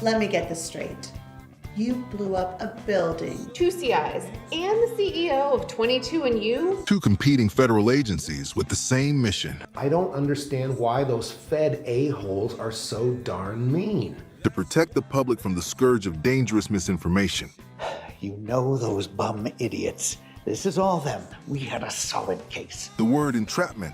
Let me get this straight. You blew up a building. 2 CIs and the CEO of 22andU. 2 competing federal agencies with the same mission. I don't understand why those Fed a-holes are so darn mean. To protect the public from the scourge of dangerous misinformation. You know those bum idiots. This is all them. We had a solid case. The word entrapment,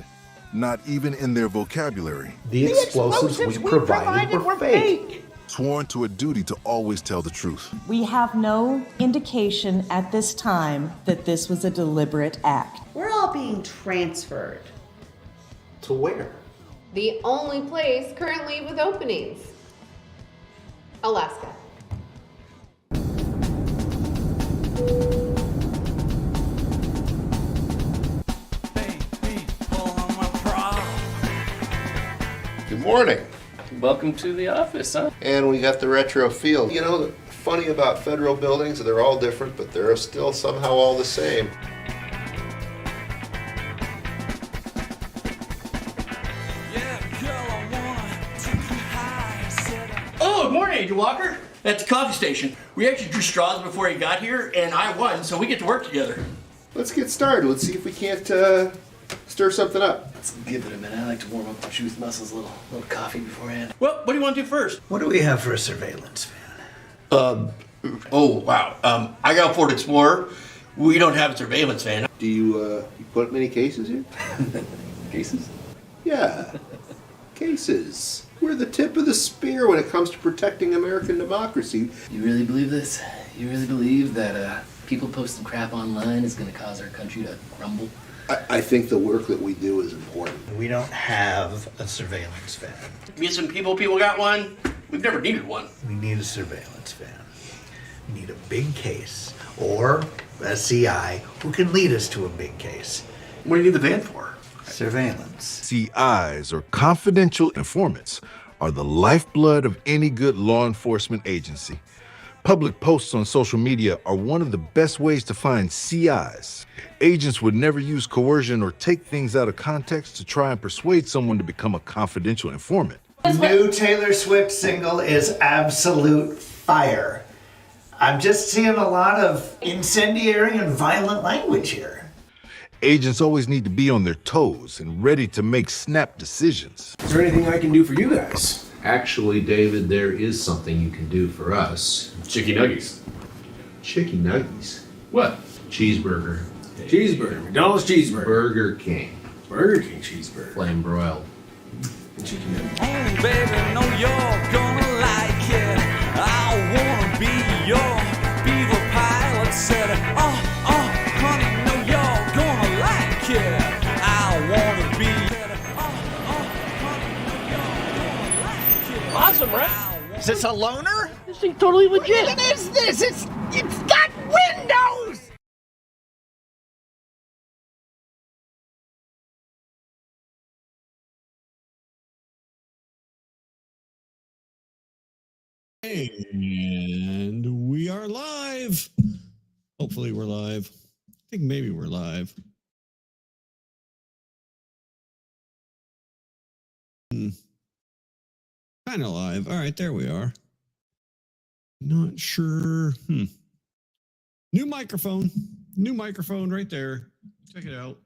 not even in their vocabulary. The explosives we provided were fake. Sworn to a duty to always tell the truth. We have no indication at this time that this was a deliberate act. We're all being transferred. To where? The only place currently with openings. Alaska. Good morning. Welcome to the office, huh? And we got the retro feel. You know, funny about federal buildings, they're all different, but they're still somehow all the same. Oh, good morning, Agent Walker. At the coffee station. We actually drew straws before he got here, and I won, so we get to work together. Let's get started. Let's see if we can't stir something up. Let's give it a minute. I like to warm up the truth muscles a little coffee beforehand. Well, what do you want to do first? What do we have for a surveillance van? Oh, wow. I got a Ford Explorer. We don't have a surveillance van. Do you put many cases here? Cases? Yeah, cases. We're the tip of the spear when it comes to protecting American democracy. You really believe this? You really believe that people posting crap online is going to cause our country to crumble? I think the work that we do is important. We don't have a surveillance van. Me and some people got one. We've never needed one. We need a surveillance van. We need a big case, or a CI who can lead us to a big case. What do you need the van for? Surveillance. CIs, or confidential informants, are the lifeblood of any good law enforcement agency. Public posts on social media are one of the best ways to find CIs. Agents would never use coercion or take things out of context to try and persuade someone to become a confidential informant. New Taylor Swift single is absolute fire. I'm just seeing a lot of incendiary and violent language here. Agents always need to be on their toes and ready to make snap decisions. Is there anything I can do for you guys? Actually, David, there is something you can do for us. Chicky nuggies. Chicken nuggies. What? Cheeseburger. Cheeseburger. McDonald's cheeseburger. Burger King. Burger King cheeseburger. Flame broiled. And chicken nuggets. Oh, baby, know you're gonna like it. I wanna be your beaver pilot. Said, honey, know you're gonna like it. I wanna be. Awesome, right? Is this a loner? This thing's totally legit. What is this? It's got windows! And we are live. Hopefully we're live. I think maybe we're live. Kind of live. All right, there we are. Not sure. New microphone right there. Check it out.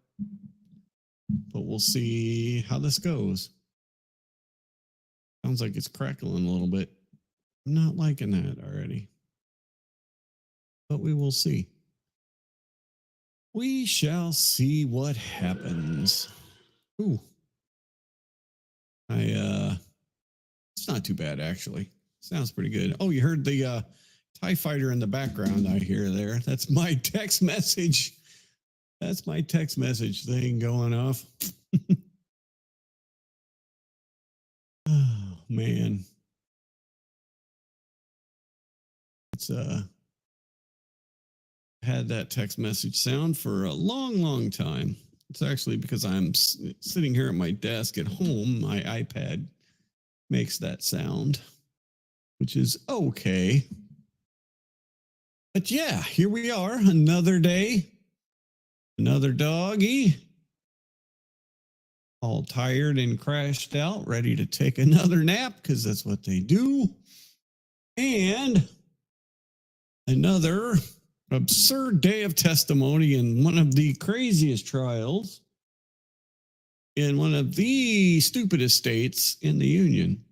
But we'll see how this goes. Sounds like it's crackling a little bit. I'm not liking that already. But we will see. We shall see what happens. Ooh. It's not too bad, actually. Sounds pretty good. Oh, you heard the TIE fighter in the background I hear there. That's my text message. That's my text message thing going off. Oh, man. It's had that text message sound for a long time. It's actually because I'm sitting here at my desk at home. My iPad makes that sound, which is okay. But yeah, here we are, another day, another doggy, all tired and crashed out, ready to take another nap because that's what they do. And another absurd day of testimony in one of the craziest trials in one of the stupidest states in the Union.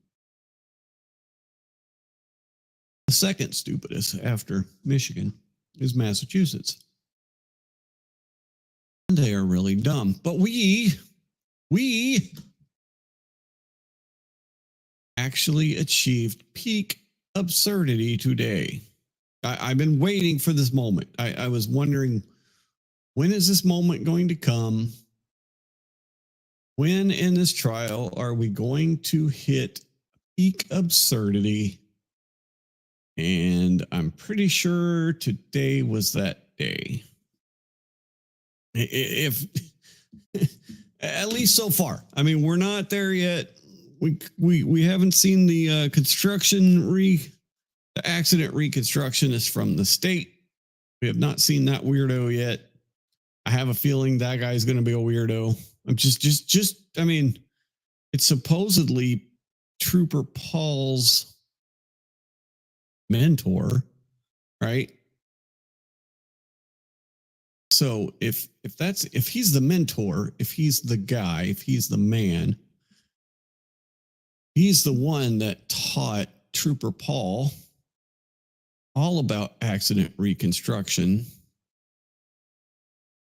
The second stupidest after Michigan is Massachusetts. And they are really dumb. But we actually achieved peak absurdity today. I've been waiting for this moment. I was wondering, when is this moment going to come? When in this trial are we going to hit peak absurdity? And I'm pretty sure today was that day. If at least so far. I mean, we're not there yet. We haven't seen the accident reconstructionist from the state. We have not seen that weirdo yet. I have a feeling that guy's going to be a weirdo. I'm I mean, it's supposedly Trooper Paul's mentor, right? So if he's the mentor, if he's the guy, if he's the man, he's the one that taught Trooper Paul all about accident reconstruction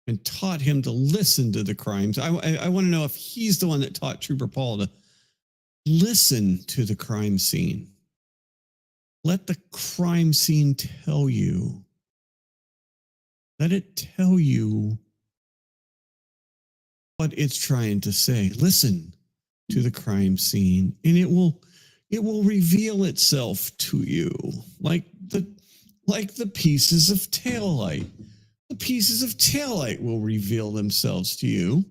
and taught him to listen to the crimes. I want to know if he's the one that taught Trooper Paul to listen to the crime scene. Let the crime scene tell you. Let it tell you what it's trying to say. Listen to the crime scene, and it will reveal itself to you like the pieces of taillight. The pieces of taillight will reveal themselves to you,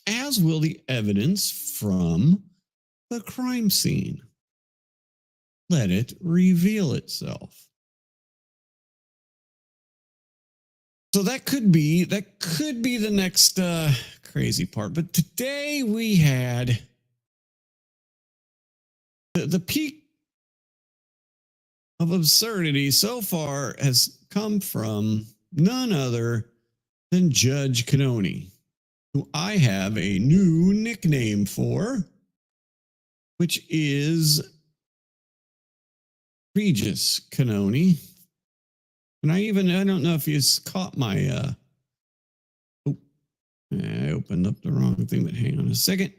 as will the evidence from the crime scene. Let it reveal itself. So that could be the next crazy part. But today we had the peak of absurdity so far has come from none other than Judge Cannone, who I have a new nickname for, which is Regis Cannone. And I don't know if he's caught my, I opened up the wrong thing, but hang on a second.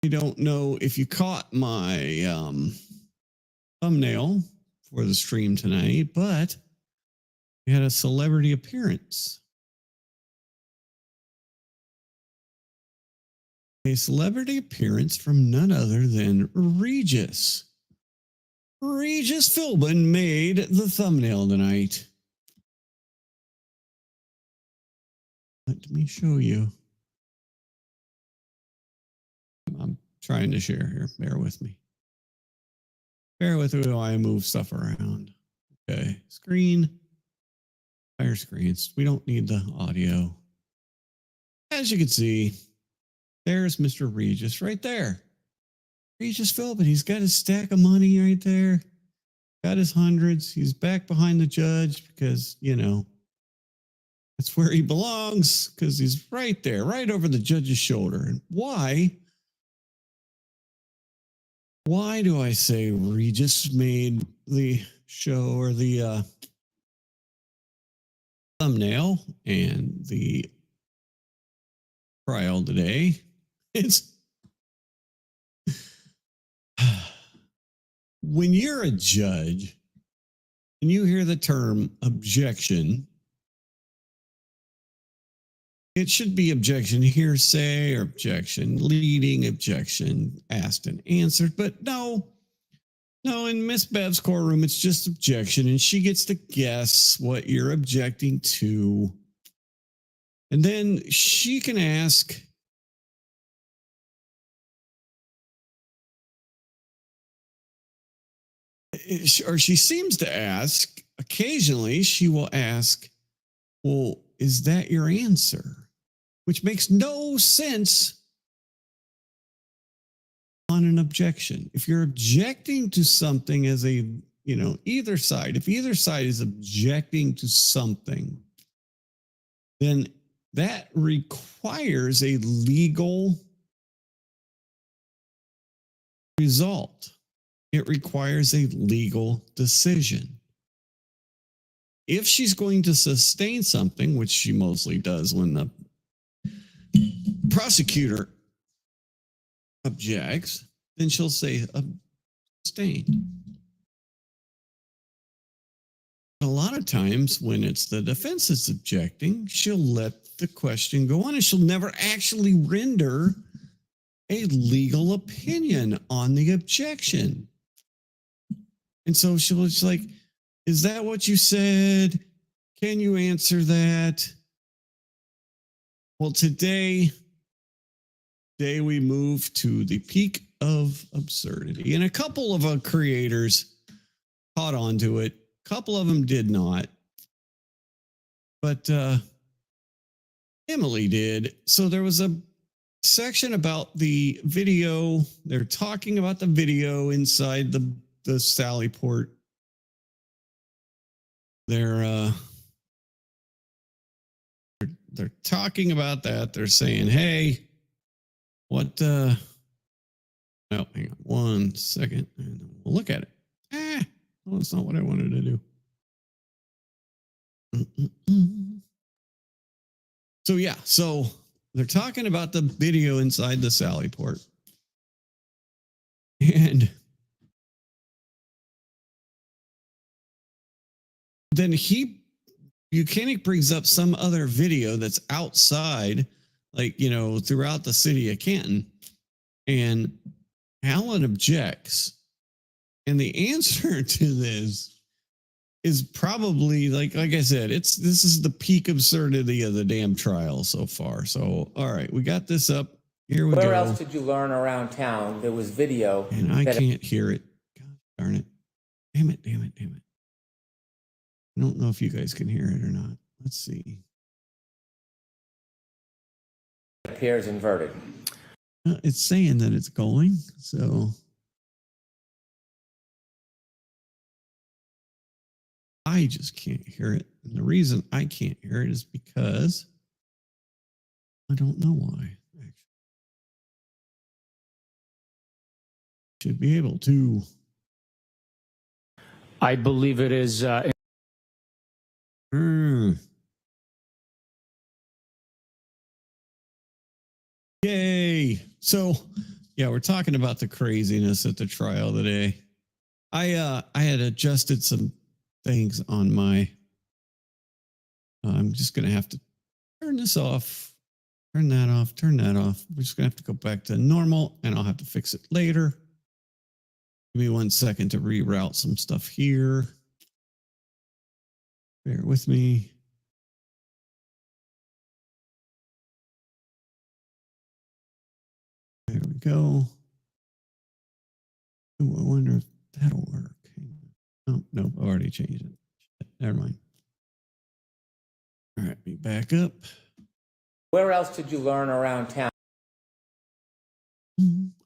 I don't know if you caught my thumbnail for the stream tonight, but we had a celebrity appearance. A celebrity appearance from none other than Regis. Regis Philbin made the thumbnail tonight. Let me show you. I'm trying to share here. Bear with me. Bear with me while I move stuff around. Okay. Screen. Fire screens. We don't need the audio. As you can see, there's Mr. Regis right there. Regis Philbin. He's got his stack of money right there. Got his hundreds. He's back behind the judge because, you know, that's where he belongs, because he's right there, right over the judge's shoulder. And why do I say Regis made the show or the thumbnail and the trial today? It's when you're a judge and you hear the term objection, it should be objection hearsay or objection leading, objection asked and answered. But no, in Miss Bev's courtroom, it's just objection, and she gets to guess what you're objecting to. And then she can ask, or she seems to ask, occasionally she will ask, well, is that your answer? Which makes no sense on an objection. If you're objecting to something as a, either side, if either side is objecting to something, then that requires a legal result. It requires a legal decision. If she's going to sustain something, which she mostly does when the prosecutor objects, then she'll say sustained. A lot of times when it's the defense that's objecting, she'll let the question go on and she'll never actually render a legal opinion on the objection. And so she'll just like, is that what you said? Can you answer that? Well, today we move to the peak of absurdity. And a couple of creators caught on to it. A couple of them did not. But Emily did. So there was a section about the video. They're talking about the video inside the Sally Port. They're talking about that. They're saying, hey, what oh, hang on 1 second. We'll look at it. Well, that's not what I wanted to do. So yeah, so they're talking about the video inside the Sally Port. And then Buchanan brings up some other video that's outside, like, throughout the city of Canton. And Alan objects. And the answer to this is probably, like I said, this is the peak absurdity of the damn trial so far. So, all right, we got this up. Here we go. Where else did you learn around town there was video? And I can't hear it. God darn it. Damn it. I don't know if you guys can hear it or not. Let's see. Appears inverted. It's saying that it's going, so I just can't hear it. And the reason I can't hear it is because I don't know why. Actually, should be able to. I believe it is. Yay! So, yeah, we're talking about the craziness at the trial today. I had adjusted some things on my. I'm just going to have to turn this off, turn that off, turn that off. We're just going to have to go back to normal, and I'll have to fix it later. Give me 1 second to reroute some stuff here. Bear with me. There we go. Ooh, I wonder if that'll work. Oh, nope, I already changed it. Never mind. All right, be back up. Where else did you learn around town?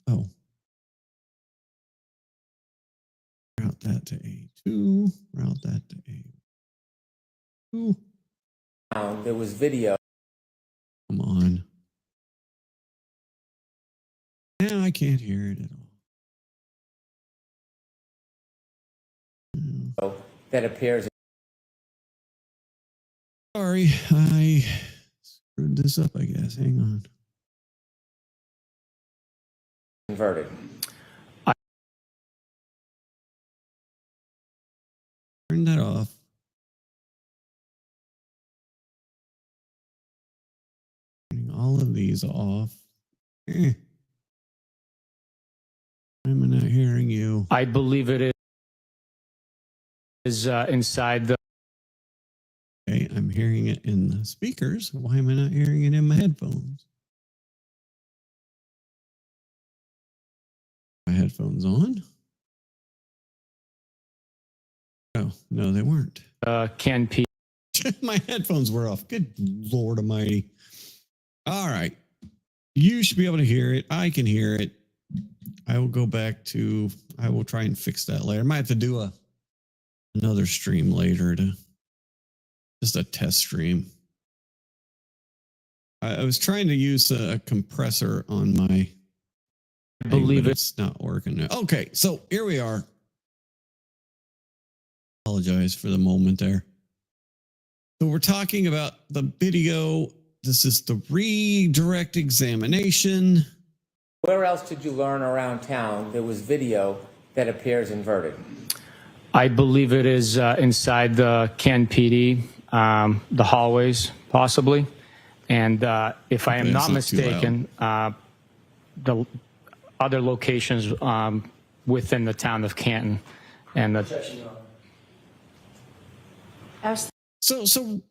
Oh. Route that to A2. Route that to A2. There was video. Come on. Now I can't hear it at all. That appears. Sorry, I screwed this up, I guess. Hang on. Inverted. Turn that off. Turning all of these off. Why am I not hearing you? I believe it is inside the. Okay, I'm hearing it in the speakers. Why am I not hearing it in my headphones? My headphones on? Oh, no, they weren't. Ken P. My headphones were off. Good Lord Almighty. All right. You should be able to hear it. I can hear it. I will go back to, I will try and fix that later. I might have to do another stream later to just a test stream. I was trying to use a compressor on my believe it's not working now. Okay, so here we are. Apologize for the moment there. So we're talking about the video. This is the redirect examination. Where else did you learn around town there was video that appears inverted? I believe it is inside the Ken PD, the hallways, possibly. And if I am not mistaken, the other locations within the town of Canton. And the So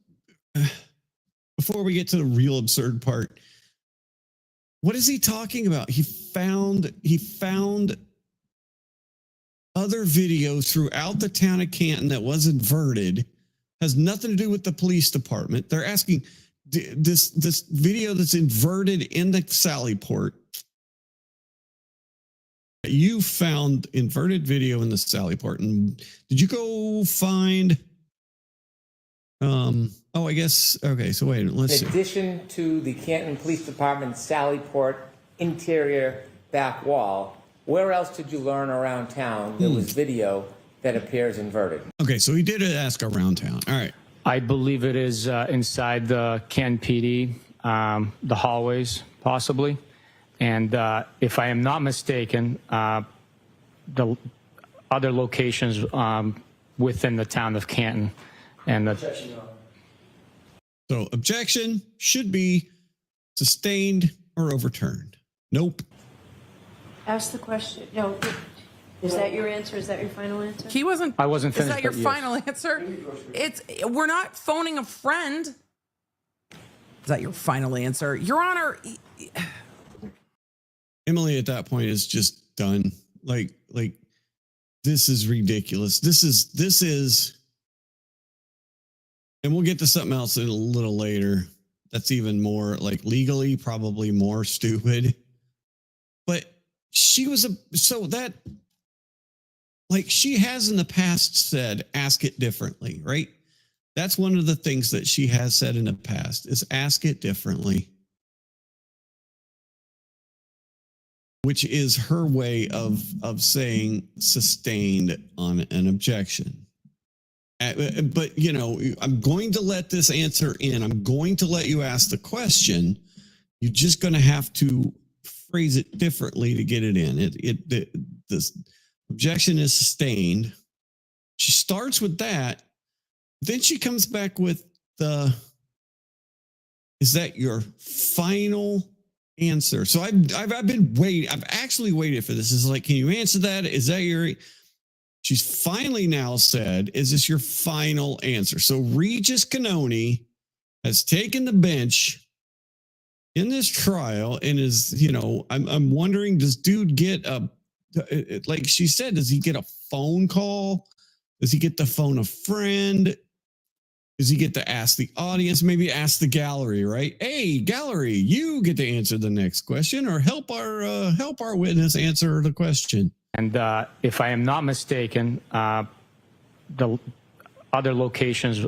before we get to the real absurd part, what is he talking about? He found other videos throughout the town of Canton that was inverted, has nothing to do with the police department. They're asking this video that's inverted in the Sallyport. You found inverted video in the Sallyport, and did you go find? Oh, I guess. Okay, so wait. Let's see. In addition to the Canton Police Department Sallyport interior back wall, where else did you learn around town there was video that appears inverted? Okay, so he did ask around town. All right. I believe it is inside the Ken PD, the hallways, possibly. And if I am not mistaken, the other locations within the town of Canton. And so objection should be sustained or overturned. Nope. Ask the question. No. Is that your answer? Is that your final answer? He wasn't. I wasn't finished. Is that your final answer? We're not phoning a friend. Is that your final answer? Your Honor. Emily at that point is just done. Like this is ridiculous. This is, and we'll get to something else a little later. That's even more like legally, probably more stupid. But she was she has in the past said, ask it differently, right? That's one of the things that she has said in the past is ask it differently, which is her way of saying sustained on an objection. But, I'm going to let this answer in. I'm going to let you ask the question. You're just going to have to phrase it differently to get it in. This objection is sustained. She starts with that. Then she comes back with is that your final answer? So I've been waiting. I've actually waited for this. Is like, can you answer that? Is that your? She's finally now said, is this your final answer? So Regis Cannone has taken the bench in this trial and is, I'm wondering, does dude get like she said, does he get a phone call? Does he get to phone a friend? Does he get to ask the audience? Maybe ask the gallery, right? Hey, gallery, you get to answer the next question or help our witness answer the question. And if I am not mistaken, the other locations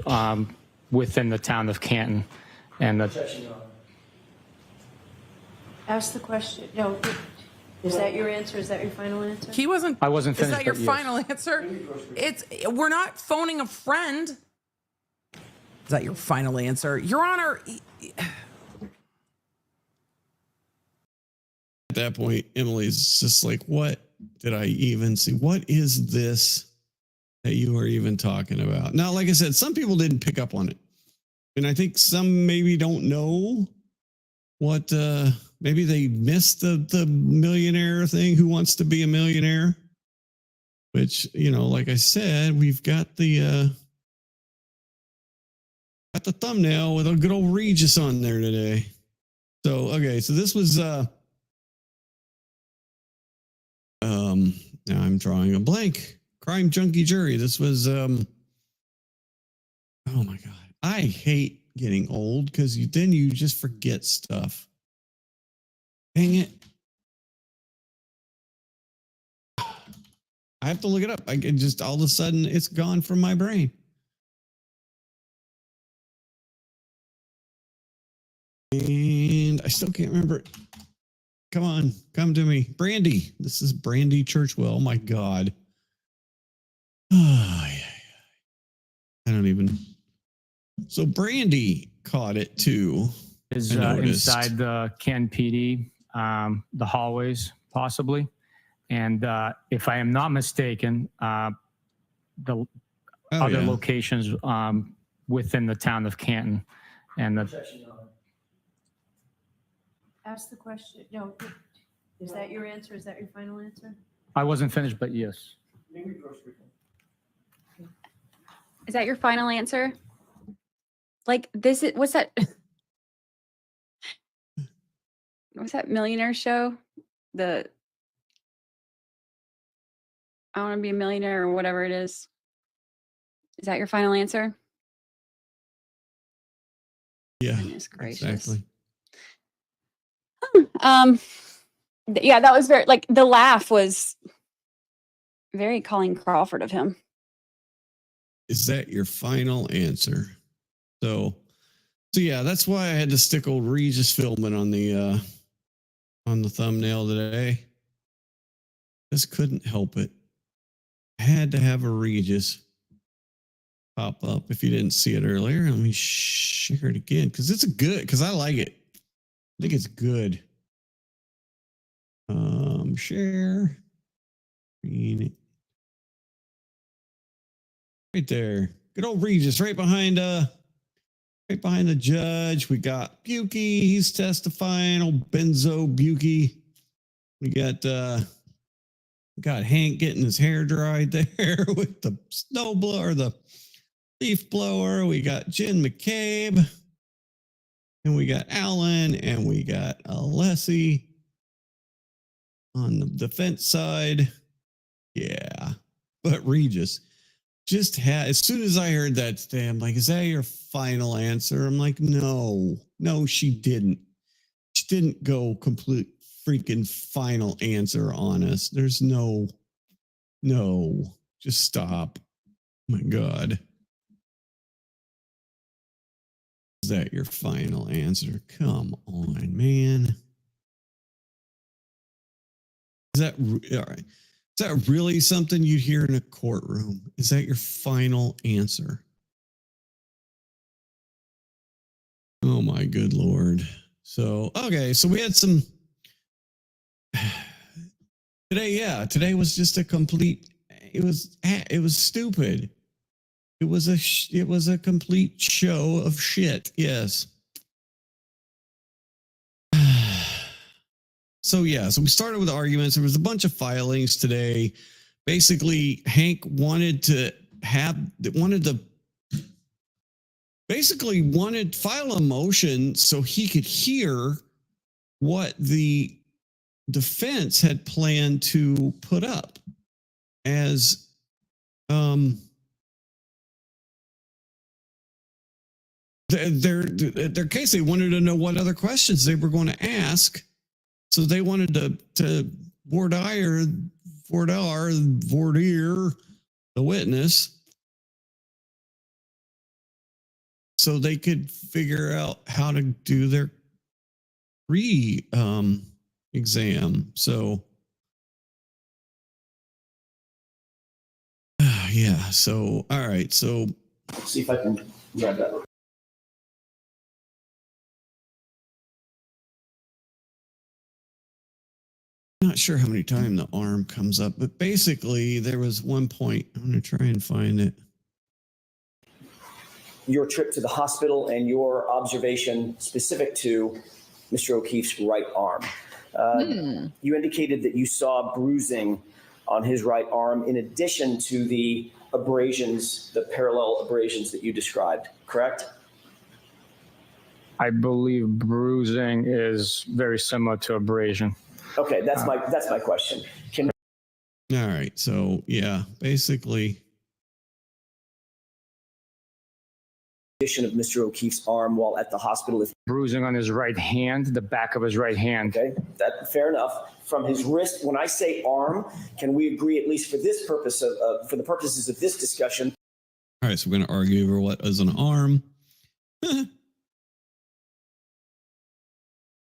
within the town of Canton. And Ask the question. No. Is that your answer? Is that your final answer? He wasn't. I wasn't finished. Is that your final answer? We're not phoning a friend. Is that your final answer? Your Honor. At that point, Emily's just like, what did I even see? What is this that you are even talking about? Now, like I said, some people didn't pick up on it. And I think some maybe don't know what, maybe they missed the millionaire thing, who wants to be a millionaire, which, like I said, we've got the thumbnail with a good old Regis on there today. So, okay. So this was, now I'm drawing a blank. Crime Junkie Jury. This was, oh my God. I hate getting old because then you just forget stuff. Dang it. I have to look it up. I can just all of a sudden it's gone from my brain. And I still can't remember it. Come on, come to me. Brandy. This is Brandy Churchwell. Oh my God. Oh, yeah. I don't even. So Brandy caught it too. Is inside the Ken PD, the hallways, possibly. And if I am not mistaken, the other locations within the town of Canton. And the Ask the question. No, is that your answer? Is that your final answer? I wasn't finished, but yes. Is that your final answer? Like this is what's that? What's that millionaire show? I want to be a millionaire or whatever it is. Is that your final answer? Yeah. Goodness gracious. Exactly. Yeah, that was very like the laugh was very Colleen Crawford of him. Is that your final answer? So yeah, that's why I had to stick old Regis Philbin on the thumbnail today. Just couldn't help it. I had to have a Regis pop up. If you didn't see it earlier, let me share it again because it's because I like it. I think it's good. Share. Right there. Good old Regis right behind the judge. We got Buki. He's testifying. Old Benzo Buki. We got Hank getting his hair dried there with the snowblower, the leaf blower. We got Jen McCabe. And we got Alan. And we got Alessi on the defense side. Yeah. But Regis just had, as soon as I heard that today, I'm like, is that your final answer? I'm like, no, she didn't. She didn't go complete freaking final answer on us. There's no, just stop. Oh my God. Is that your final answer? Come on, man. Is that all right? Is that really something you'd hear in a courtroom? Is that your final answer? Oh my good Lord. So, okay. So we had some today was just a complete, it was stupid. It was a complete show of shit. Yes. So we started with arguments. There was a bunch of filings today. Basically, Hank wanted to file a motion so he could hear what the defense had planned to put up as their case. They wanted to know what other questions they were going to ask. So they wanted to voir dire the witness so they could figure out how to do their exam. So yeah. So all right. So see if I can grab that. Not sure how many times the arm comes up, but basically there was one point. I'm going to try and find it. Your trip to the hospital and your observation specific to Mr. O'Keefe's right arm. You indicated that you saw bruising on his right arm in addition to the abrasions, the parallel abrasions that you described, correct? I believe bruising is very similar to abrasion. Okay, that's my question. All right, so yeah, basically of Mr. O'Keefe's arm while at the hospital. Bruising on his right hand, the back of his right hand. Okay, fair enough. From his wrist, when I say arm, can we agree, at least for this purpose for the purposes of this discussion? All right, so we're going to argue over what is an arm.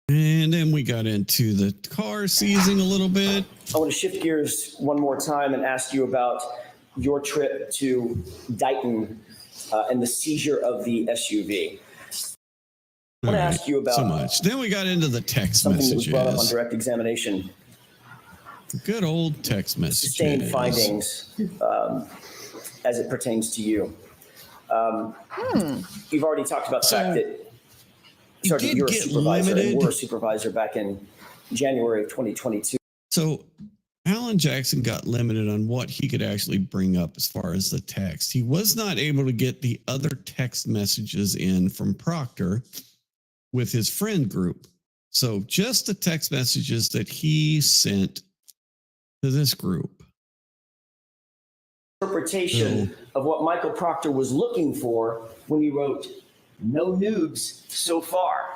And then we got into the car seizing a little bit. I want to shift gears one more time and ask you about your trip to Dighton and the seizure of the SUV. I want to ask you about so much. Then we got into the text something messages. that was brought up on direct examination. Good old text messages. Sustained findings as it pertains to you. You've already talked about the fact that you're a supervisor and were a supervisor back in January of 2022. So Alan Jackson got limited on what he could actually bring up as far as the text. He was not able to get the other text messages in from Proctor with his friend group. So just the text messages that he sent to this group. Interpretation of what Michael Proctor was looking for when he wrote, "No nudes so far."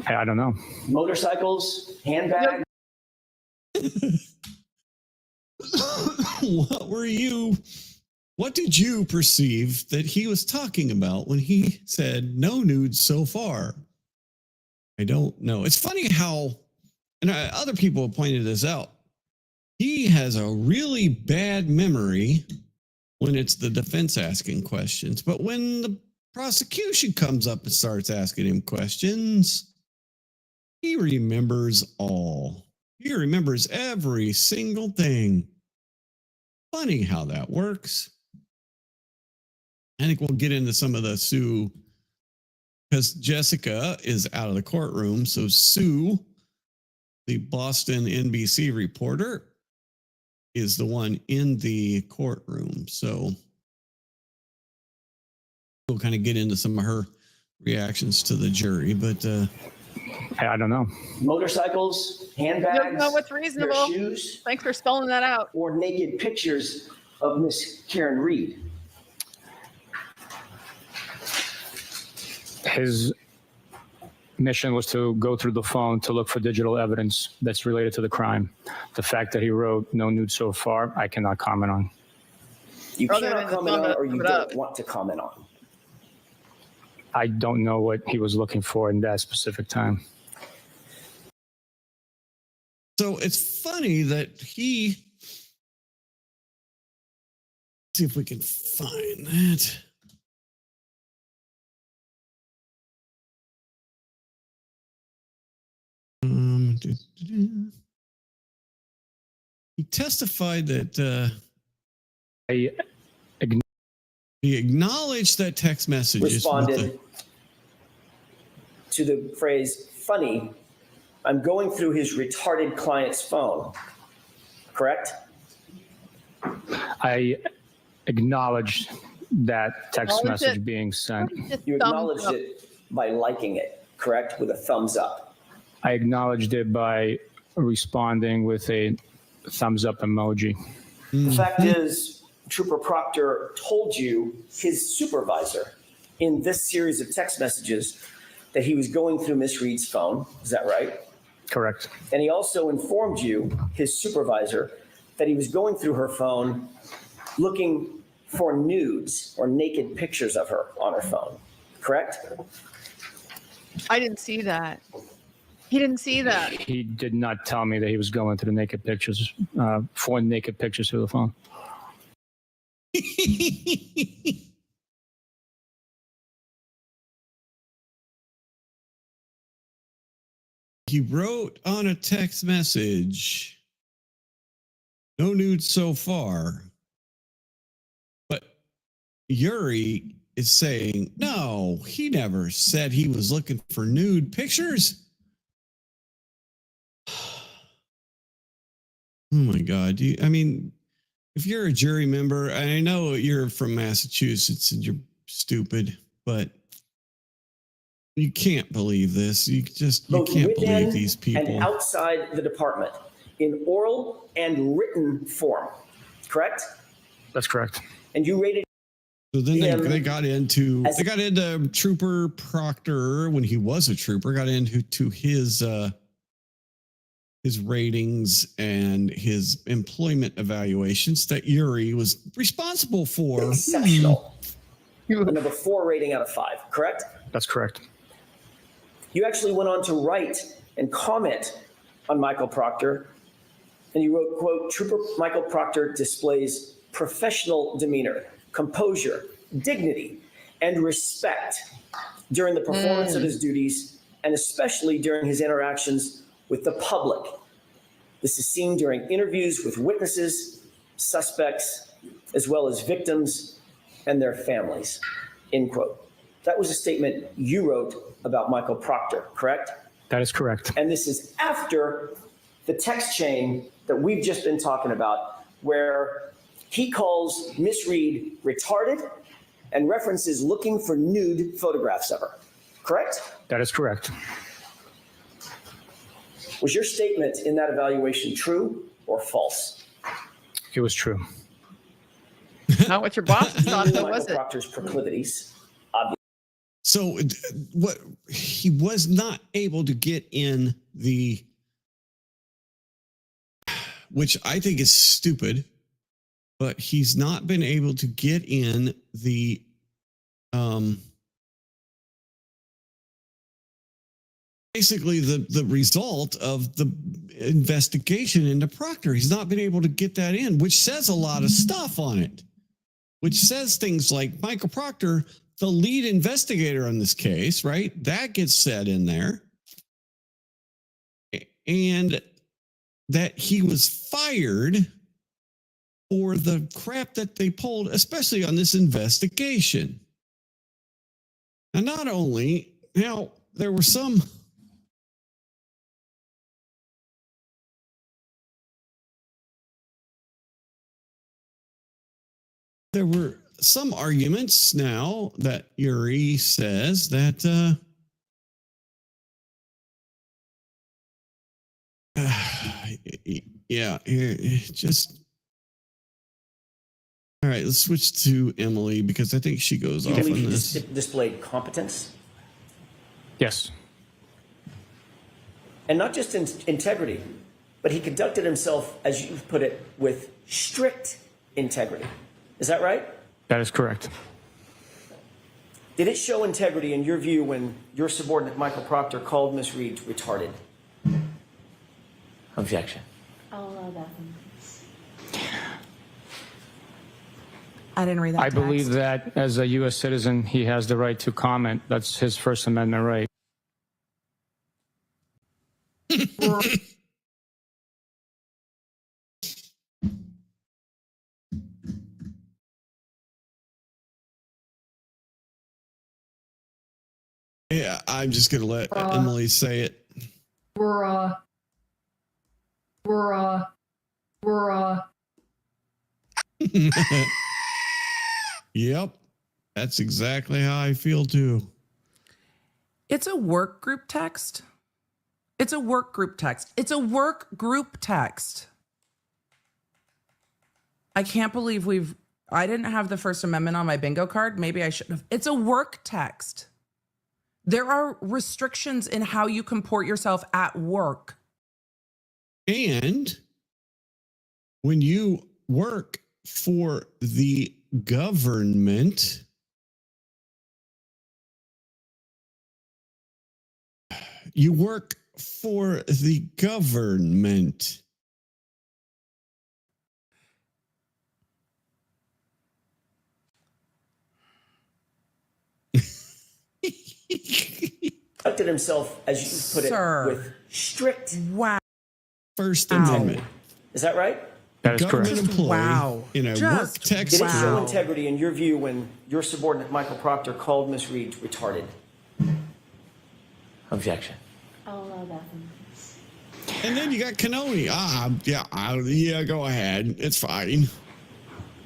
I don't know. Motorcycles, handbags. What did you perceive that he was talking about when he said no nudes so far? I don't know. It's funny how, and other people have pointed this out, he has a really bad memory when it's the defense asking questions. But when the prosecution comes up and starts asking him questions, he remembers all. He remembers every single thing. Funny how that works. I think we'll get into some of the Sue, because Jessica is out of the courtroom. So Sue, the Boston NBC reporter, is the one in the courtroom. So we'll kind of get into some of her reactions to the jury, but I don't know. Motorcycles, handbags, You don't know what's reasonable. shoes, Thanks for spelling that out. or naked pictures of Miss Karen Reed. His mission was to go through the phone to look for digital evidence that's related to the crime. The fact that he wrote no nude so far, I cannot comment on. You cannot comment on, or you don't want to comment on. I don't know what he was looking for in that specific time. so it's funny that he, see if we can find that. He testified that he acknowledged that text messages Responded to the phrase, "Funny, I'm going through his retarded client's phone." Correct? I acknowledged that text message being sent. You acknowledged it by liking it, correct? With a thumbs up. I acknowledged it by responding with a thumbs up emoji. The fact is, Trooper Proctor told you, his supervisor, in this series of text messages, that he was going through Miss Reed's phone. Is that right? Correct. And he also informed you, his supervisor, that he was going through her phone looking for nudes or naked pictures of her on her phone. Correct? I didn't see that. He didn't see that. He did not tell me that he was going through the naked pictures, for naked pictures through the phone. he wrote on a text message, no nudes so far. But Yuri is saying, no, he never said he was looking for nude pictures. Oh my God. I mean, if you're a jury member, I know you're from Massachusetts and you're stupid, but you can't believe this. You can't believe these people. And outside the department, in oral and written form, correct? correct? That's correct. And you rated So then him they got into Trooper Proctor when he was a trooper, got into his ratings and his employment evaluations that Yuri was responsible for. exceptional. A number 4 rating out of 5, correct? That's correct. You actually went on to write and comment on Michael Proctor, and you wrote, quote, Trooper Michael Proctor displays professional demeanor, composure, dignity, and respect during the performance of his duties, and especially during his interactions with the public. This is seen during interviews with witnesses, suspects, as well as victims and their families, end quote. That was a statement you wrote about Michael Proctor, correct? That is correct. And this is after the text chain that we've just been talking about, where he calls Miss Reed retarded and references looking for nude photographs of her, correct? That is correct. Was your statement in that evaluation true or false? It was true. Not what your boss thought, though, was Michael it? Proctor's proclivities, obviously. So what he was not able to get in the, which I think is stupid, but he's not been able to get in the basically the result of the investigation into Proctor. He's not been able to get that in, which says a lot of stuff on it, which says things like Michael Proctor, the lead investigator on this case, right? That gets said in there. And that he was fired for the crap that they pulled, especially on this investigation. And not only, now, there were some arguments now that Yuri says that yeah, just all right. Let's switch to Emily because I think she goes off on this. Displayed competence. Yes. And not just integrity, but he conducted himself, as you put it, with strict integrity. Is that right? That is correct. Did it show integrity in your view when your subordinate Michael Proctor called Miss Reed retarded? Objection. I'll allow that one. I didn't read that. I believe that as a U.S. citizen, he has the right to comment. That's his First Amendment right. Yeah, I'm just going to let Emily say it. Yep, that's exactly how I feel too. It's a work group text. It's a work group text. It's a work group text. I can't believe I didn't have the First Amendment on my bingo card. Maybe I should have. It's a work text. There are restrictions in how you comport yourself at work. And when you work for the government, you work for the government. Conducted himself, as you put it, with strict First Amendment. Is that right? That is correct. Employee in a work text. Did it show integrity in your view when your subordinate Michael Proctor called Miss Reed retarded? Objection. I'll allow that one. And then you got Cannone. Yeah, go ahead. It's fine.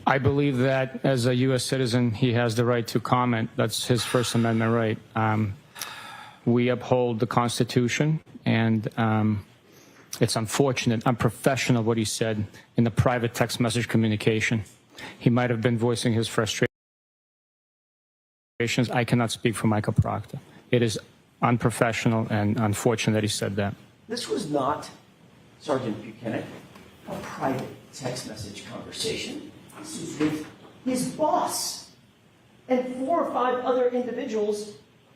I believe that as a U.S. citizen, he has the right to comment. That's his First Amendment right. We uphold the Constitution, and It's unfortunate, unprofessional what he said in the private text message communication. He might have been voicing his frustrations. I cannot speak for Michael Proctor. It is unprofessional and unfortunate that he said that. This was not, Sergeant Buchanan, a private text message conversation. This was with his boss and 4 or 5 other individuals,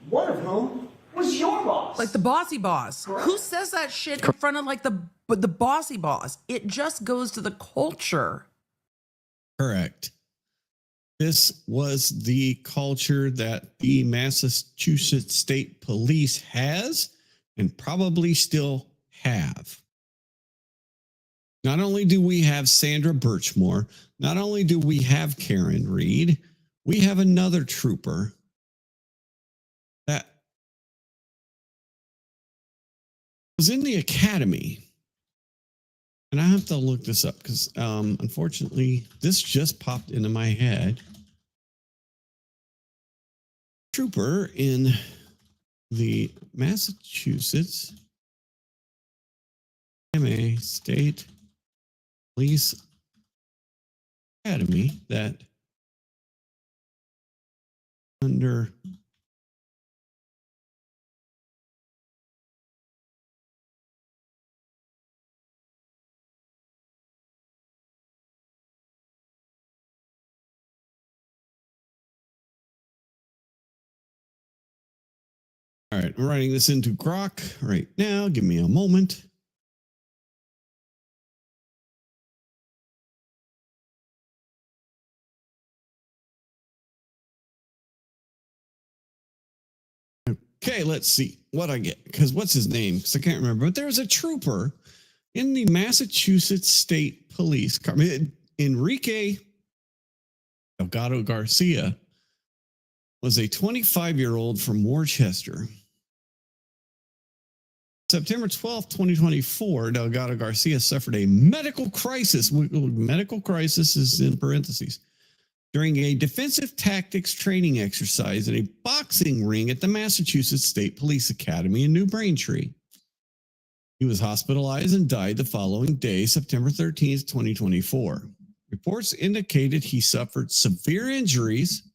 one of whom was your boss. Like the bossy boss. Correct. Who says that shit in front of like the bossy boss? It just goes to the culture. Correct. This was the culture that the Massachusetts State Police has and probably still have. Not only do we have Sandra Birchmore, not only do we have Karen Reed, we have another trooper that was in the academy. And I have to look this up because unfortunately, this just popped into my head. Trooper in the Massachusetts MA State Police Academy that under All right, I'm writing this into Grok right now. Give me a moment. Okay, let's see what I get. Because what's his name? Because I can't remember. But there's a trooper in the Massachusetts State Police. Enrique Delgado Garcia was a 25-year-old from Worcester. September 12th, 2024, Delgado Garcia suffered a medical crisis. Medical crisis is in parentheses. During a defensive tactics training exercise in a boxing ring at the Massachusetts State Police Academy in New Braintree. He was hospitalized and died the following day, September 13th, 2024. Reports indicated he suffered severe injuries,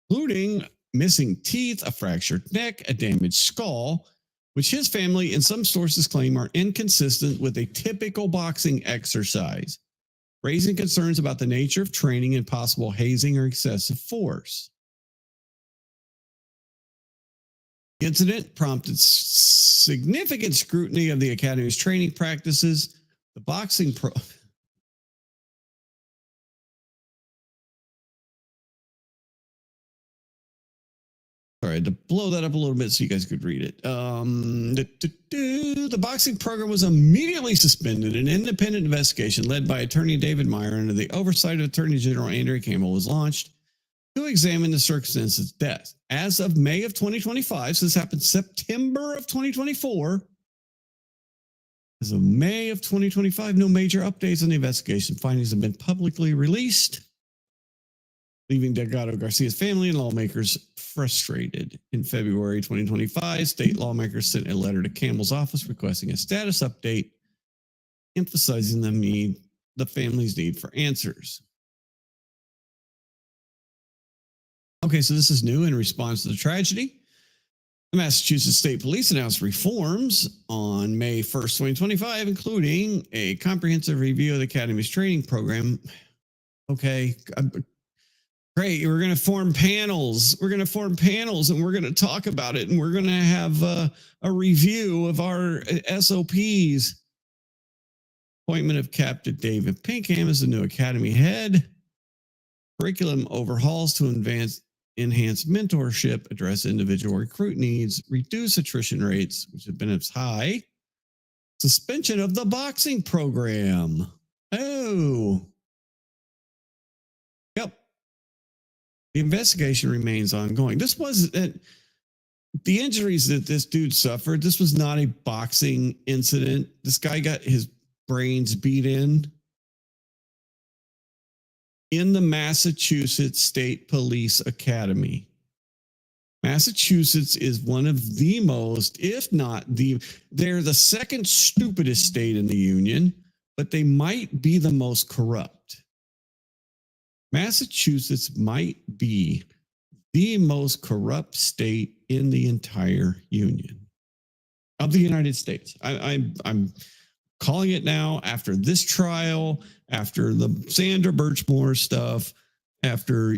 including missing teeth, a fractured neck, a damaged skull, which his family and some sources claim are inconsistent with a typical boxing exercise, raising concerns about the nature of training and possible hazing or excessive force. The incident prompted significant scrutiny of the Academy's training practices. The boxing Sorry, I had to blow that up a little bit so you guys could read it. The boxing program was immediately suspended. An independent investigation led by attorney David Meyer under the oversight of Attorney General Andrea Campbell was launched to examine the circumstances of death. As of May of 2025, so this happened September of 2024. As of May of 2025, no major updates on the investigation. Findings have been publicly released, leaving Delgado Garcia's family and lawmakers frustrated. In February 2025, state lawmakers sent a letter to Campbell's office requesting a status update, emphasizing the family's need for answers. Okay, so this is new in response to the tragedy. The Massachusetts State Police announced reforms on May 1st, 2025, including a comprehensive review of the Academy's training program. Okay, great. We're going to form panels. We're going to form panels and we're going to talk about it. And we're going to have a review of our SOPs. Appointment of Captain David Pinkham as the new Academy head. Curriculum overhauls to enhance mentorship, address individual recruit needs, reduce attrition rates, which have been as high. Suspension of the boxing program. Oh. Yep. The investigation remains ongoing. This was the injuries that this dude suffered. This was not a boxing incident. This guy got his brains beat in the Massachusetts State Police Academy. Massachusetts is one of the most, if not they're the second stupidest state in the union, but they might be the most corrupt. Massachusetts might be the most corrupt state in the entire union of the United States. I'm calling it now after this trial, after the Sandra Birchmore stuff, after,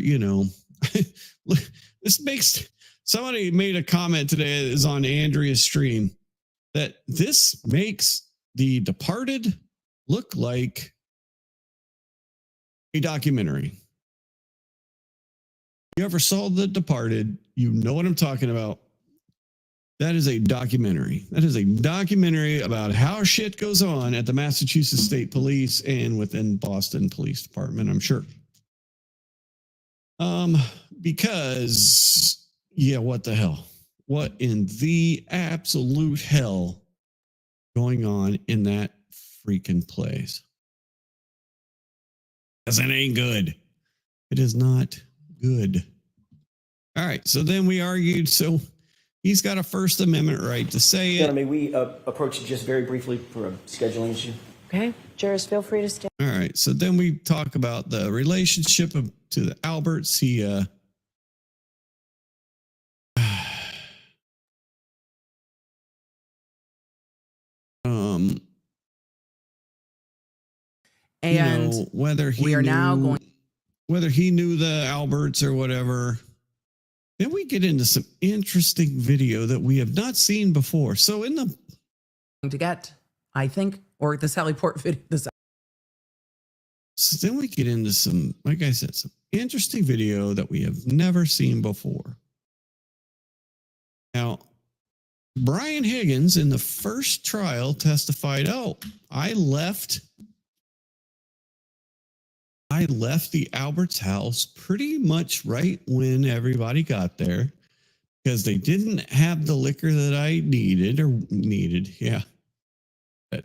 this makes, somebody made a comment today that is on Andrea's stream that this makes The Departed look like a documentary. You ever saw The Departed, you know what I'm talking about. That is a documentary. That is a documentary about how shit goes on at the Massachusetts State Police and within Boston Police Department, I'm sure. Because, yeah, what the hell? What in the absolute hell going on in that freaking place? Because it ain't good. It is not good. All right, so then we argued, so he's got a First Amendment right to say it. May we approach it just very briefly for a scheduling issue? Okay, jurors, feel free to stay. All right, so then we talk about the relationship to the Alberts. He and whether he we are now going, whether he knew the Alberts or whatever. Then we get into some interesting video that we have not seen before. So in the to get, I think, or the Sally Port video. So then we get into some, like I said, some interesting video that we have never seen before. Now, Brian Higgins in the first trial testified, I left the Alberts house pretty much right when everybody got there because they didn't have the liquor that I needed. Yeah. That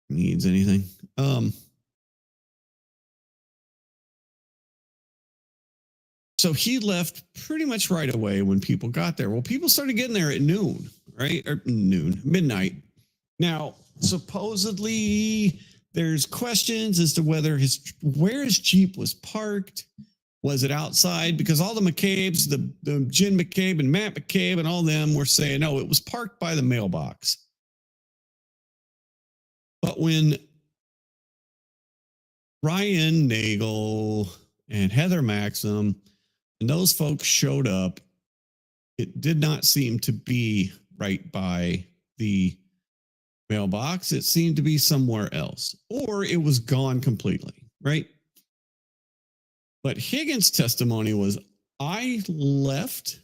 means anything. So he left pretty much right away when people got there. Well, people started getting there at noon, right? Or midnight. Now, supposedly there's questions as to where his Jeep was parked. Was it outside? Because all the McCabe's, the Jen McCabe and Matt McCabe and all them were saying, no, it was parked by the mailbox. But when Ryan Nagel and Heather Maxim and those folks showed up, it did not seem to be right by the mailbox. It seemed to be somewhere else, or it was gone completely, right? But Higgins' testimony was, I left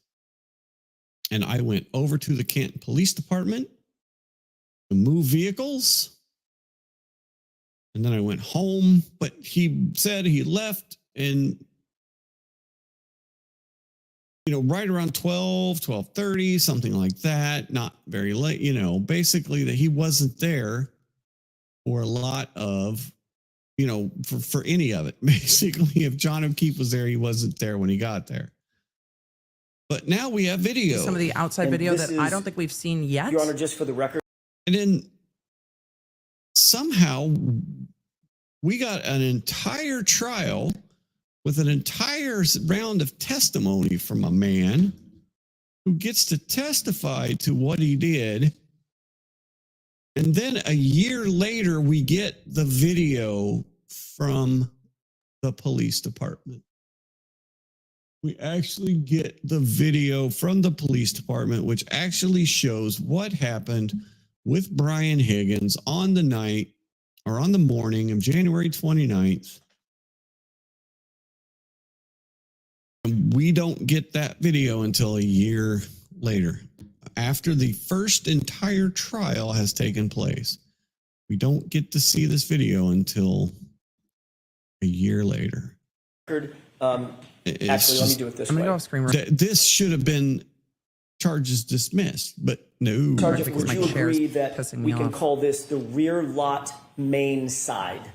and I went over to the Canton Police Department to move vehicles. And then I went home, but he said he left and right around 12:30, something like that, not very late, basically that he wasn't there for a lot of, for any of it. Basically, if John O'Keefe was there, he wasn't there when he got there. But now we have video. Some of the outside video that I don't think we've seen yet. Your Honor, just for the record. And then somehow we got an entire trial with an entire round of testimony from a man who gets to testify to what he did. And then a year later, we get the video from the police department. We actually get the video from the police department, which actually shows what happened with Brian Higgins on the night or on the morning of January 29th. And we don't get that video until a year later, after the first entire trial has taken place. We don't get to see this video until a year later. Actually, let me do it this way. I'm going to go off screen. This should have been charges dismissed, but no. Sergeant, would you agree that we can call this the rear lot main side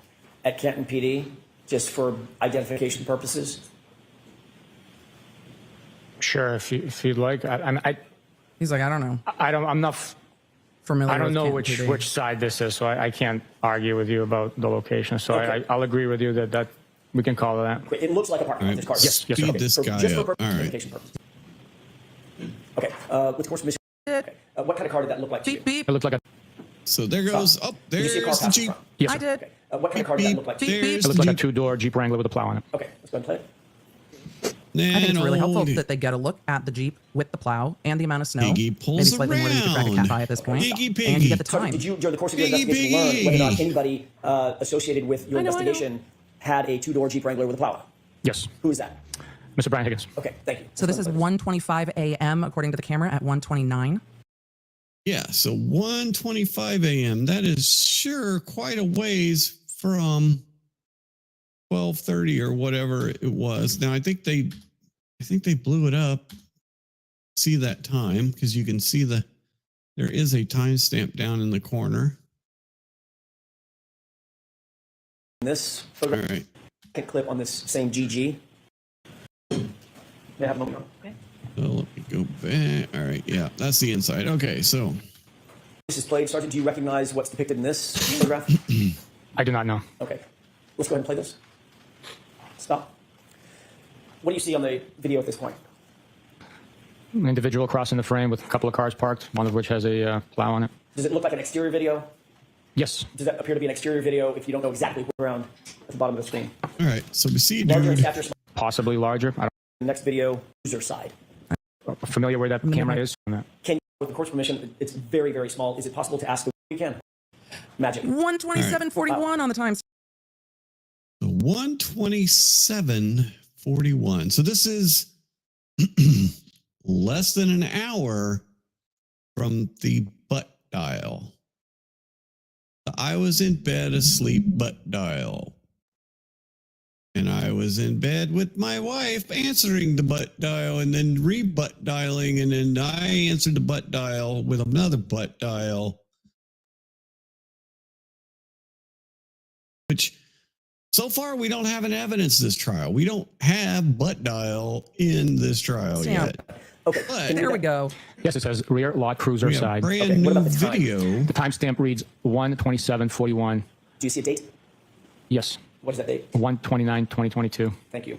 at Canton PD, just for identification purposes? Sure, if you'd like. He's like, I don't know. I'm not familiar. I don't know with which side this is, so I can't argue with you about the location. So Okay. I'll agree with you that we can call it that. It looks like a parking lot. This car. Yes, yes, sir. Speed this guy just up. for All right. identification purposes. Okay. With the course permission. Okay. What kind of car did that look like to you? It looked like a. So there goes. Oh, Did you see a car there's the pass in Jeep. front? Yes, I sir. did. Okay. What kind of car did that look like to you? There's It looked the like a Jeep. two-door Jeep Wrangler with a plow on it. Okay. Let's go ahead and play it. I think it's really helpful And that they get a look at the Jeep with the plow and the amount of snow. Piggy Maybe pulls slightly more than you could track a cat eye at this point. Piggy, And piggy. you get the So time. did you, during the course of your Piggy, investigation, learn piggy. whether or not anybody associated with your I know. investigation had a two-door Jeep Wrangler with a plow? Yes, Who is that? Mr. Brian Higgins. Okay, thank you. So this is 1:25 a.m. according to the camera at 1:29. Yeah, so 1:25 a.m. That is sure quite a ways from 12:30 or whatever it was. Now I think they blew it up. See that time because you can see there is a timestamp down in the corner. This All right. clip on this same GG. May I have a moment? Okay. So let me go back. All right, yeah, that's the inside. Okay, so This is played. Sergeant, do you recognize what's depicted in this photograph? I do not know. Okay. Let's go ahead and play this. Stop. What do you see on the video at this point? An individual crossing the frame with a couple of cars parked, one of which has a plow on it. Does it look like an exterior video? Yes. Does that appear to be an exterior video if you don't know exactly what's around at the bottom of the screen? all right, so we see Larger in dude. stature, Possibly larger. next video, user side. I'm familiar where that camera is. Can you, with the court's permission, it's very, very small. Is it possible to ask the you can? Magic. 1:27:41 on the time. 1:27:41. So this is less than an hour from the butt dial. I was in bed asleep, butt dial. And I was in bed with my wife answering the butt dial and then re-butt dialing. And then I answered the butt dial with another butt dial. Which so far we don't have an evidence this trial. We don't have butt dial in this trial yet. Okay. But Here we go. Yes, it says rear lot cruiser we have side. brand Okay, what new about the time? video. The timestamp reads 1:27:41. Do you see a date? Yes, What is that date? 1/29/2022. Thank you.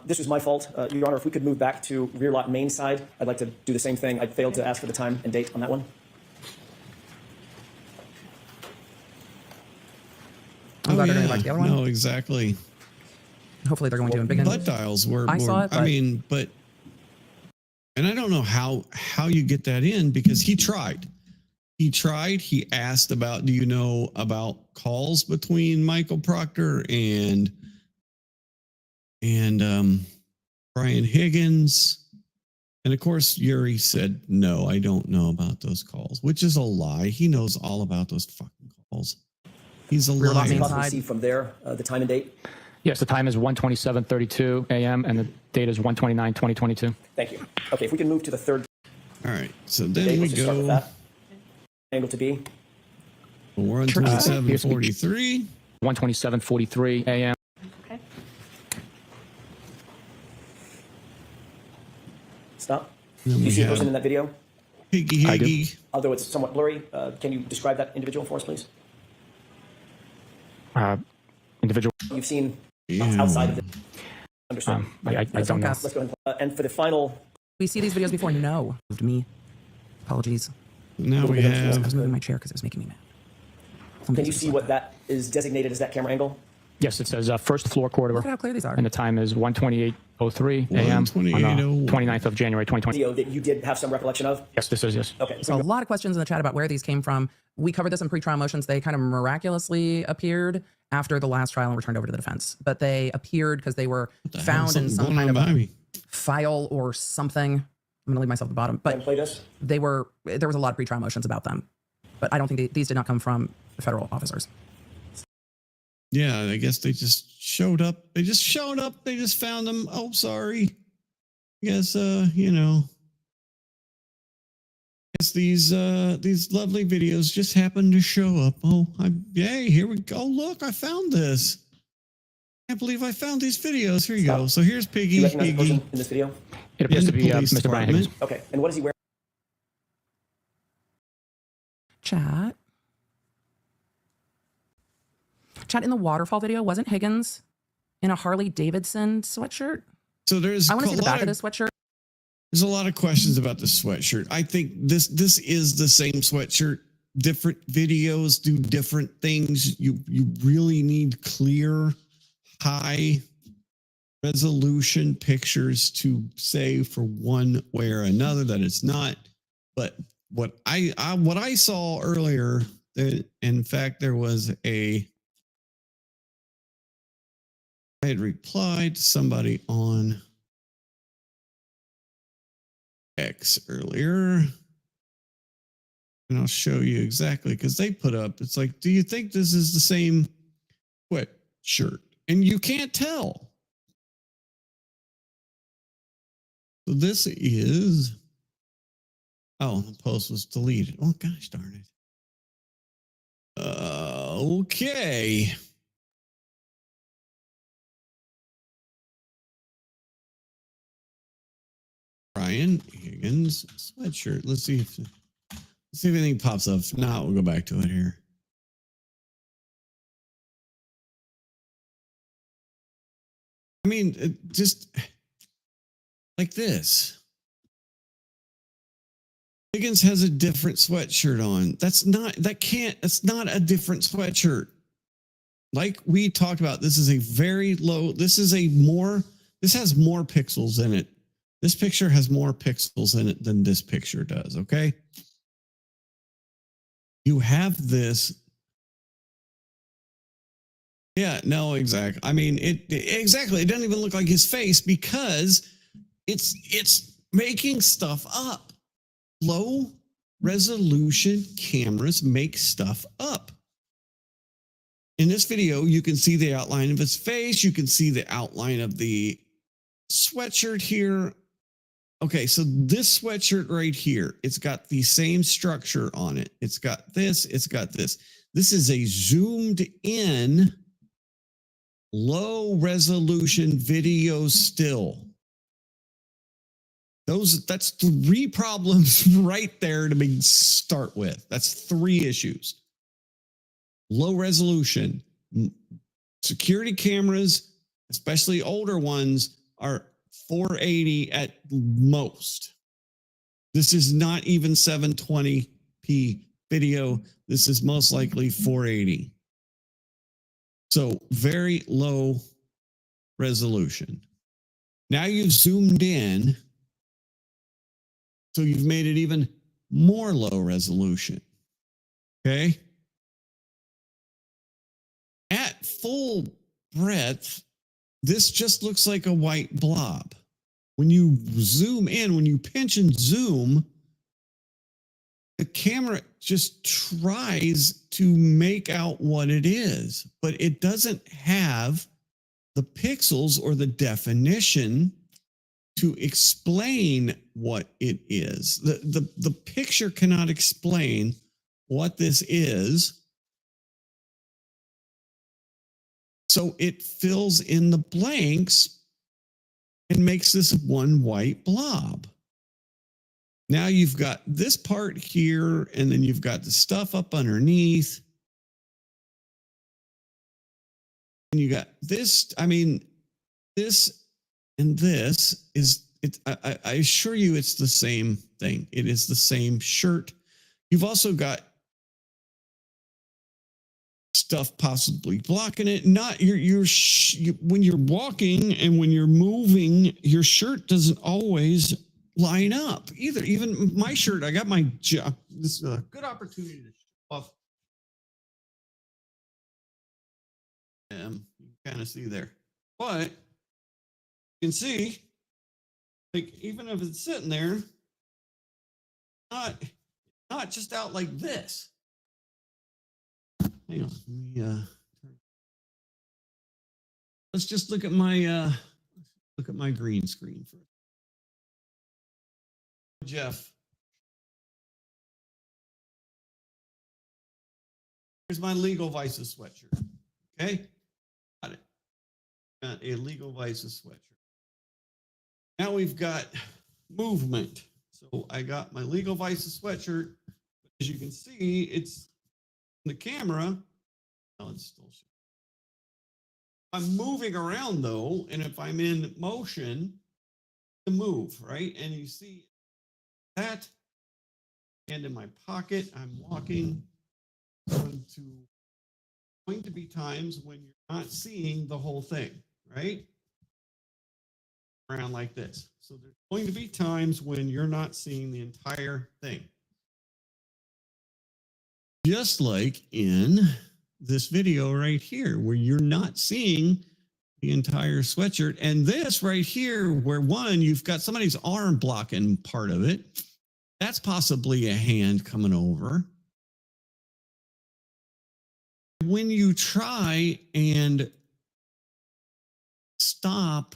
This was my fault. Your Honor, if we could move back to rear lot main side, I'd like to do the same thing. I failed to ask for the time and date on that one. I'm glad they're going to like the other one. No, exactly. Hopefully they're going to in big Butt dials were. I saw it, I but- mean, but, and I don't know how you get that in because he tried. He tried. He asked about, do you know about calls between Michael Proctor and Brian Higgins? And of course, Yuri said, no, I don't know about those calls, which is a lie. He knows all about those fucking calls. He's a Can you liar. possibly see from there the time and date? Yes, the time is 1:27:32 a.m. and the date is 1/29/2022. Thank you. Okay, if we can move to the third All right. So date, then we let's just start with go. that. Angle to be. We're on 27:43. 1:27:43 a.m. Okay. Stop. Then Do you we see a have person in that video? Higgy I do. Higgy. Although it's somewhat blurry, can you describe that individual for us, please? Individual. You've seen Yeah. outside of it. Understood. I don't know. Let's go ahead. And for the final, We see these videos before. No. Moved me. Apologies. Now we I have. was moving my chair because it was making me mad. can you see what that is designated as that camera angle? Yes, it says first floor corridor. Look at how clear these are. And the time is 1:28:03 a.m. on the 29th of January 2020. Video that you did have some recollection of? Yes, this is, yes. Okay. So a lot of questions in the chat about where these came from. We covered this in pre-trial motions. They kind of miraculously appeared after the last trial and were turned over to the defense. But they appeared because they were found in some kind of a file or something. I'm going to leave myself at the bottom. But play this. there was a lot of pre-trial motions about them. But I don't think these did not come from federal officers. Yeah, I guess they just showed up. They just showed up. They just found them. Oh, sorry. I guess you know. I guess these lovely videos just happened to show up. Oh, yay! Here we go. Look, I found this. Can't believe I found these videos. Here you go. So here's Do Piggy. you recognize the person Piggy. in this video? It appears to be police Mr. Brian Higgins. Okay. And what is he wearing? Chat. Chat, in the waterfall video, wasn't Higgins in a Harley Davidson sweatshirt? So there's I want to see the back of this sweatshirt. There's a lot of questions about the sweatshirt. I think this is the same sweatshirt. Different videos do different things. You really need clear, high resolution pictures to say for one way or another that it's not. But what I saw earlier, in fact, there was I had replied to somebody on X earlier, and I'll show you exactly, because they put up, it's like, do you think this is the same sweatshirt? And you can't tell. So this is, oh, the post was deleted. Oh, gosh darn it. Okay. Brian Higgins sweatshirt. Let's see if anything pops up. If not, we'll go back to it here. I mean, just like this. Higgins has a different sweatshirt on. That's not a different sweatshirt. Like we talked about, this is a very low, this has more pixels in it. This picture has more pixels in it than this picture does, okay? You have this. Yeah, no, exactly. I mean, exactly. It doesn't even look like his face because it's making stuff up. Low resolution cameras make stuff up. In this video, you can see the outline of his face. You can see the outline of the sweatshirt here. Okay, so this sweatshirt right here, it's got the same structure on it. It's got this, it's got this. This is a zoomed in, low resolution video still. That's 3 problems right there to start with. That's 3 issues. Low resolution. Security cameras, especially older ones, are 480 at most. This is not even 720p video. This is most likely 480. So very low resolution. Now you've zoomed in, so you've made it even more low resolution. Okay? At full breadth, this just looks like a white blob. When you zoom in, when you pinch and zoom, the camera just tries to make out what it is, but it doesn't have the pixels or the definition to explain what it is. The picture cannot explain what this is. So it fills in the blanks and makes this one white blob. Now you've got this part here, and then you've got the stuff up underneath. And you got this, I mean, this and this is, I assure you it's the same thing. It is the same shirt. You've also got stuff possibly blocking it. Not when you're walking and when you're moving, your shirt doesn't always line up either. Even my shirt, I got my job. This is a good opportunity to show off. You can kind of see there, but you can see, like, even if it's sitting there, not just out like this. Hang on, let me let's just look at my green screen first. Jeff, here's my Legal Vices sweatshirt. Okay, got it. Got a Legal Vices sweatshirt. Now we've got movement. So I got my Legal Vices sweatshirt. As you can see, it's the camera. Oh, it's still. I'm moving around though, and if I'm in motion, to move, right? And you see that, and in my pocket, I'm walking. Going to be times when you're not seeing the whole thing, right? Around like this. So there's going to be times when you're not seeing the entire thing. Just like in this video right here, where you're not seeing the entire sweatshirt. And this right here, where one, you've got somebody's arm blocking part of it. That's possibly a hand coming over. When you try and stop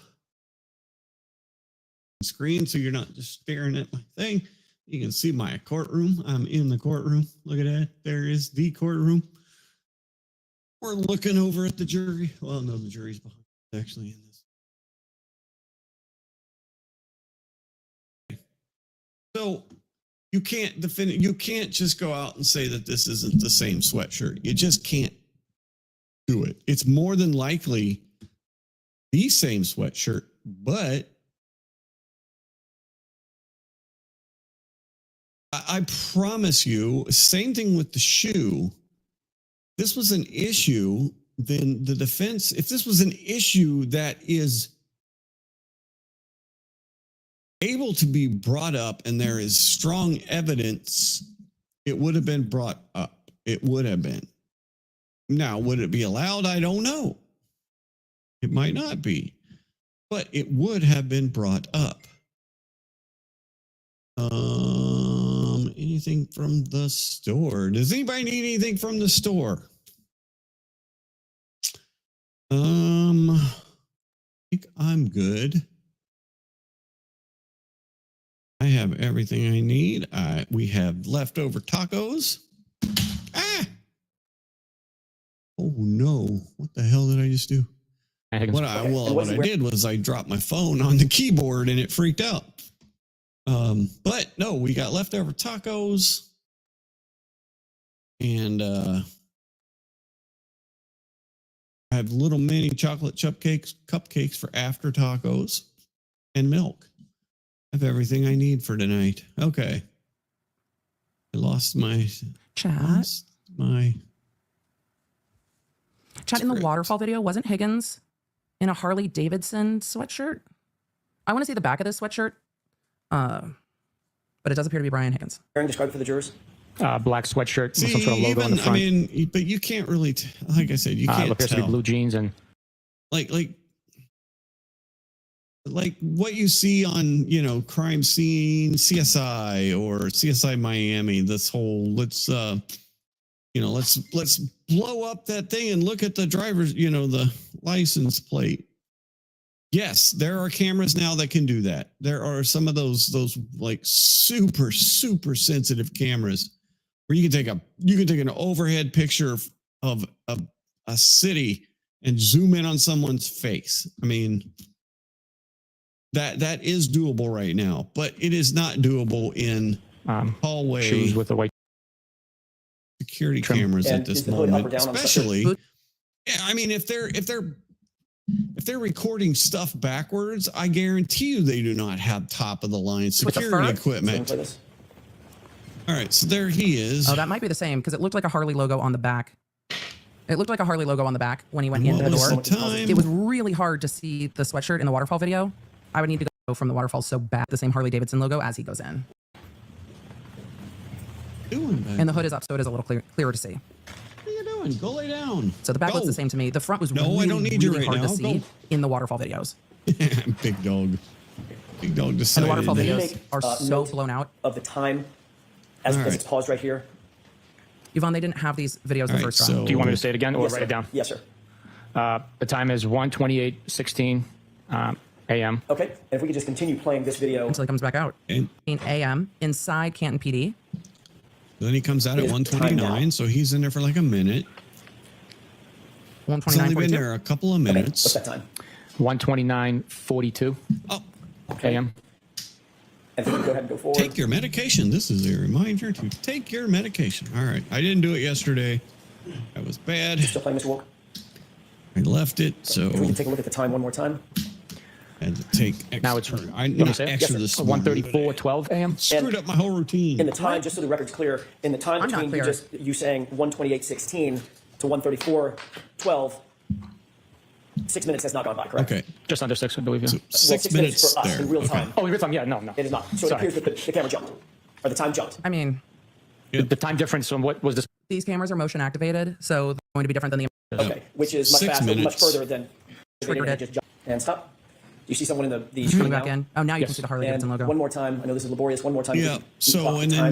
screen so you're not just staring at my thing, you can see my courtroom. I'm in the courtroom. Look at that. There is the courtroom. We're looking over at the jury. Well, no, the jury's behind, actually, in this. So you can't you can't just go out and say that this isn't the same sweatshirt. You just can't do it. It's more than likely the same sweatshirt, but I promise you, same thing with the shoe. This was an issue, then the defense, if this was an issue that is able to be brought up and there is strong evidence, it would have been brought up. It would have been. Now, would it be allowed? I don't know. It might not be, but it would have been brought up. Anything from the store? Does anybody need anything from the store? I think I'm good. I have everything I need. We have leftover tacos. Ah! Oh no! What the hell did I just do? What I did was I dropped my phone on the keyboard and it freaked out. But no, we got leftover tacos and I have little mini chocolate cupcakes for after tacos and milk. I have everything I need for tonight. Okay. I lost my chat. Chat in the waterfall video, wasn't Higgins in a Harley Davidson sweatshirt? I want to see the back of this sweatshirt. But it does appear to be Brian Higgins. Describe it for the jurors. Black sweatshirt with some sort of logo on the front. I mean, but you can't really, like I said, you can't appears to be blue jeans and like what you see on, crime scene, CSI or CSI Miami. This whole let's blow up that thing and look at the driver's, the license plate. Yes, there are cameras now that can do that. There are some of those like super sensitive cameras where you can take an overhead picture of a city and zoom in on someone's face. I mean, that is doable right now, but it is not doable in hallway shoes with the white security cameras at this moment. Especially, I mean, if they're recording stuff backwards, I guarantee you they do not have top of the line security equipment. All right, so there he is. Oh, that might be the same because it looked like a Harley logo on the back. It looked like a Harley logo on the back when he went into the door. It was really hard to see the sweatshirt in the waterfall video. I would need to go from the waterfall so bad, the same Harley Davidson logo as he goes in. And the hood is up, so it is a little clearer to see. What are you doing? Go lay down. So the back looks the same to me. The front was I don't need you right hard now. to see in the waterfall videos. Big dog. Big dog decided. And the waterfall videos are so blown out. Of the time as it's paused right here. Yvonne, they didn't have these videos the first round. Do you want me to say it again or write it down? Yes, sir. The time is 1:28:16 a.m. Okay, and if we could just continue playing this video until he comes back out. 8 a.m. inside Canton PD. Then he comes out at 1:29, so he's in there for like a minute. 1:29. He's only been there a couple of minutes. What's that time? 1:29:42. Oh, a.m. And go ahead and go forward. Take your medication. This is a reminder to take your medication. All right. I didn't do it yesterday. That was bad. Still playing, Mr. Walker? I left it, so If we can take a look at the time one more time. had to take extra. Now it's not extra this morning, 1:34, 12 a.m. Screwed up my whole routine. In the time, just so the record's clear, in the time I'm not between clear. you saying 1:28:16 to 1:34:12, 6 minutes has not gone by, correct? Okay. Just under 6, I believe. Yeah. So 6 minutes for us there. in real Okay. time. Oh, in real time, yeah, no. It is not. So Sorry. it appears that the camera jumped, or the time jumped. I mean, The time difference from what was this? these cameras are motion activated, so they're going to be different than the. Okay, which is much 6 faster, minutes. much further than Triggered it. just jump and stop. You see someone in the Coming screen back now? in. Oh, now you can Yes. see the Harley And Davidson logo. one more time. I know this is laborious. One more time. Yeah. So, and then I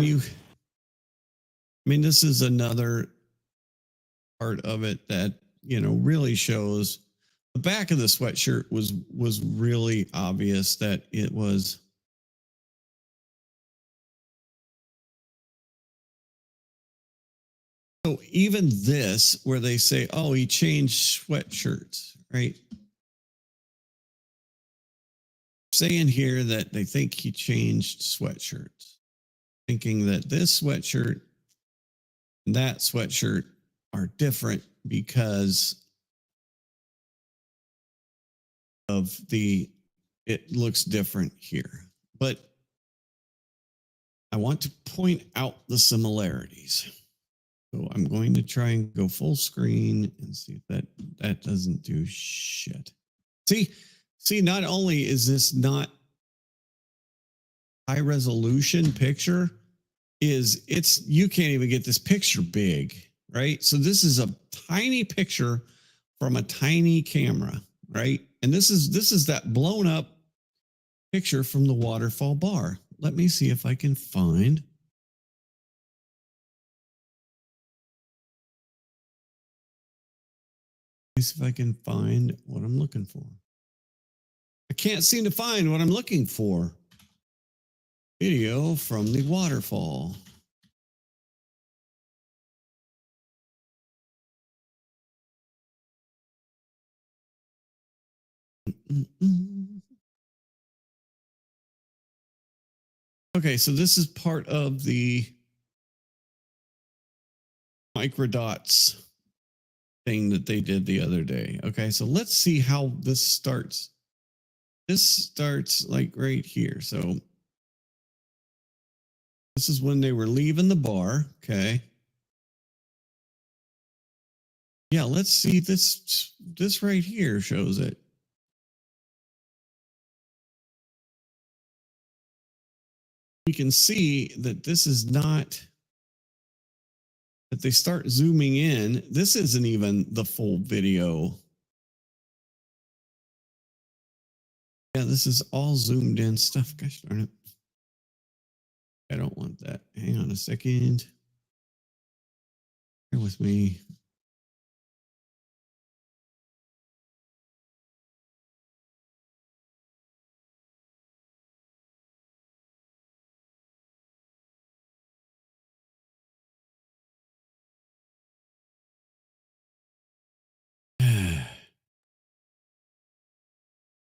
mean, this is another part of it that, really shows the back of the sweatshirt was really obvious that it was. So even this, where they say, oh, he changed sweatshirts, right? Saying here that they think he changed sweatshirts, thinking that this sweatshirt and that sweatshirt are different because of it looks different here. But I want to point out the similarities. So I'm going to try and go full screen and see if that doesn't do shit. See, not only is this not high resolution picture, you can't even get this picture big, right? So this is a tiny picture from a tiny camera, right? And this is that blown up picture from the waterfall bar. Let me see if I can find. See if I can find what I'm looking for. I can't seem to find what I'm looking for. Video from the waterfall. Okay, so this is part of the microdots thing that they did the other day. Okay, so let's see how this starts. This starts like right here. So this is when they were leaving the bar. Okay. Yeah, let's see this. This right here shows it. We can see that this is not, that they start zooming in. This isn't even the full video. Yeah, this is all zoomed in stuff. Gosh darn it. I don't want that. Hang on a second. Bear with me.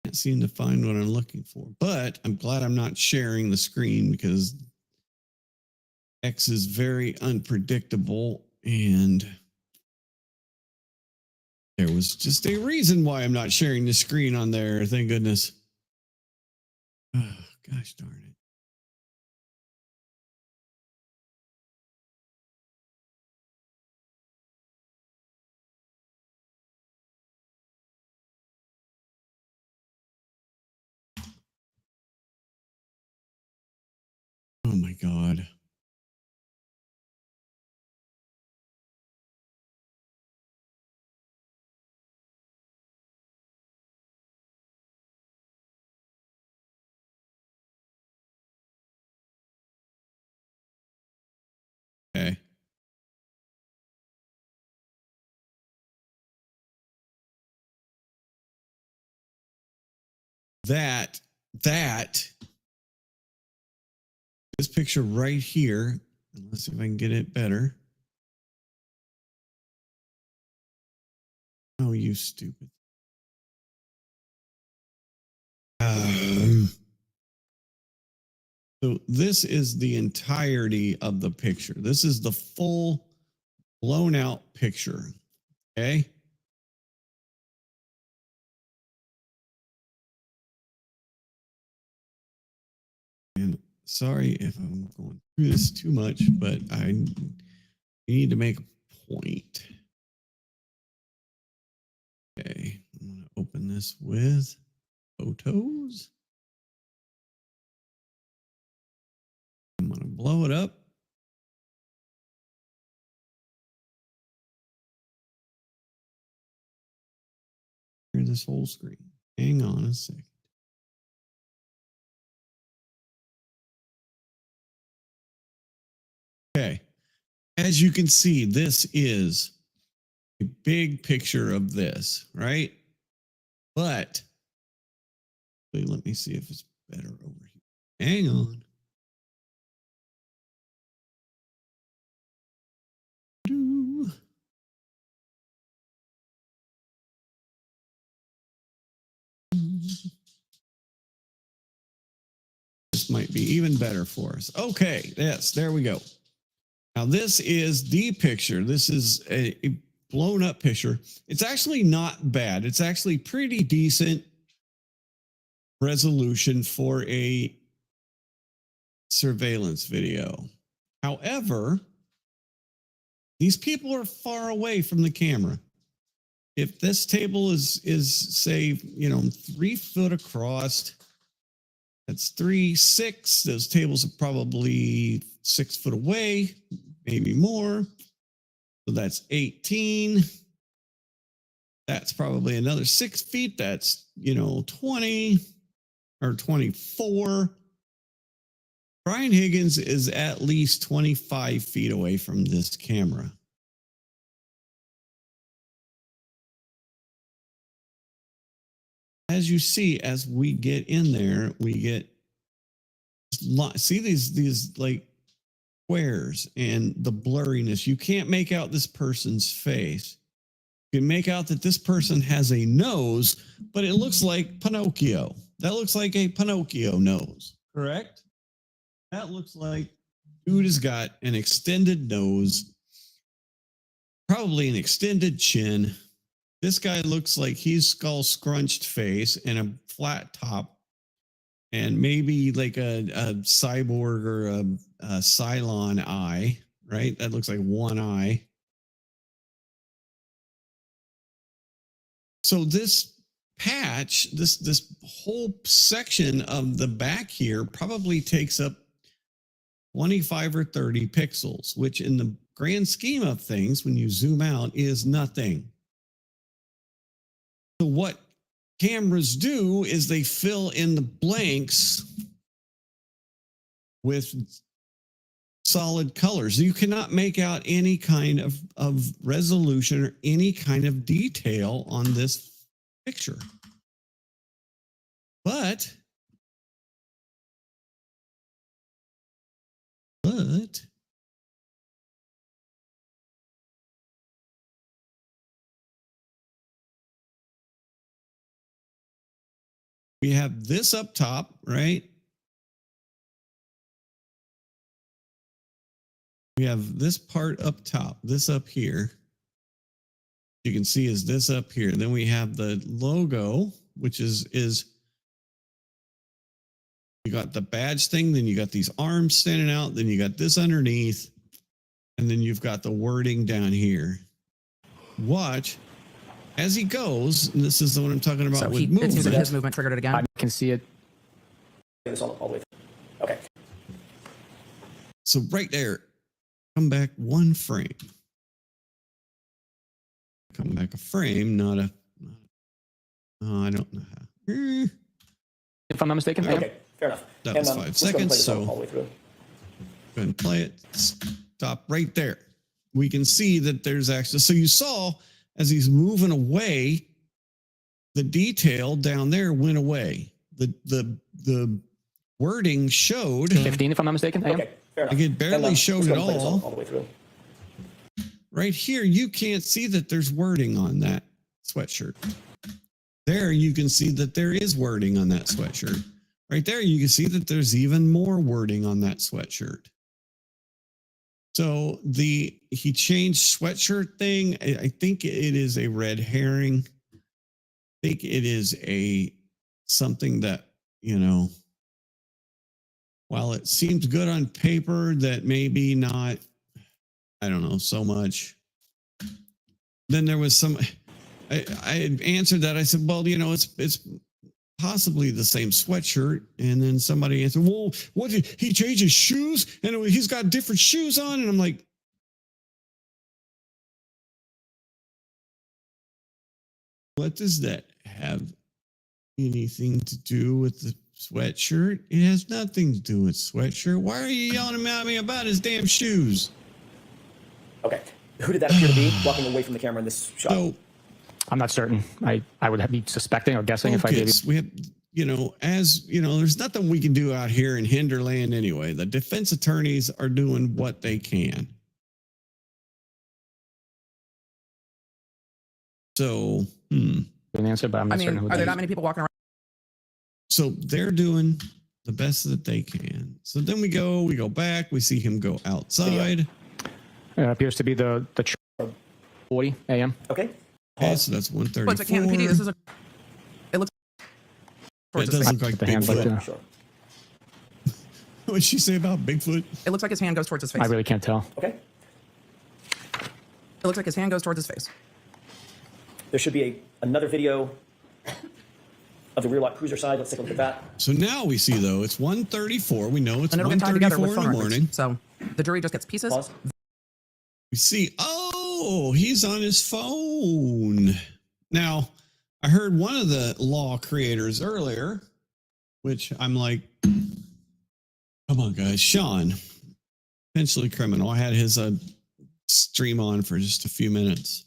Can't seem to find what I'm looking for, but I'm glad I'm not sharing the screen because X is very unpredictable and there was just a reason why I'm not sharing the screen on there. Thank goodness. Oh, gosh darn it. Oh my God. Okay. That this picture right here, let's see if I can get it better. Oh, you stupid. So this is the entirety of the picture. This is the full blown out picture. Okay. And sorry if I'm going through this too much, but I need to make a point. Okay, I'm going to open this with photos. I'm going to blow it up. Clear this whole screen. Hang on a second. Okay, as you can see, this is a big picture of this, right? But let me see if it's better over here. Hang on. This might be even better for us. Okay, yes, there we go. Now this is the picture. This is a blown up picture. It's actually not bad. It's actually pretty decent resolution for a surveillance video. However, these people are far away from the camera. If this table is say, 3 foot across, that's 3, 6. Those tables are probably 6 foot away, maybe more. So that's 18. That's probably another 6 feet. That's, 20 or 24. Brian Higgins is at least 25 feet away from this camera. As you see, as we get in there, we get, see these like squares and the blurriness. You can't make out this person's face. You can make out that this person has a nose, but it looks like Pinocchio. That looks like a Pinocchio nose, correct? That looks like dude has got an extended nose, probably an extended chin. This guy looks like he's skull scrunched face and a flat top and maybe like a cyborg or a Cylon eye, right? That looks like one eye. So this patch, this whole section of the back here probably takes up 25 or 30 pixels, which in the grand scheme of things, when you zoom out, is nothing. So what cameras do is they fill in the blanks with solid colors. You cannot make out any kind of resolution or any kind of detail on this picture. But we have this up top, right? We have this part up top, this up here. You can see is this up here. Then we have the logo, which is you got the badge thing, then you got these arms standing out, then you got this underneath, and then you've got the wording down here. Watch as he goes, and this is the one I'm talking about. So with it seems like his movement triggered it again. I can see it. All the way through. Okay. So right there, come back one frame. Come back a frame, not a. Oh, I don't know how. If I'm not mistaken. Okay, fair enough. That was 5 seconds. So go ahead and play it. Stop right there. We can see that there's actually. So you saw as he's moving away, the detail down there went away. The wording showed 15, if I'm not mistaken. Okay, fair enough. Like it barely showed it all. All the way through. Right here, you can't see that there's wording on that sweatshirt. There, you can see that there is wording on that sweatshirt. right there, you can see that there's even more wording on that sweatshirt. So he changed sweatshirt thing. I think it is a red herring. I think it is something that, while it seems good on paper, that maybe not, I don't know, so much. Then there was I had answered that. I said, well, it's possibly the same sweatshirt. And then somebody answered, well, what did he change his shoes? And he's got different shoes on. And I'm like, what does that have anything to do with the sweatshirt? It has nothing to do with sweatshirt. Why are you yelling at me about his damn shoes? Okay. Who did that appear to be walking away from the camera in this shot? So, I'm not certain. I would be suspecting or guessing if I gave you. We have, there's nothing we can do out here in Hinterland anyway. The defense attorneys are doing what they can. So, An answer, but I'm not certain who are there not many people walking around? So they're doing the best that they can. So then we go back. We see him go outside. It appears to be the 40 a.m. Okay. Okay, so that's 1:34. But it's a Canton PD. This is it looks. It does look like Bigfoot. Sure. What did she say about Bigfoot? It looks like his hand goes towards his face. I really can't tell. Okay. It looks like his hand goes towards his face. There should be another video of the rear lock cruiser side. Let's take a look at that. So now we see, though, it's 1:34. We know it's 1:34 1:34 in the morning. So the jury just gets pieces. Pause. We see, he's on his phone. Now, I heard one of the law creators earlier, which I'm like, come on, guys. Sean, potentially criminal. I had his stream on for just a few minutes.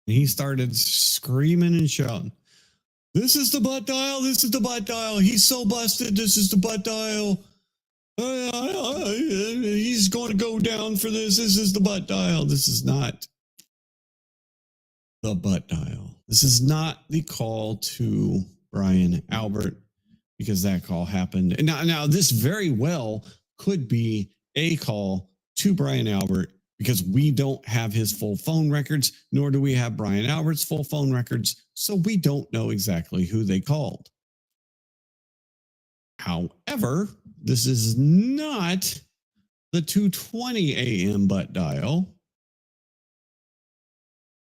And he started screaming and shouting, this is the butt dial. This is the butt dial. He's so busted. This is the butt dial. He's going to go down for this. This is the butt dial. This is not the butt dial. This is not the call to Brian Albert, because that call happened. And now this very well could be a call to Brian Albert, because we don't have his full phone records, nor do we have Brian Albert's full phone records. So we don't know exactly who they called. However, this is not the 2:20 a.m. butt dial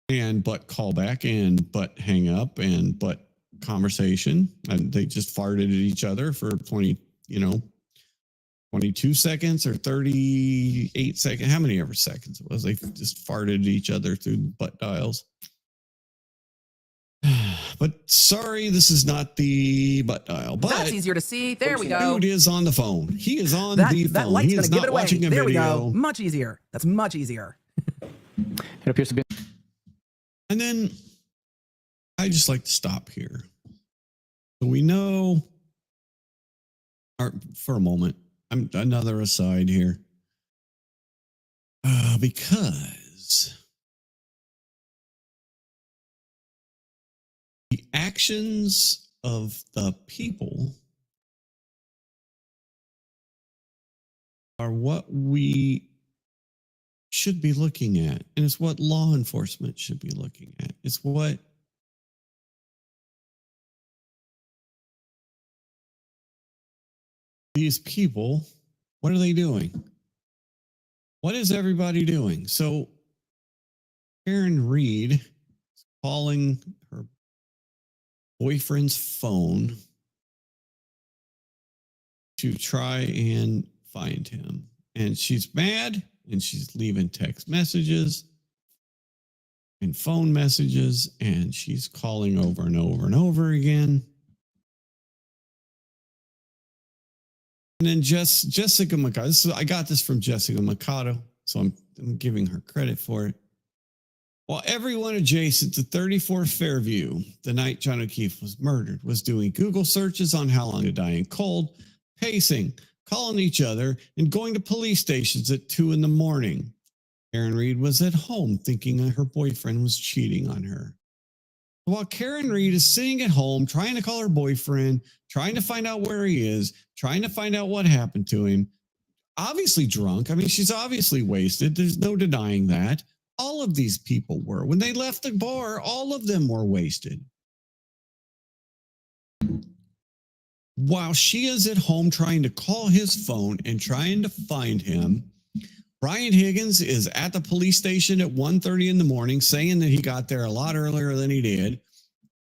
and butt callback and butt hang up and butt conversation. And they just farted at each other for 22 seconds or 38 seconds. How many ever seconds it was? They just farted at each other through butt dials. But sorry, this is not the butt dial. But that's easier to see. There we go. Dude is on the phone. He is on the phone. That light's He going is to give not it away. watching a There video. we go. Much easier. That's much easier. It appears to be. And then I just like to stop here. So we know, for a moment, I'm another aside here. Because the actions of the people are what we should be looking at. And it's what law enforcement should be looking at. It's what these people, what are they doing? What is everybody doing? So Karen Reed is calling her boyfriend's phone to try and find him. And she's mad, and she's leaving text messages and phone messages, and she's calling over and over and over again. And then Jessica Mercado, I got this from Jessica Mercado, so I'm giving her credit for it. While everyone adjacent to 34 Fairview, the night John O'Keefe was murdered, was doing Google searches on how long to die in cold, pacing, calling each other, and going to police stations at 2 a.m. Karen Reed was at home thinking her boyfriend was cheating on her. While Karen Reed is sitting at home trying to call her boyfriend, trying to find out where he is, trying to find out what happened to him, obviously drunk. I mean, she's obviously wasted. There's no denying that. All of these people were. When they left the bar, all of them were wasted. While she is at home trying to call his phone and trying to find him, Brian Higgins is at the police station at 1:30 in the morning saying that he got there a lot earlier than he did.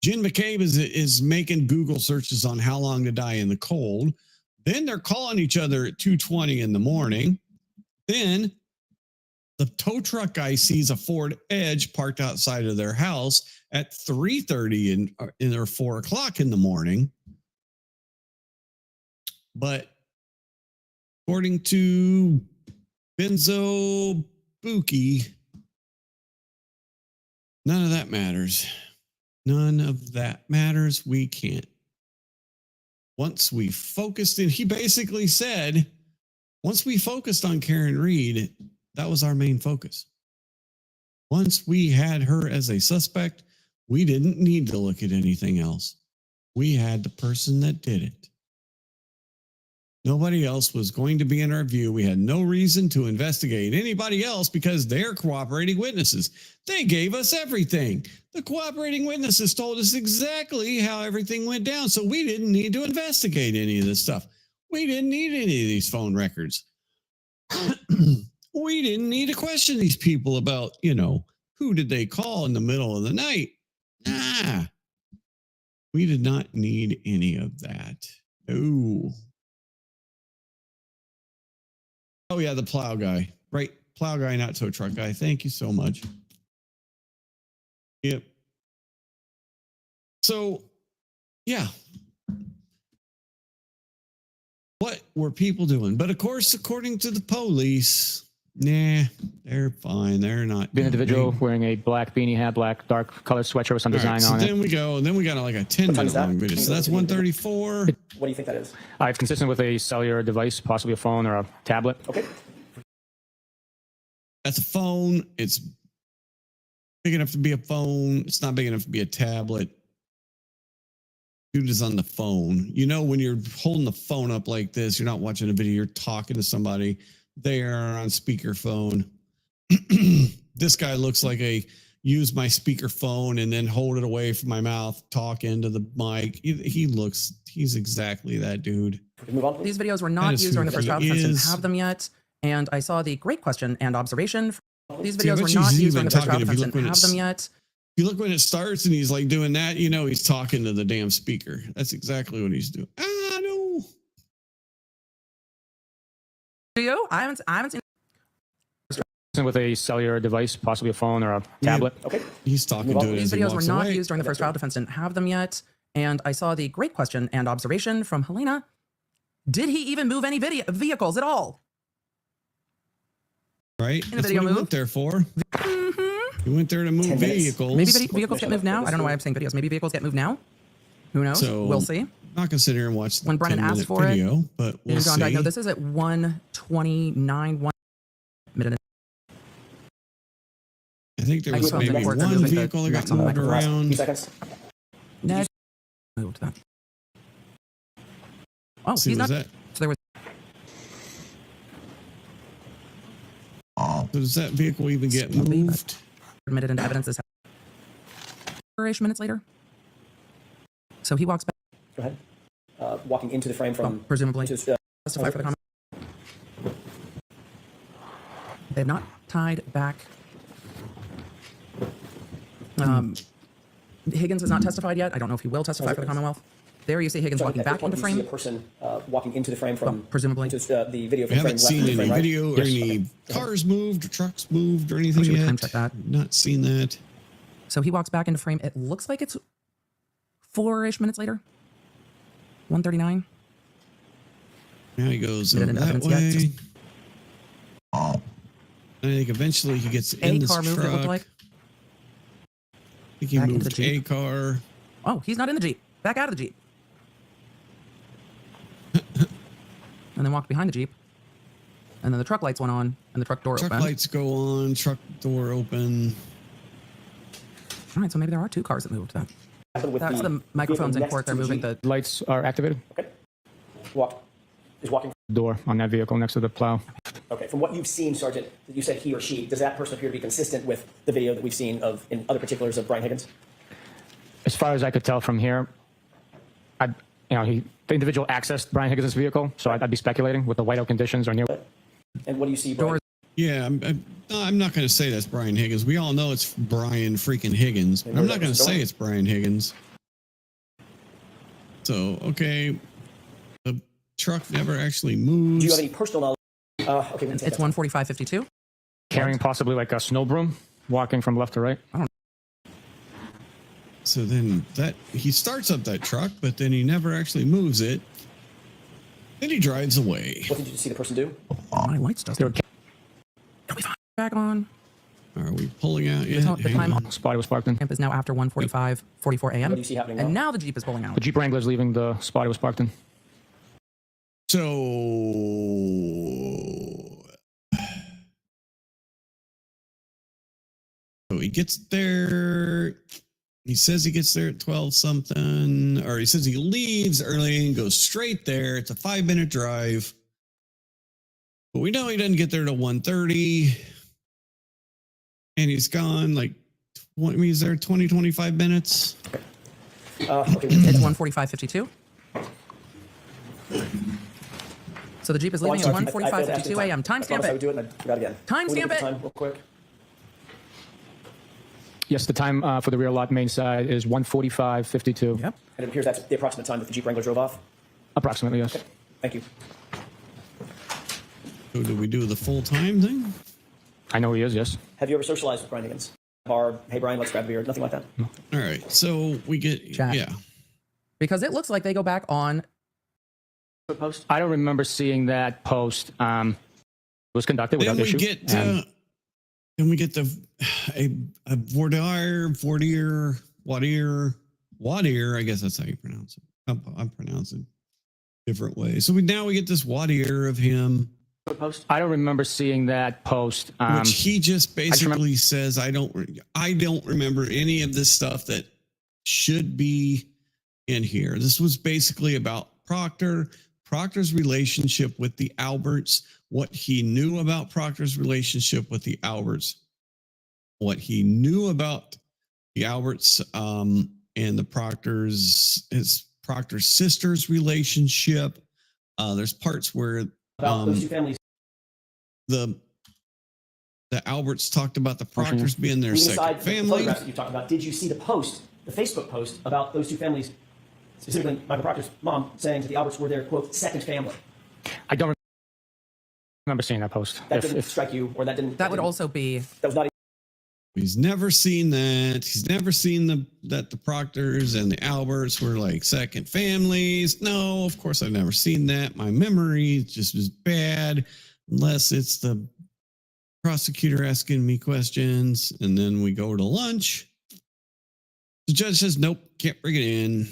Jen McCabe is making Google searches on how long to die in the cold. Then they're calling each other at 2:20 in the morning. Then the tow truck guy sees a Ford Edge parked outside of their house at 3:30 or 4 o'clock in the morning. But according to Benzo Buki, none of that matters. None of that matters. We can't. Once we focused in, he basically said, once we focused on Karen Reed, that was our main focus. Once we had her as a suspect, we didn't need to look at anything else. We had the person that did it. Nobody else was going to be in our view. We had no reason to investigate anybody else because they're cooperating witnesses. They gave us everything. The cooperating witnesses told us exactly how everything went down, so we didn't need to investigate any of this stuff. We didn't need any of these phone records. We didn't need to question these people about, who did they call in the middle of the night? Nah. We did not need any of that. No. Oh, yeah, the plow guy. Right. Plow guy, not tow truck guy. Thank you so much. Yep. So, yeah. What were people doing? But of course, according to the police, nah, they're fine. They're not. The individual wearing a black beanie hat, black dark colored sweatshirt with some design on it. Then we go, and then we got like a 10-minute long video. So that's 134. What do you think that is? It's consistent with a cellular device, possibly a phone or a tablet. Okay. That's a phone. It's big enough to be a phone. It's not big enough to be a tablet. Dude is on the phone. When you're holding the phone up like this, you're not watching a video, you're talking to somebody. They are on speakerphone. This guy looks like use my speakerphone and then hold it away from my mouth, talk into the mic. He's exactly that dude. These videos were not used during the first trial. Defense didn't have them yet. And I saw the great question and observation. These videos were not used during the first trial. Defense didn't have them yet. You look when it starts and he's like doing that, he's talking to the damn speaker. That's exactly what he's doing. No. Video? I haven't seen. With a cellular device, possibly a phone or a tablet. Okay. He's talking to it. These as videos he were walks not away. used during the first trial. Defense didn't have them yet. And I saw the great question and observation from Helena. Did he even move any vehicles at all? Right? In the That's video what he move? went there for. He went there to move vehicles. Maybe vehicles get moved now. I don't know why I'm saying videos. Maybe vehicles get moved now. Who knows? So, we'll see. I'm not going to sit here and watch the When Brennan asked for video, it, but we'll John died. see. No, this is at 1:29. 1 minute. I think there was I maybe suppose one moving vehicle that got next on the moved microphone. around. Seconds. Next. Moved that. Oh, See, he's was not. that? So there was. So does that vehicle even get moved? Admitted into evidence this 4-ish minutes later. So he walks back. Go ahead. Walking into the frame from presumably testify for the comment. They have not tied back. Higgins has not testified yet. I don't know if he will testify for the Commonwealth. There you see Higgins walking back into frame. You see a person walking into the frame from presumably the video. We haven't seen any video or any cars moved or trucks moved or anything yet. Time check that. Not seen that. So he walks back into frame. It looks like it's 4-ish minutes later. 1:39. Now he goes over that way. I think eventually he gets in this car moved, it looked truck. like. I think he Back into moved the a Jeep. car. Oh, he's not in the Jeep. Back out of the Jeep. And then walked behind the Jeep. And then the truck lights went on and the truck door Truck opened. lights go on, truck door open. All right, so maybe there are two cars that moved then. With That's the microphones in court. They're moving the lights are activated. Okay. Is walking. Door on that vehicle next to the plow. Okay. From what you've seen, Sergeant, you said he or she. Does that person appear to be consistent with the video that we've seen of in other particulars of Brian Higgins? As far as I could tell from here, the individual accessed Brian Higgins' vehicle, so I'd be speculating with the whiteout conditions or near. And what do you see, Brian? Yeah, I'm not going to say that's Brian Higgins. We all know it's Brian freaking Higgins, but I'm not going to say it's Brian Higgins. So, okay, the truck never actually moves. Do you have any personal knowledge? Okay, it's 145.52. Carrying possibly like a snow broom, walking from left to right. I don't. So then he starts up that truck, but then he never actually moves it. Then he drives away. What did you see the person do? My lights just. Back on. Are we pulling out yet? The time spot was parked in. Camp is now after 1:44 a.m. What do you see happening And now? now the Jeep is pulling out. The Jeep Wrangler's leaving the spot it was parked in. So he gets there. He says he gets there at 12 something, or he says he leaves early and goes straight there. It's a 5-minute drive. But we know he doesn't get there till 1:30. And he's gone like, he's there 20, 25 minutes. Okay. It's 1:45.52. So the Jeep is leaving at 1:45.52 a.m. Timestamp I would it. do it, and I forgot again. Timestamp it. Time real quick. Yes, the time for the rear lot main side is 1:45.52. Yep. And it appears that's the approximate time that the Jeep Wrangler drove off. Approximately, yes. Okay. Thank you. So do we do the full time thing? I know he is, yes. Have you ever socialized with Brian Higgins? Bar, hey Brian, let's grab a beer. Nothing like that. All right. So we get, Chat. yeah. Because it looks like they go back on. Post. I don't remember seeing that post. Was conducted Then without we issue. get, then we get a Wadier. I guess that's how you pronounce it. I'm pronouncing different ways. So now we get this Wadier of him. Post. I don't remember seeing that post. Which he just basically says, I don't remember any of this stuff that should be in here. This was basically about Proctor's relationship with the Alberts, what he knew about Proctor's relationship with the Alberts, what he knew about the Alberts and the Proctor's sister's relationship. There's parts where About those two families. the Alberts talked about the Proctors being their Leaving second aside the family. photographs that you talked about, did you see the post, the Facebook post about those two families, specifically Michael Proctor's mom saying that the Alberts were their, quote, second family? I don't remember seeing that post. That didn't strike you, or that didn't... That would also be... That was not... He's never seen that. He's never seen that the Proctors and the Alberts were like second families. No, of course I've never seen that. My memory just is bad, unless it's the prosecutor asking me questions, and then we go to lunch. The judge says, nope, can't bring it in.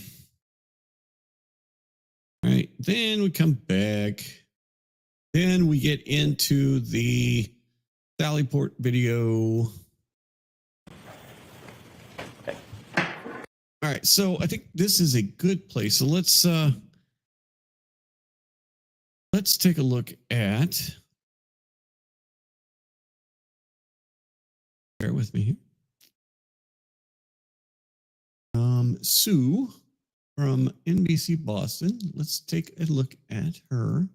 All right, then we come back. Then we get into the Sallyport video. Okay. All right, so I think this is a good place. So let's take a look at. Bear with me here. Sue from NBC Boston. Let's take a look at her.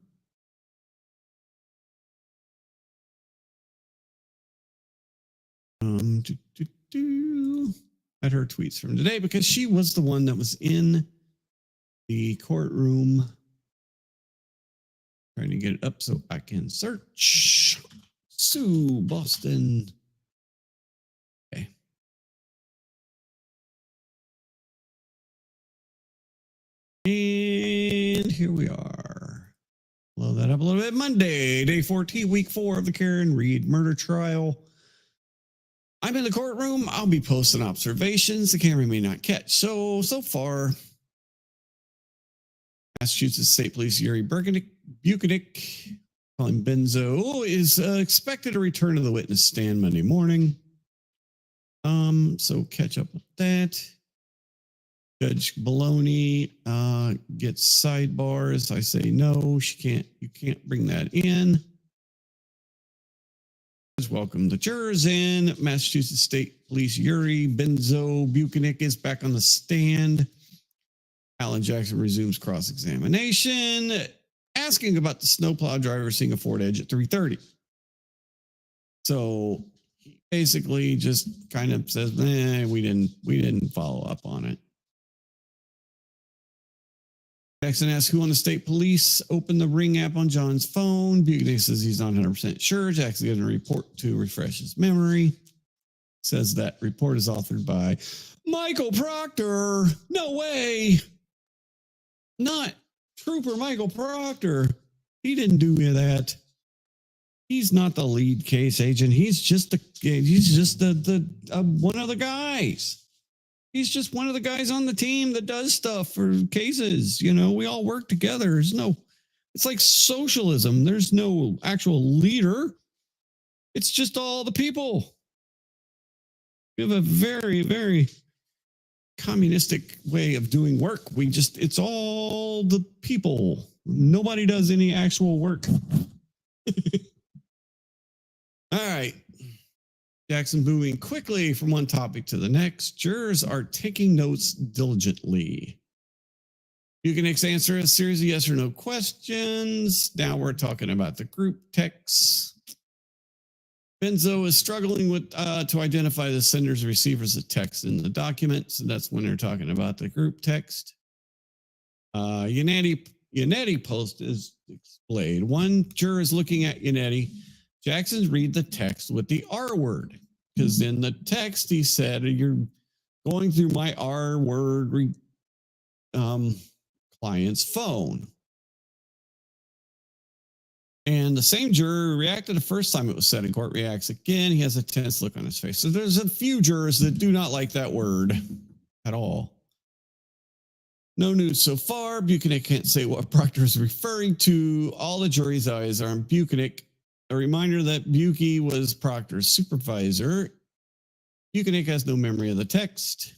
At her tweets from today, because she was the one that was in the courtroom. Trying to get it up so I can search. Sue Boston. Okay. And here we are. Blow that up a little bit. Monday, day 14, week 4 of the Karen Reed murder trial. I'm in the courtroom. I'll be posting observations the camera may not catch. So far, Massachusetts State Police Yuri Buchanek, calling Benzo, is expected to return to the witness stand Monday morning. So catch up with that. Judge Baloney gets sidebars. I say no, you can't bring that in. Welcome the jurors in. Massachusetts State Police Yuri Benzo Buki is back on the stand. Alan Jackson resumes cross-examination, asking about the snowplow driver seeing a Ford Edge at 3:30. So he basically just kind of says, we didn't follow up on it. Jackson asks who on the state police opened the Ring app on John's phone. Buki says he's not 100% sure. Jackson gives a report to refresh his memory. Says that report is authored by Michael Proctor. No way. Not Trooper Michael Proctor. He didn't do that. He's not the lead case agent. He's just the one of the guys. He's just one of the guys on the team that does stuff for cases. You know, we all work together. It's like socialism. There's no actual leader. It's just all the people. We have a very, very communistic way of doing work. It's all the people. Nobody does any actual work. All right. Jackson moving quickly from one topic to the next. Jurors are taking notes diligently. You can answer a series of yes or no questions. Now we're talking about the group texts. Benzo is struggling with to identify the senders and receivers of text in the documents. And that's when they're talking about the group text. Yannetti post is displayed. One juror is looking at Yannetti. Jackson's read the text with the R word, because in the text he said, "You're going through my R word client's phone." And the same juror reacted the first time it was said in court, reacts again. He has a tense look on his face. So there's a few jurors that do not like that word at all. No news so far. Buki can't say what Proctor is referring to. All the jury's eyes are on Buki. A reminder that Buki was Proctor's supervisor. Buki has no memory of the text.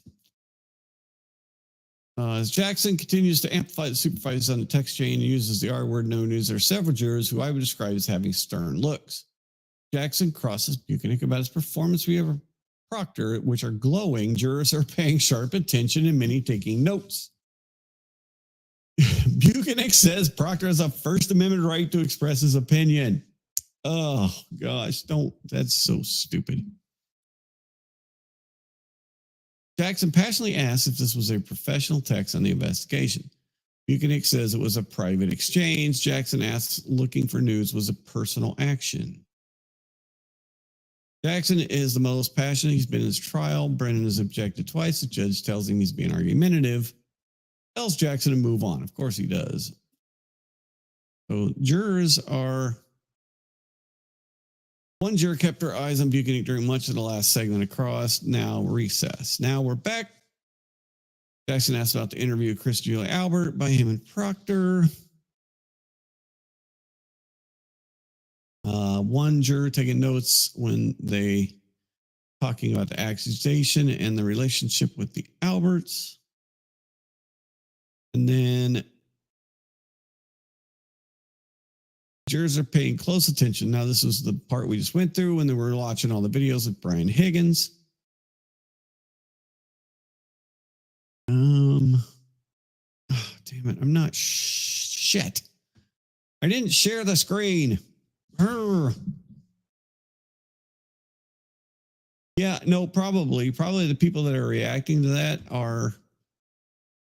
As Jackson continues to amplify the supervisors on the text chain and uses the R word, no news, there are several jurors who I would describe as having stern looks. Jackson crosses Buki about his performance via Proctor, which are glowing. Jurors are paying sharp attention and many taking notes. Buki says Proctor has a First Amendment right to express his opinion. Oh, gosh, that's so stupid. Jackson passionately asks if this was a professional text on the investigation. Buki says it was a private exchange. Jackson asks, looking for news was a personal action. Jackson is the most passionate he's been in his trial. Brennan has objected twice. The judge tells him he's being argumentative. Tells Jackson to move on. Of course he does. So jurors are... One juror kept her eyes on Buki during much of the last segment across. Now recess. Now we're back. Jackson asked about the interview of Chris Julia Albert by him and Proctor. One juror taking notes when they talking about the accusation and the relationship with the Alberts. And then jurors are paying close attention. Now, this was the part we just went through when they were watching all the videos of Brian Higgins. Oh, damn it. I'm not shit. I didn't share the screen. Yeah, no, probably the people that are reacting to that are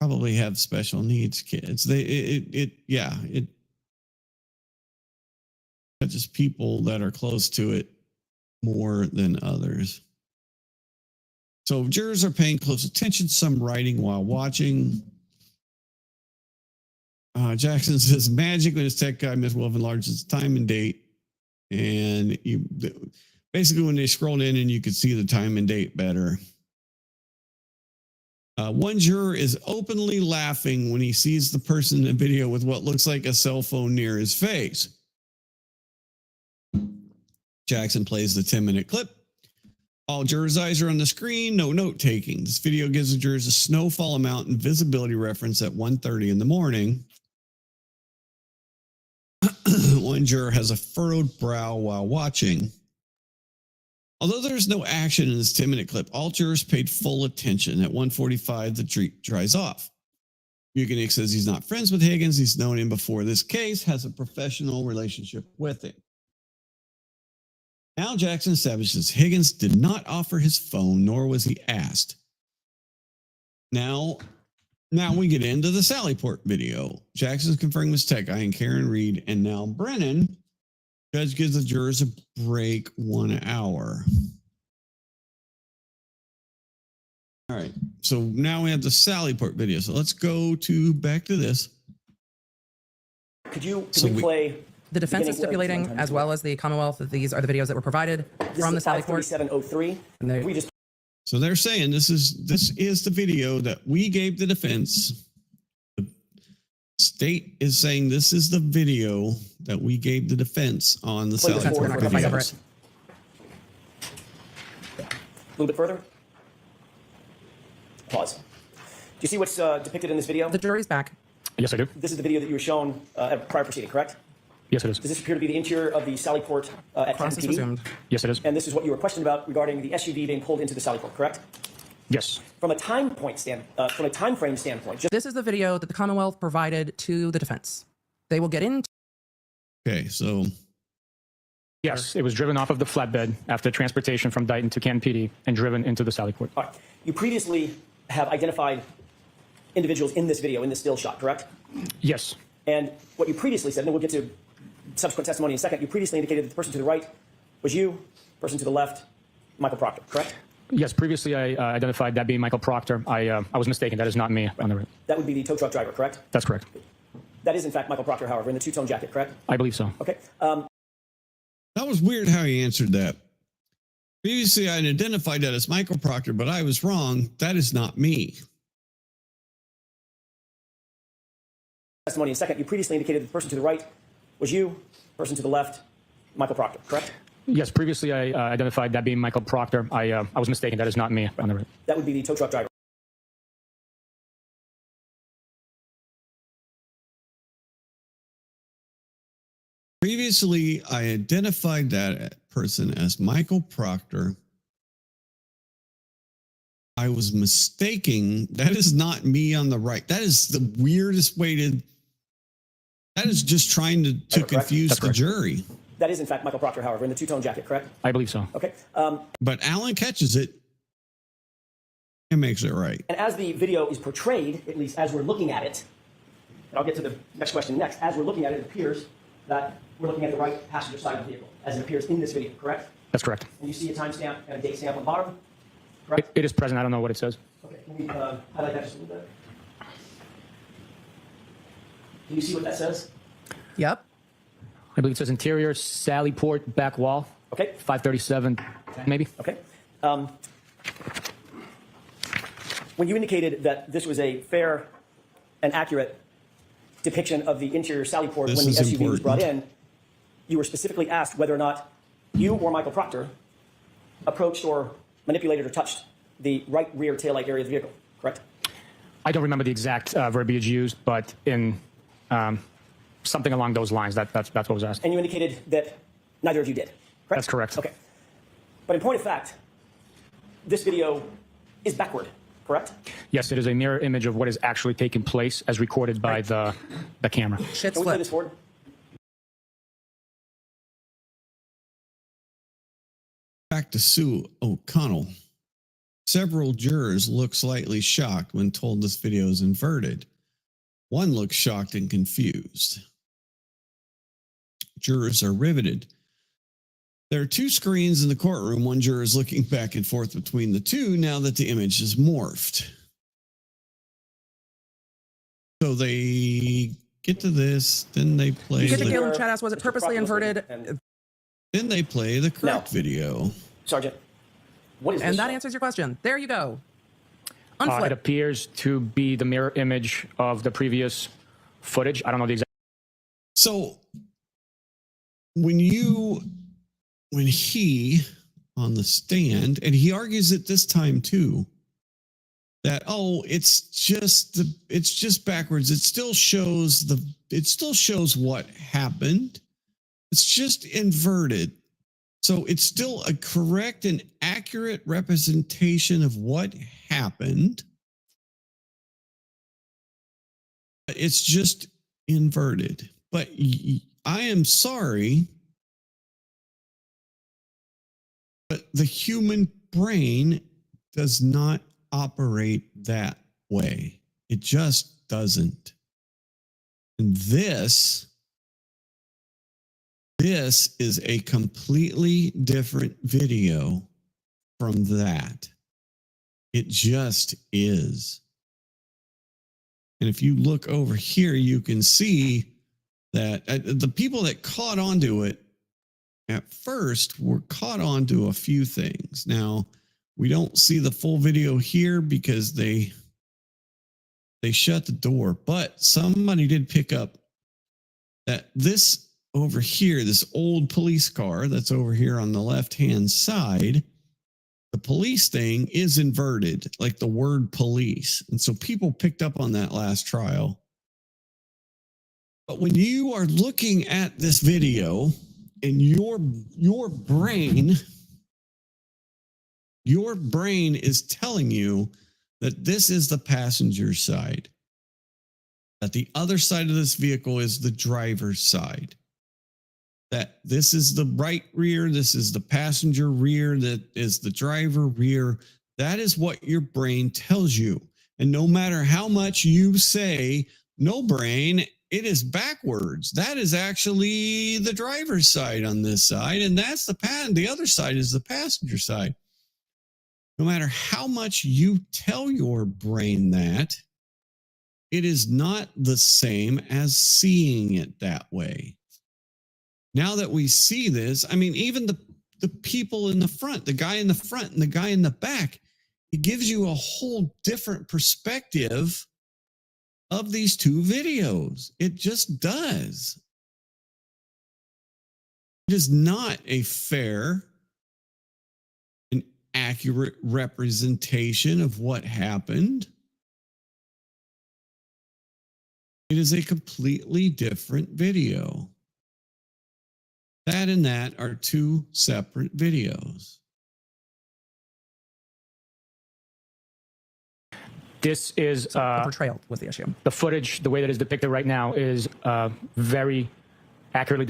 probably have special needs kids. It touches people that are close to it more than others. So jurors are paying close attention, some writing while watching. Jackson says magic when his tech guy Ms. Wolf enlarges the time and date. And basically when they scrolled in and you could see the time and date better. One juror is openly laughing when he sees the person in the video with what looks like a cell phone near his face. Jackson plays the 10-minute clip. All jurors' eyes are on the screen, no note taking. This video gives the jurors a snowfall amount and visibility reference at 1:30 in the morning. One juror has a furrowed brow while watching. Although there's no action in this 10-minute clip, all jurors paid full attention. At 1:45, the treat dries off. Buchanan says he's not friends with Higgins. He's known him before this case, has a professional relationship with him. Now Jackson establishes Higgins did not offer his phone, nor was he asked. Now we get into the Sallyport video. Jackson's confirming with Tech Guy and Karen Reed, and now Brennan. Judge gives the jurors a break 1 hour. All right, so now we have the Sallyport video. So let's go back to this. Could you play? The defense is stipulating, as well as the Commonwealth, that these are the videos that were provided from the Sallyport. 53703. So they're saying this is the video that we gave the defense. The state is saying this is the video that we gave the defense on the Sallyport videos. A little bit further. Pause. Do you see what's depicted in this video? The jury's back. Yes, I do. This is the video that you were shown at a prior proceeding, correct? Yes, it is. Does this appear to be the interior of the Sallyport at Process MPD? resumed. Yes, it is. And this is what you were questioned about regarding the SUV being pulled into the Sallyport, correct? Yes. From a time frame standpoint, This is the video that the Commonwealth provided to the defense. They will get into. Okay, so. Yes, it was driven off of the flatbed after transportation from Dighton to Canton PD and driven into the Sallyport. All right. You previously have identified individuals in this video, in this still shot, correct? Yes. And what you previously said, and we'll get to subsequent testimony in a second, you previously indicated that the person to the right was you, person to the left, Michael Proctor, correct? Yes, previously I identified that being Michael Proctor. I was mistaken. That is not me on the right. That would be the tow truck driver, correct? That's correct. That is, in fact, Michael Proctor, however, in the two-tone jacket, correct? I believe so. Okay. That was weird how he answered that. Previously, I identified that as Michael Proctor, but I was wrong. That is not me. Testimony in a second, you previously indicated that the person to the right was you, person to the left, Michael Proctor, correct? Yes, previously I identified that being Michael Proctor. I was mistaken. That is not me on the right. That would be the tow truck driver. Previously, I identified that person as Michael Proctor. I was mistaken. That is not me on the right. That is the weirdest way to. That is just trying to confuse the jury. That is, in fact, Michael Proctor, however, in the two-tone jacket, correct? I believe so. Okay. But Alan catches it and makes it right. And as the video is portrayed, at least as we're looking at it, and I'll get to the next question next, as we're looking at it, it appears that we're looking at the right passenger side of the vehicle, as it appears in this video, correct? That's correct. And you see a timestamp and a date stamp on the bottom, correct? It is present. I don't know what it says. Okay, can we highlight that just a little bit? Can you see what that says? Yep. I believe it says interior, Sallyport, back wall. Okay. 537, maybe. Okay. When you indicated that this was a fair and accurate depiction of the interior Sallyport when the SUV was brought in, you were specifically asked whether or not you or Michael Proctor approached or manipulated or touched the right rear taillight area of the vehicle, correct? I don't remember the exact verbiage used, but in something along those lines, that's what was asked. And you indicated that neither of you did, correct? That's correct. Okay. But in point of fact, this video is backward, correct? Yes, it is a mirror image of what is actually taking place as recorded by the camera. Can we play this forward? Back to Sue O'Connell. Several jurors look slightly shocked when told this video is inverted. One looks shocked and confused. Jurors are riveted. There are two screens in the courtroom. One juror is looking back and forth between the two now that the image is morphed. So they get to this, then they play. Get to Galen chat asked, was it purposely inverted? Then they play the correct video. Sergeant, what is this? And that answers your question. There you go. It Unflip. appears to be the mirror image of the previous footage. I don't know the exact. So when he on the stand, and he argues it this time too, that, it's just backwards. It still shows what happened. It's just inverted. So it's still a correct and accurate representation of what happened. It's just inverted. But I am sorry, but the human brain does not operate that way. It just doesn't. And this is a completely different video from that. It just is. And if you look over here, you can see that the people that caught onto it at first were caught onto a few things. Now, we don't see the full video here because they shut the door, but somebody did pick up that this over here, this old police car that's over here on the left-hand side, the police thing is inverted, like the word police. And so people picked up on that last trial. But when you are looking at this video and your brain is telling you that this is the passenger side, that the other side of this vehicle is the driver's side, that this is the right rear, this is the passenger rear, that is the driver rear. That is what your brain tells you. And no matter how much you say, no brain, it is backwards. That is actually the driver's side on this side, and that's the other side is the passenger side. No matter how much you tell your brain that, it is not the same as seeing it that way. Now that we see this, I mean, even the people in the front, the guy in the front and the guy in the back, it gives you a whole different perspective of these two videos. It just does. It is not a fair and accurate representation of what happened. It is a completely different video. That and that are two separate videos. This is portrayal was the issue. The footage, the way that is depicted right now, is very accurately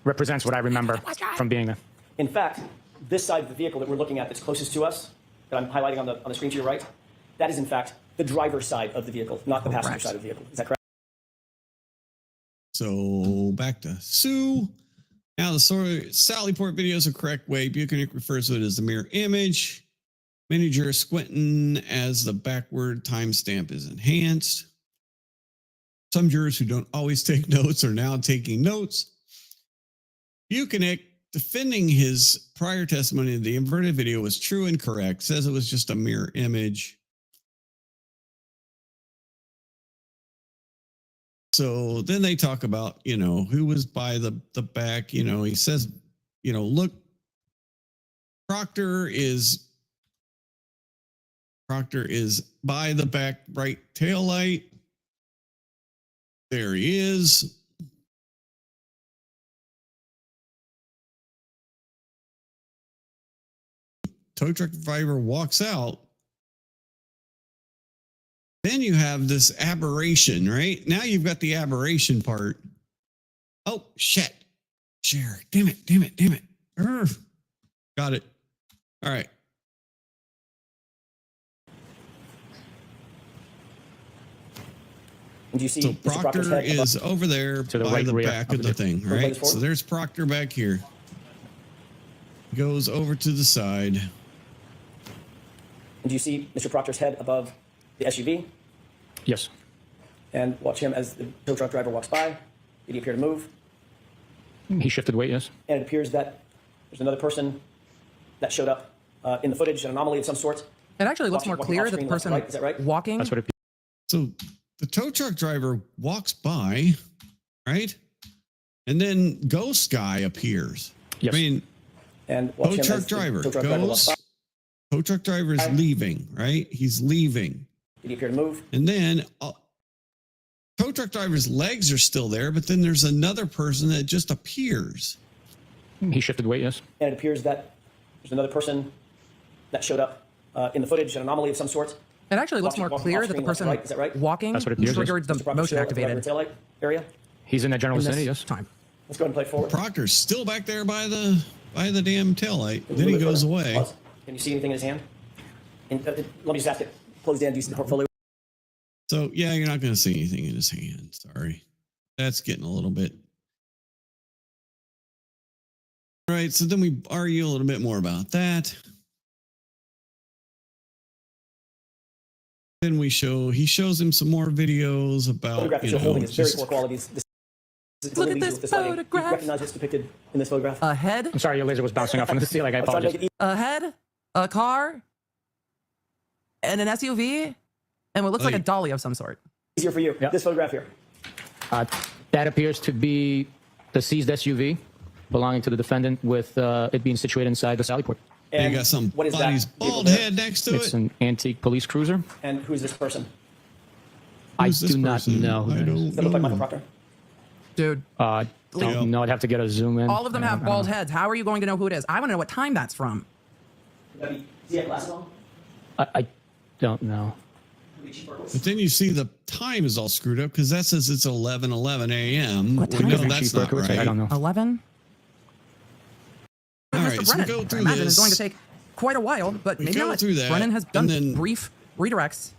represents what I remember from being there. In fact, this side of the vehicle that we're looking at that's closest to us, that I'm highlighting on the screen to your right, that is in fact the driver's side of the vehicle, not the passenger side of the vehicle. Is that correct? So back to Sue. Now the Sallyport video is a correct way. Buchanan refers to it as the mirror image. Many jurors squinting as the backward timestamp is enhanced. Some jurors who don't always take notes are now taking notes. Buchanan, defending his prior testimony that the inverted video was true and correct, says it was just a mirror image. So then they talk about, who was by the back. He says, look, Proctor is by the back right tail light. There he is. Tow truck driver walks out. Then you have this aberration, right? Now you've got the aberration part. Oh, shit. Share. Damn it. Urgh. Got it. All right. And do you see so Proctor is over there to by the back of the thing, right? So there's Proctor back here. Goes over to the side. And do you see Mr. Proctor's head above the SUV? Yes. And watch him as the tow truck driver walks by. Did he appear to move? He shifted weight, yes. And it appears that there's another person that showed up in the footage, an anomaly of some sort. It actually looks more clear that the person right. Is that right? walking. That's what it. So the tow truck driver walks by, right? And then Ghost Guy appears. Yes. I mean, And Tow truck driver goes. Tow truck driver is leaving, right? He's leaving. Did he appear to move? And then tow truck driver's legs are still there, but then there's another person that just appears. He shifted weight, yes. And it appears that there's another person that showed up in the footage, an anomaly of some sort. It actually looks more clear that the person is that right? walking That's what it appears. triggered the motion activated. Tail light area. He's in that general In this vicinity, yes. Time. Let's go ahead and play forward. Proctor's still back there by the damn taillight. Then he goes away. Pause. Can you see anything in his hand? And, let me just ask it. Close down. Do you see the portfolio? So yeah, you're not going to see anything in his hand. Sorry, that's getting a little bit. All right, so then we argue a little bit more about that. Then he shows him some more videos about, Photograph that you're holding is very poor quality. Look at this photograph. You recognize what's depicted in this photograph? A head, I'm sorry, your laser was bouncing off into the ceiling. I apologize. a head, a car, and an SUV, and what looks like a dolly of some sort. Easier for you. Yep. This photograph here. That appears to be the seized SUV belonging to the defendant, with it being situated inside the Sallyport. And you got some what is body's that? bald head next to It's it. an antique police cruiser. And who's this person? I Who's this do not person? know. I don't Does that look like Michael Proctor? Dude, Don't know. I'd have to get a zoom in. all of them have bald heads. How are you going to know who it is? I want to know what time that's from. Does he have glasses on? I don't know. But then you see the time is all screwed up because that says it's 11:11 a.m. What We time know is it? that's not right. I don't know. 11? All Mr. right, so we Brennan, go I through imagine this. it's going to take quite a while, but We maybe go not. through that, Brennan has done and then- brief redirects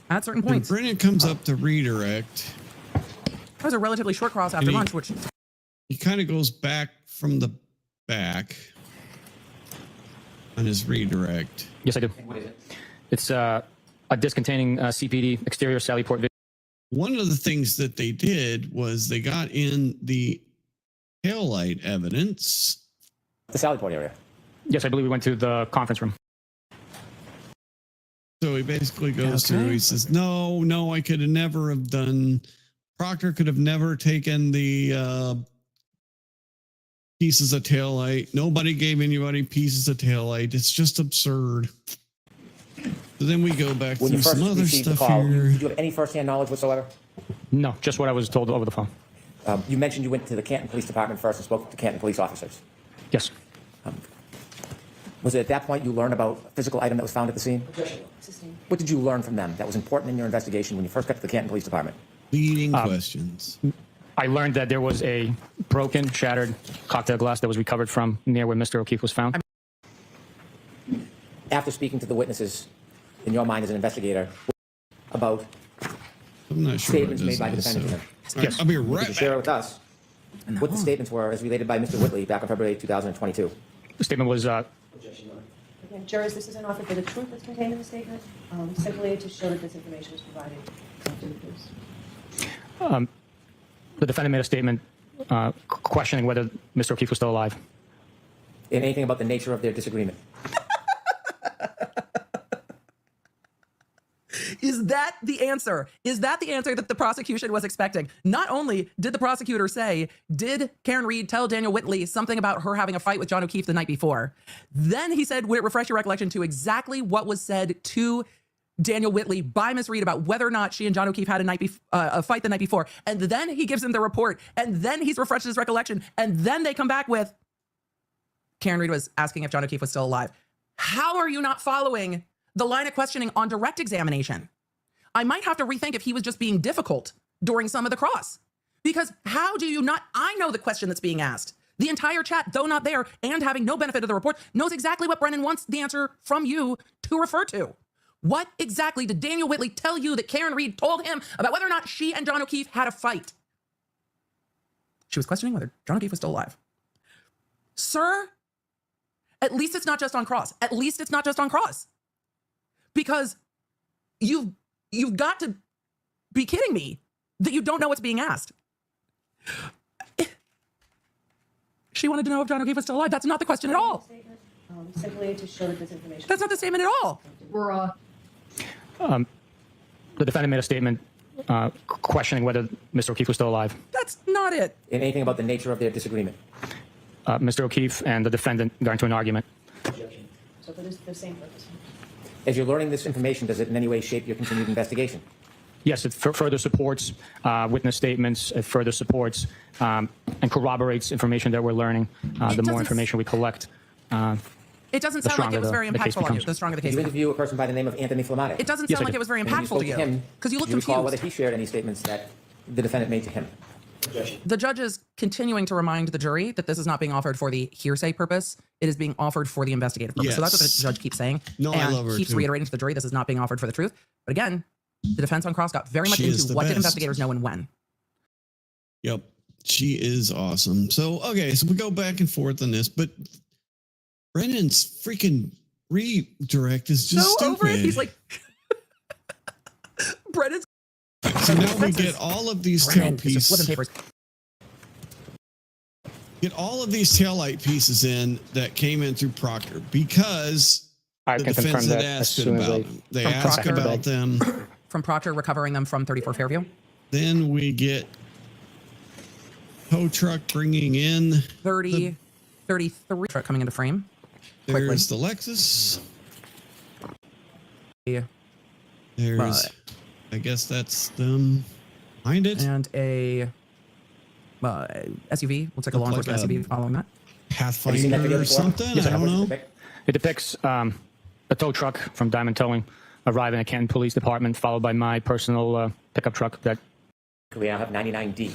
at certain And points. Brennan comes up to redirect. That was a relatively short cross after And he- lunch, which He kind of goes back from the back on his redirect. Yes, I do. What is it? It's a disc containing CPD exterior Sallyport video. One of the things that they did was they got in the taillight evidence. The Sallyport area. Yes, I believe we went to the conference room. So he basically goes through, he says, no, I could have never have done, Proctor could have never taken the pieces of taillight. Nobody gave anybody pieces of taillight. It's just absurd. So then we go back When you through first some other received the stuff call, here. did you have any firsthand knowledge whatsoever? No, just what I was told over the phone. You mentioned you went to the Canton Police Department first and spoke to Canton police officers. Yes. Was it at that point you learned about a physical item that was found at the scene? What did you learn from them that was important in your investigation when you first got to the Canton Police Department? Leading questions. I learned that there was a broken, shattered cocktail glass that was recovered from near where Mr. O'Keefe was found. After speaking to the witnesses, in your mind as an investigator, about I'm not sure what statements this made by the is, defendant. so- All right, I'll be right Could you share back. with us what the statements were as related by Mr. Whitley back on February 2022? The statement was, Again, jurors, this is an offer for the truth that's contained in the statement, simply to show that this information was provided to the police. the defendant made a statement questioning whether Mr. O'Keefe was still alive. And anything about the nature of their disagreement? is that the answer? Is that the answer that the prosecution was expecting? Not only did the prosecutor say, did Karen Reed tell Daniel Whitley something about her having a fight with John O'Keefe the night before? Then he said, would it refresh your recollection to exactly what was said to Daniel Whitley by Miss Reed about whether or not she and John O'Keefe had a fight the night before? And then he gives him the report, and then he's refreshed his recollection, and then they come back with, Karen Reed was asking if John O'Keefe was still alive. How are you not following the line of questioning on direct examination? I might have to rethink if he was just being difficult during some of the cross. Because how do you not? I know the question that's being asked. The entire chat, though not there and having no benefit of the report, knows exactly what Brennan wants the answer from you to refer to. What exactly did Daniel Whitley tell you that Karen Reed told him about whether or not she and John O'Keefe had a fight? She was questioning whether John O'Keefe was still alive. Sir, at least it's not just on cross. At least it's not just on cross. Because you've got to be kidding me that you don't know what's being asked. She wanted to know if John O'Keefe was still alive. That's not the question at all. Simply to show that this information. That's not the statement at all. The defendant made a statement questioning whether Mr. O'Keefe was still alive. That's not it. And anything about the nature of their disagreement? Mr. O'Keefe and the defendant got into an argument. So for the same purpose. As you're learning this information, does it in any way shape your continued investigation? Yes, it further supports witness statements. It further supports and corroborates information that we're learning. The more information we collect, it doesn't the sound like it was stronger very the case impactful on you. becomes. The stronger the Did case you becomes. interview a person by the name of Anthony Flamati? It doesn't Yes, sound I like did. it was very When you impactful spoke to you him, because you look do recall confused. whether he shared any statements that the defendant made to him? The judge is continuing to remind the jury that this is not being offered for the hearsay purpose. It is being offered for the investigative purpose. So that's what the Yes. judge keeps saying. No, I and love her keeps too. reiterating to the jury this is not being offered for the truth. But again, the defense on cross got very much She is into the what did best. investigators know and when. Yep. She is awesome. So, okay, so we go back and forth on this, but Brennan's freaking redirect is just So stupid. over it, he's like, Brennan's. So now we get all of these Brennan is just flipping tailpieces. papers. Get all of these taillight pieces in that came in through Proctor because I the can confirm defense had that as asked soon as about they- them. They From asked Proctor. about them. From Proctor recovering them from 34 Fairview. Then we get tow truck bringing in. 30, 33 truck coming into frame. There's the Lexus. Yeah. There's, I guess that's them behind it. And a SUV. Looks like a law Looked like enforcement SUV following that. Pathfinder or something. Yes, I don't know. It depicts a tow truck from Diamond Towing arriving at Canton Police Department, followed by my personal pickup truck that. We now have 99D.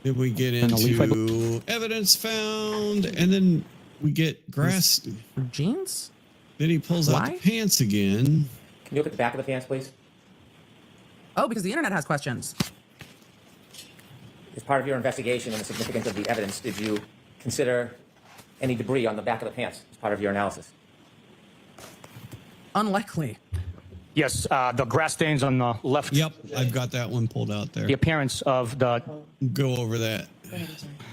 Then we get And a leaf into evidence found, and then we get grass. Jeans? Then he pulls out Why? the pants again. Can you look at the back of the pants, please? Oh, because the internet has questions. As part of your investigation and the significance of the evidence, did you consider any debris on the back of the pants as part of your analysis? Unlikely. Yes, the grass stains on the left. Yep, I've got that one pulled out there. The appearance of the. Go over that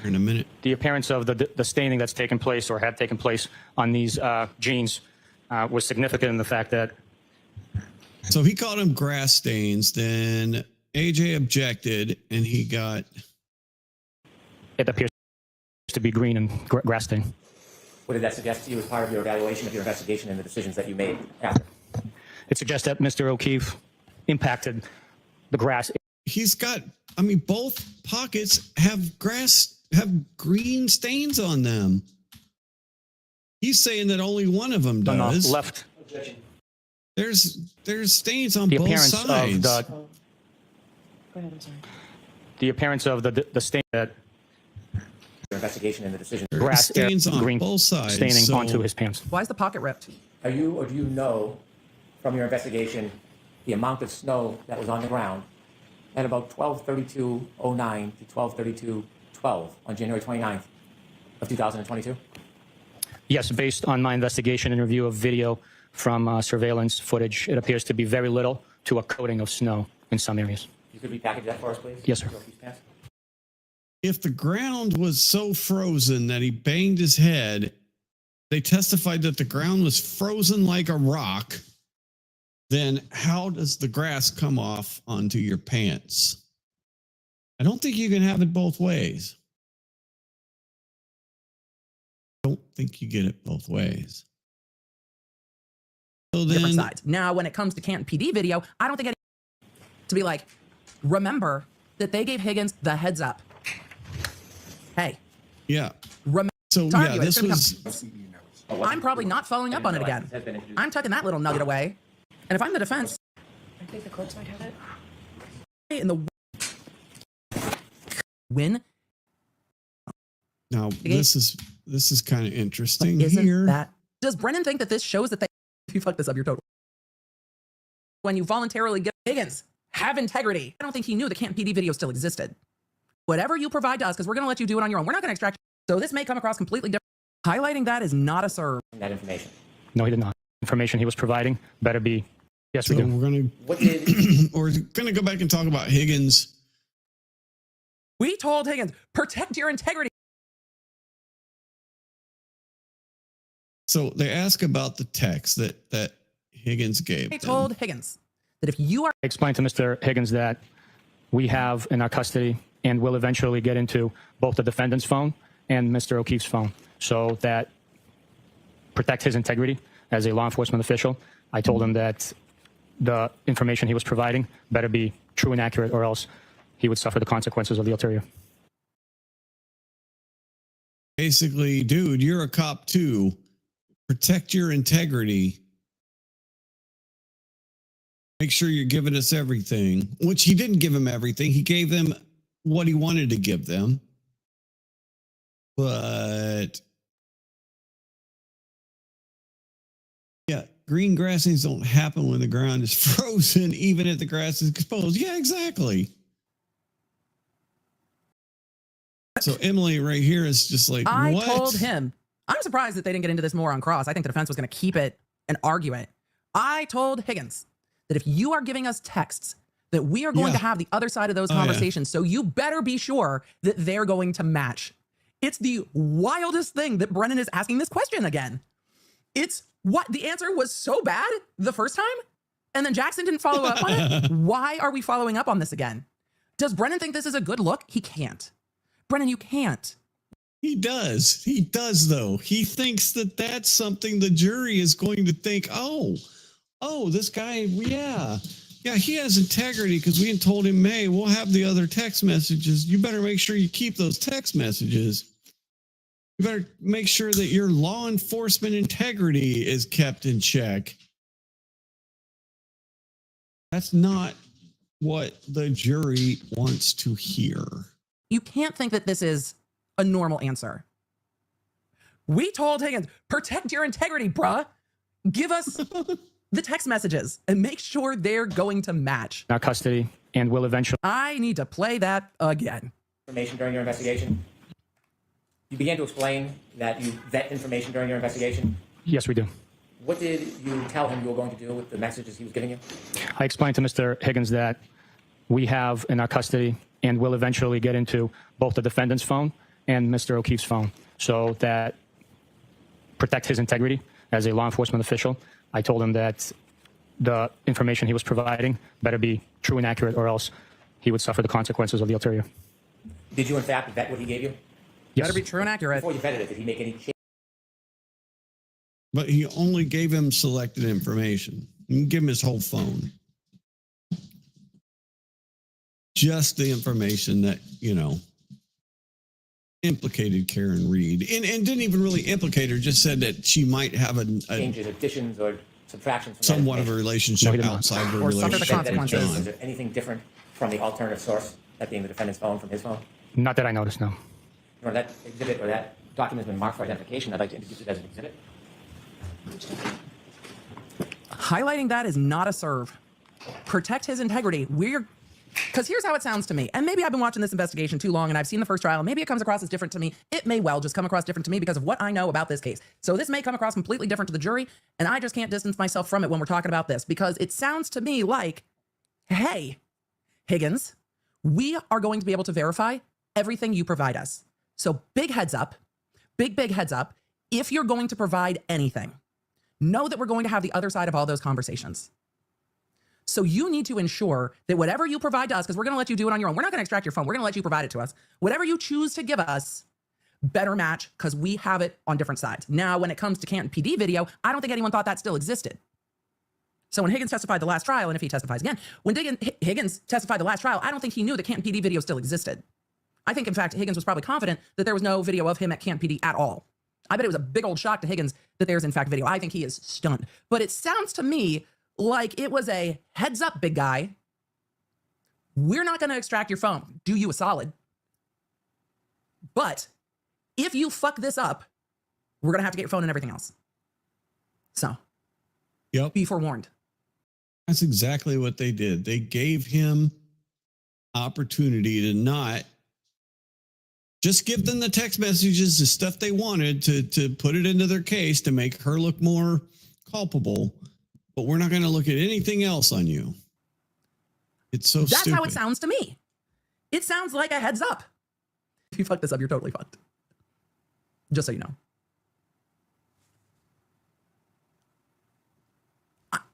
in a minute. The appearance of the staining that's taken place or had taken place on these jeans was significant in the fact that. So he called them grass stains. Then AJ objected, and he got. It appears to be green and grass stain. What did that suggest to you as part of your evaluation of your investigation and the decisions that you made after? It suggests that Mr. O'Keefe impacted the grass. He's got. I mean, both pockets have green stains on them. He's saying that only one of them On does. the left. There's stains on The both appearance sides. of the. Go ahead, I'm sorry. The appearance of the stain that. Your investigation and the decision. Grass stains on green both sides, staining so- onto his pants. Why is the pocket ripped? Are you or do you know from your investigation the amount of snow that was on the ground at about 12:32:09 to 12:32:12 on January 29th of 2022? Yes, based on my investigation and review of video from surveillance footage, it appears to be very little to a coating of snow in some areas. You could repackage that for us, please? Yes, sir. If the ground was so frozen that he banged his head, they testified that the ground was frozen like a rock. Then how does the grass come off onto your pants? I don't think you can have it both ways. I don't think you get it both ways. So Different then, sides. Now, when it comes to Canton PD video, I don't think any to be like, remember that they gave Higgins the heads up. Hey, yeah. remember. So to yeah, argue it. It's this gonna was. I'm probably not following up on it again. I'm tucking that little nugget away. And if I'm the defense, I think the clerks might have it. in the win, Now this is kind of interesting isn't here. that? Does Brennan think that this shows that they? If you fuck this up, you're total. When you voluntarily give Higgins, have integrity. I don't think he knew the Canton PD video still existed. Whatever you provide to us, because we're going to let you do it on your own. We're not going to extract. So this may come across completely different. Highlighting that is not a serve. That information. No, he did not. Information he was providing better be. Yes, we So do. we're gonna What did we're gonna go back and talk about Higgins. We told Higgins, protect your integrity. So they ask about the text that Higgins gave. They them. told Higgins that if you are I explained to Mr. Higgins that we have in our custody and will eventually get into both the defendant's phone and Mr. O'Keefe's phone. So that protect his integrity as a law enforcement official, I told him that the information he was providing better be true and accurate, or else he would suffer the consequences of the ulterior. Basically, dude, you're a cop too. Protect your integrity. Make sure you're giving us everything, which he didn't give him everything. He gave them what he wanted to give them. But yeah, green grassings don't happen when the ground is frozen, even if the grass is exposed. Yeah, exactly. So Emily right here is just like, I what? told him, I'm surprised that they didn't get into this more on cross. I think the defense was going to keep it and argue it. I told Higgins that if you are giving us texts, that we are going to have the other side of those conversations. So you better be sure that they're going to match. It's the wildest thing that Brennan is asking this question again. It's what the answer was so bad the first time, and then Jackson didn't follow up on it. Why are we following up on this again? Does Brennan think this is a good look? He can't. Brennan, you can't. He does. He does, though. He thinks that that's something the jury is going to think, oh, this guy, yeah, he has integrity because we told him, hey, we'll have the other text messages. You better make sure you keep those text messages. You better make sure that your law enforcement integrity is kept in check. That's not what the jury wants to hear. You can't think that this is a normal answer. We told Higgins, protect your integrity, bruh. Give us the text messages and make sure they're going to match. Our custody and will eventually. I need to play that again. Information during your investigation. You began to explain that you vet information during your investigation. Yes, we do. What did you tell him you were going to do with the messages he was giving you? I explained to Mr. Higgins that we have in our custody and will eventually get into both the defendant's phone and Mr. O'Keefe's phone. So that protect his integrity as a law enforcement official, I told him that the information he was providing better be true and accurate, or else he would suffer the consequences of the ulterior. Did you, in fact, vet what he gave you? Yes. Better be true and accurate. Before you vetted it, did he make any changes? But he only gave him selected information. You can give him his whole phone. Just the information that, implicated Karen Reed. And didn't even really implicate her, just said that she might have a Changes, additions, or subtractions from somewhat of a relationship outside of a relationship. Is there anything different from the alternative source, that being the defendant's phone from his phone? Not that I noticed, no. Or that exhibit or that document has been marked for identification. I'd like to introduce it as an exhibit. Highlighting that is not a serve. Protect his integrity. Because here's how it sounds to me. And maybe I've been watching this investigation too long and I've seen the first trial. Maybe it comes across as different to me. It may well just come across different to me because of what I know about this case. So this may come across completely different to the jury. And I just can't distance myself from it when we're talking about this, because it sounds to me like, hey, Higgins, we are going to be able to verify everything you provide us. So big heads up, big heads up. If you're going to provide anything, know that we're going to have the other side of all those conversations. So you need to ensure that whatever you provide to us, because we're going to let you do it on your own. We're not going to extract your phone. We're going to let you provide it to us. Whatever you choose to give us, better match, because we have it on different sides. Now, when it comes to Canton PD video, I don't think anyone thought that still existed. So when Higgins testified the last trial, and if he testifies again, when Higgins testified the last trial, I don't think he knew that Canton PD video still existed. I think, in fact, Higgins was probably confident that there was no video of him at Canton PD at all. I bet it was a big old shock to Higgins that there's, in fact, video. I think he is stunned. But it sounds to me like it was a heads up, big guy. We're not going to extract your phone. Do you a solid. But if you fuck this up, we're going to have to get your phone and everything else. So, be forewarned. That's exactly what they did. They gave him opportunity to not just give them the text messages, the stuff they wanted to put it into their case to make her look more culpable. But we're not going to look at anything else on you. It's so That's stupid. how it sounds to me. It sounds like a heads up. If you fuck this up, you're totally fucked. Just so you know.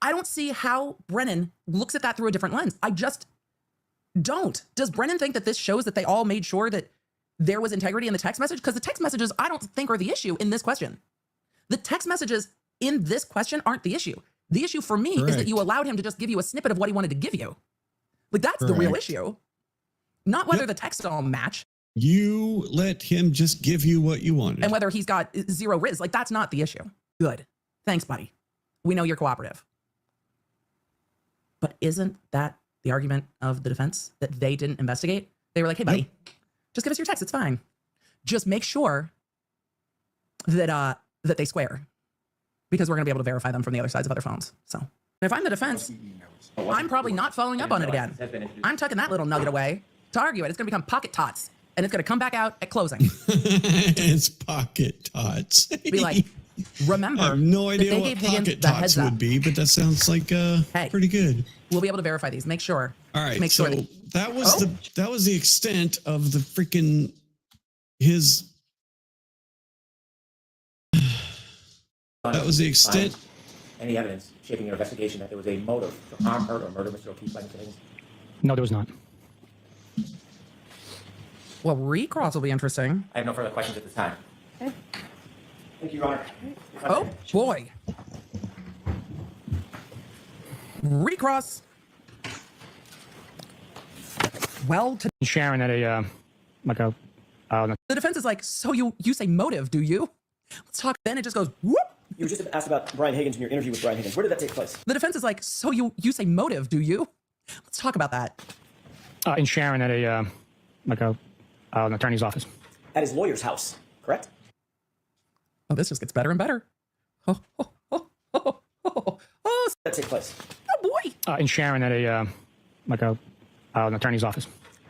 I don't see how Brennan looks at that through a different lens. I just don't. Does Brennan think that this shows that they all made sure that there was integrity in the text message? Because the text messages, I don't think, are the issue in this question. The text messages in this question aren't the issue. The issue for me is that you allowed him to just give you a snippet of what he wanted to give you. Like, that's the real issue. Not whether the texts all match. You let him just give you what you wanted. And whether he's got zero riz. Like, that's not the issue. Good. Thanks, buddy. We know you're cooperative. But isn't that the argument of the defense, that they didn't investigate? They were like, hey, buddy, just give us your text. It's fine. Just make sure that that they swear, because we're going to be able to verify them from the other sides of other phones. So if I'm the defense, I'm probably not following up on it again. I'm tucking that little nugget away to argue it. It's going to become pocket tots, and it's going to come back out at closing. It's pocket tots. Be like, remember, I have no idea that they what gave Higgins pocket the heads tots up. would be, but that sounds like pretty good. We'll be able to verify these. Make sure. All right. Make So sure that was that was the extent of the freaking his. That was the extent. Any evidence shaping your investigation that there was a motive to harm, hurt, or murder Mr. O'Keefe by Mr. Higgins? No, there was not. Well, recross will be interesting. I have no further questions at this time. Thank you, Your Honor. Oh, boy. Recross. Well, to Sharon at a, the defense is like, so you say motive, do you? Let's talk. Then it just goes, whoop. You were just asked about Brian Higgins in your interview with Brian Higgins. Where did that take place? The defense is like, so you say motive, do you? Let's talk about that. in Sharon at a, an attorney's office. At his lawyer's house, correct? Oh, this just gets better and better. Oh, that take place? Oh, boy. In Sharon at a, an attorney's office.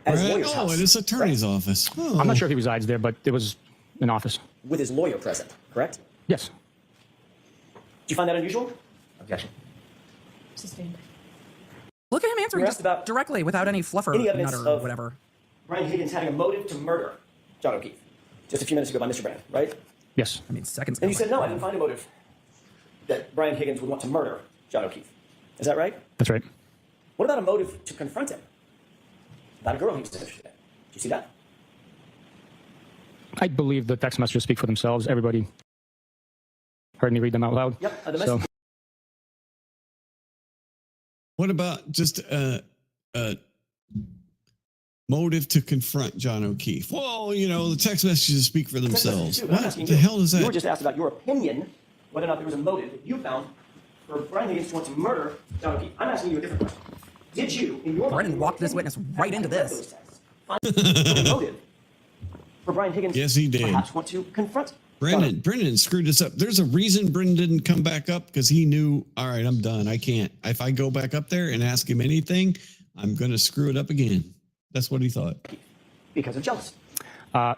At his lawyer's house. At his attorney's office. Oh. I'm not sure if he resides there, but it was an office. With his lawyer present, correct? Yes. Do you find that unusual? Objection. Sustained. Look at him answering just directly without any fluffer Any evidence nutter or of whatever. Brian Higgins having a motive to murder John O'Keefe. Just a few minutes ago by Mr. Brand, right? Yes. I mean, seconds ago. And you said, no, I didn't find a motive that Brian Higgins would want to murder John O'Keefe. Is that right? That's right. What about a motive to confront him? About a girl he was interested in. Did you see that? I believe the text messages speak for themselves. Everybody heard me read them out loud. Yep. So. What about just a motive to confront John O'Keefe? Well, you know, the text messages speak for themselves. What the hell is that? You were just asked about your opinion, whether or not there was a motive that you found for Brian Higgins to want to murder John O'Keefe. I'm asking you a different question. Did you, in your Brennan walked this witness right into this. Find a motive for Brian Higgins? Yes, he did. Perhaps want to confront Brennan screwed this up. There's a reason Brennan didn't come back up, because he knew, all right, I'm done. I can't. If I go back up there and ask him anything, I'm going to screw it up again. That's what he thought. Because of jealousy.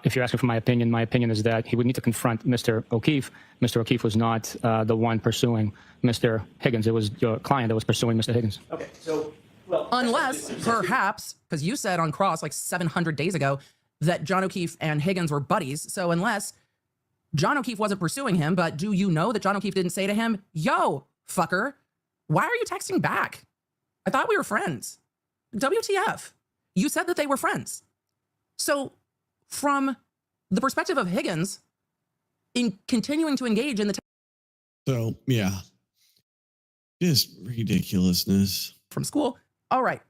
If you're asking for my opinion is that he would need to confront Mr. O'Keefe. Mr. O'Keefe was not the one pursuing Mr. Higgins. It was your client that was pursuing Mr. Higgins. Okay, so, well... Unless, perhaps, because you said on Cross like 700 days ago that John O'Keefe and Higgins were buddies. So unless John O'Keefe wasn't pursuing him, but do you know that John O'Keefe didn't say to him, yo, fucker, why are you texting back? I thought we were friends. WTF? You said that they were friends. So from the perspective of Higgins, in continuing to engage in the So, yeah. Just ridiculousness. From school. All right.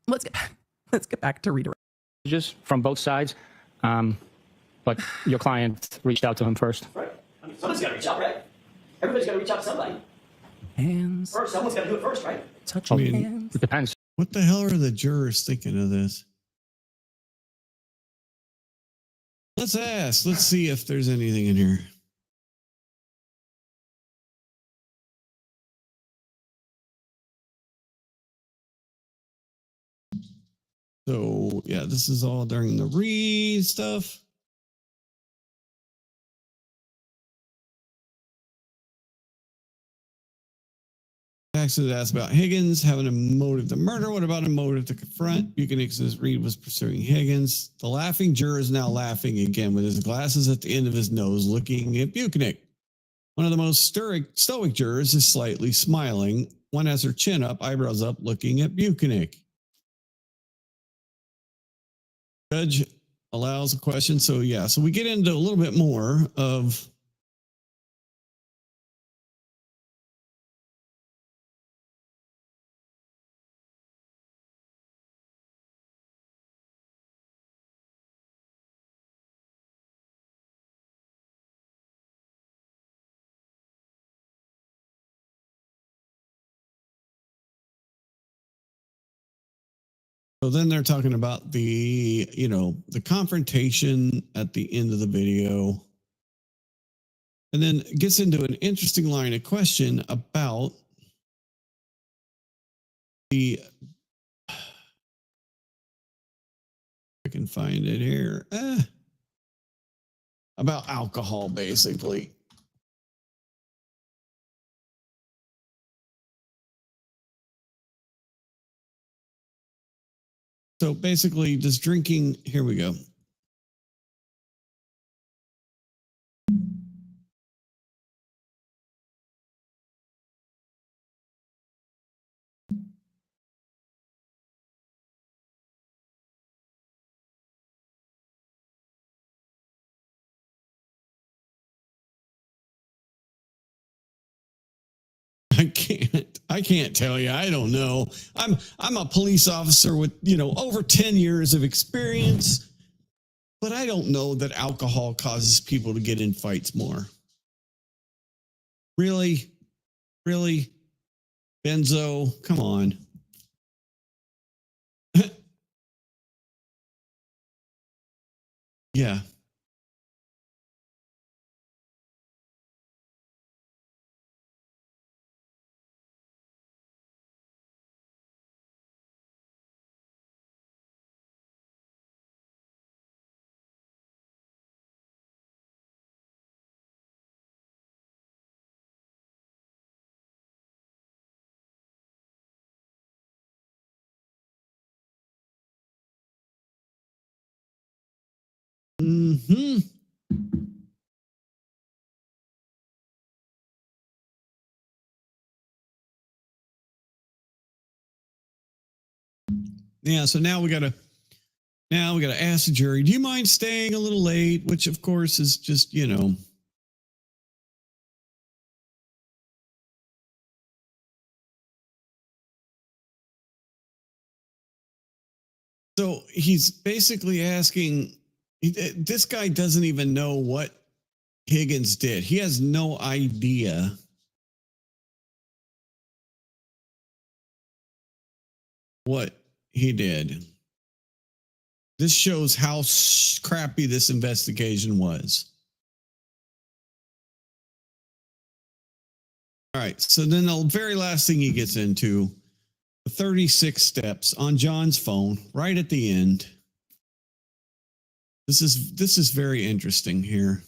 Let's get back to redirect. Just from both sides. But your client reached out to him first. Right. I mean, somebody's got to reach out, right? Everybody's got to reach out to somebody. Hands. First, someone's got to do it first, right? Touching hands. It depends. What the hell are the jurors thinking of this? Let's ask. Let's see if there's anything in here. So, yeah, this is all during the read stuff. Actually, asked about Higgins having a motive to murder. What about a motive to confront? Buchanan says Reed was pursuing Higgins. The laughing juror is now laughing again with his glasses at the end of his nose, looking at Buchanan. One of the most stoic jurors is slightly smiling. One has her chin up, eyebrows up, looking at Buchanan. Judge allows a question. So yeah, so we get into a little bit more of so then they're talking about the, you know, the confrontation at the end of the video. And then it gets into an interesting line of question about the, I can find it here, about alcohol, basically. So basically, just drinking, here we go. I can't tell you. I don't know. I'm a police officer with, you know, over 10 years of experience, but I don't know that alcohol causes people to get in fights more. Really? Really? Benzo, come on. Yeah. Mm-hmm. Yeah, so now we gotta ask the jury, do you mind staying a little late? Which of course is just, you know. So he's basically asking, this guy doesn't even know what Higgins did. He has no idea what he did. This shows how crappy this investigation was. All right. So then the very last thing he gets into, the 36 steps on John's phone right at the end. This is very interesting here.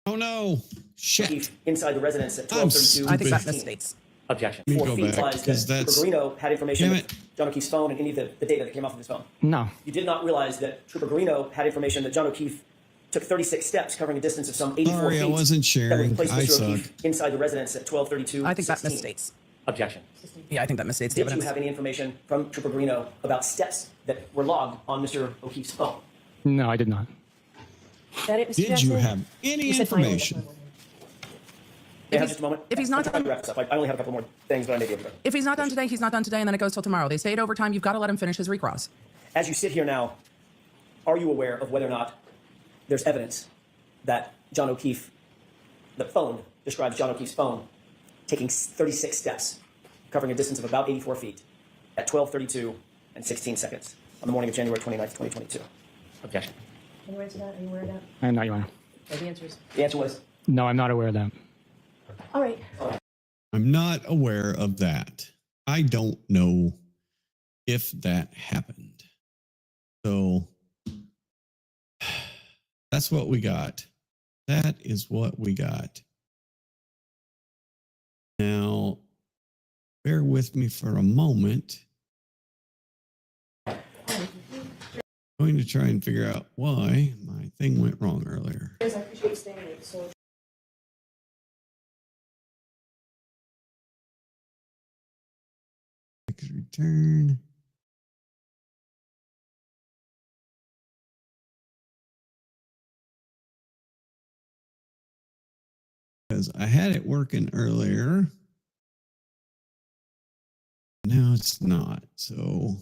Oh no! Shit! Inside the residence at 12:32. I think that misstates. Objection. Let me 4 go feet back, implies because that that's- Trooper Guarino had information Damn of John O'Keefe's phone and any of the data that came off of his phone. No. You did not realize that Trooper Guarino had information that John O'Keefe took 36 steps covering a distance of some 84 Sorry, feet. I wasn't sharing. That would place I Mr. suck. O'Keefe inside the residence at 12:32. I think that misstates. Objection. Yeah, I think that misstates the Did you evidence. have any information from Trooper Guarino about steps that were logged on Mr. O'Keefe's phone? No, I did not. Is that it, Mr. Did Jackson? you have any You said final. information? May I have just a moment? If he's not I'm trying done, to wrap this up. I only have a couple more things, but I may be able to. if he's not done today, he's not done today, and then it goes till tomorrow. They say it overtime. You've got to let him finish his recross. As you sit here now, are you aware of whether or not there's evidence that John O'Keefe, the phone describes John O'Keefe's phone taking 36 steps, covering a distance of about 84 feet at 12:32 and 16 seconds on the morning of January 29th, 2022? Objection. Can you answer that? Are you aware of that? I'm not, Your Honor. Okay, the answer is The answer was No, I'm not aware of that. all right. I'm not aware of that. I don't know if that happened. So that's what we got. That is what we got. Now, bear with me for a moment. going to try and figure out why my thing went wrong earlier. Yes, I appreciate you staying there. So Return. Because I had it working earlier. Now it's not. So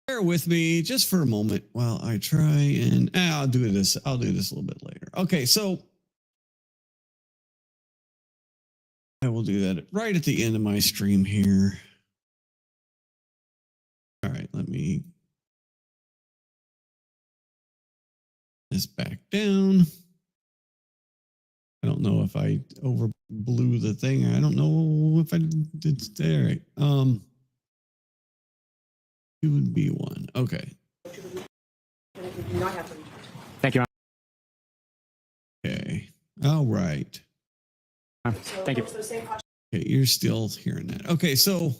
bear with me just for a moment while I try and I'll do this a little bit later. Okay, so I will do that right at the end of my stream here. All right, let me this back down. I don't know if I over blew the thing. I don't know if I did. All right. It would be one. Okay. Thank you. Okay. All right. Thank you. Okay, you're still hearing that. Okay, so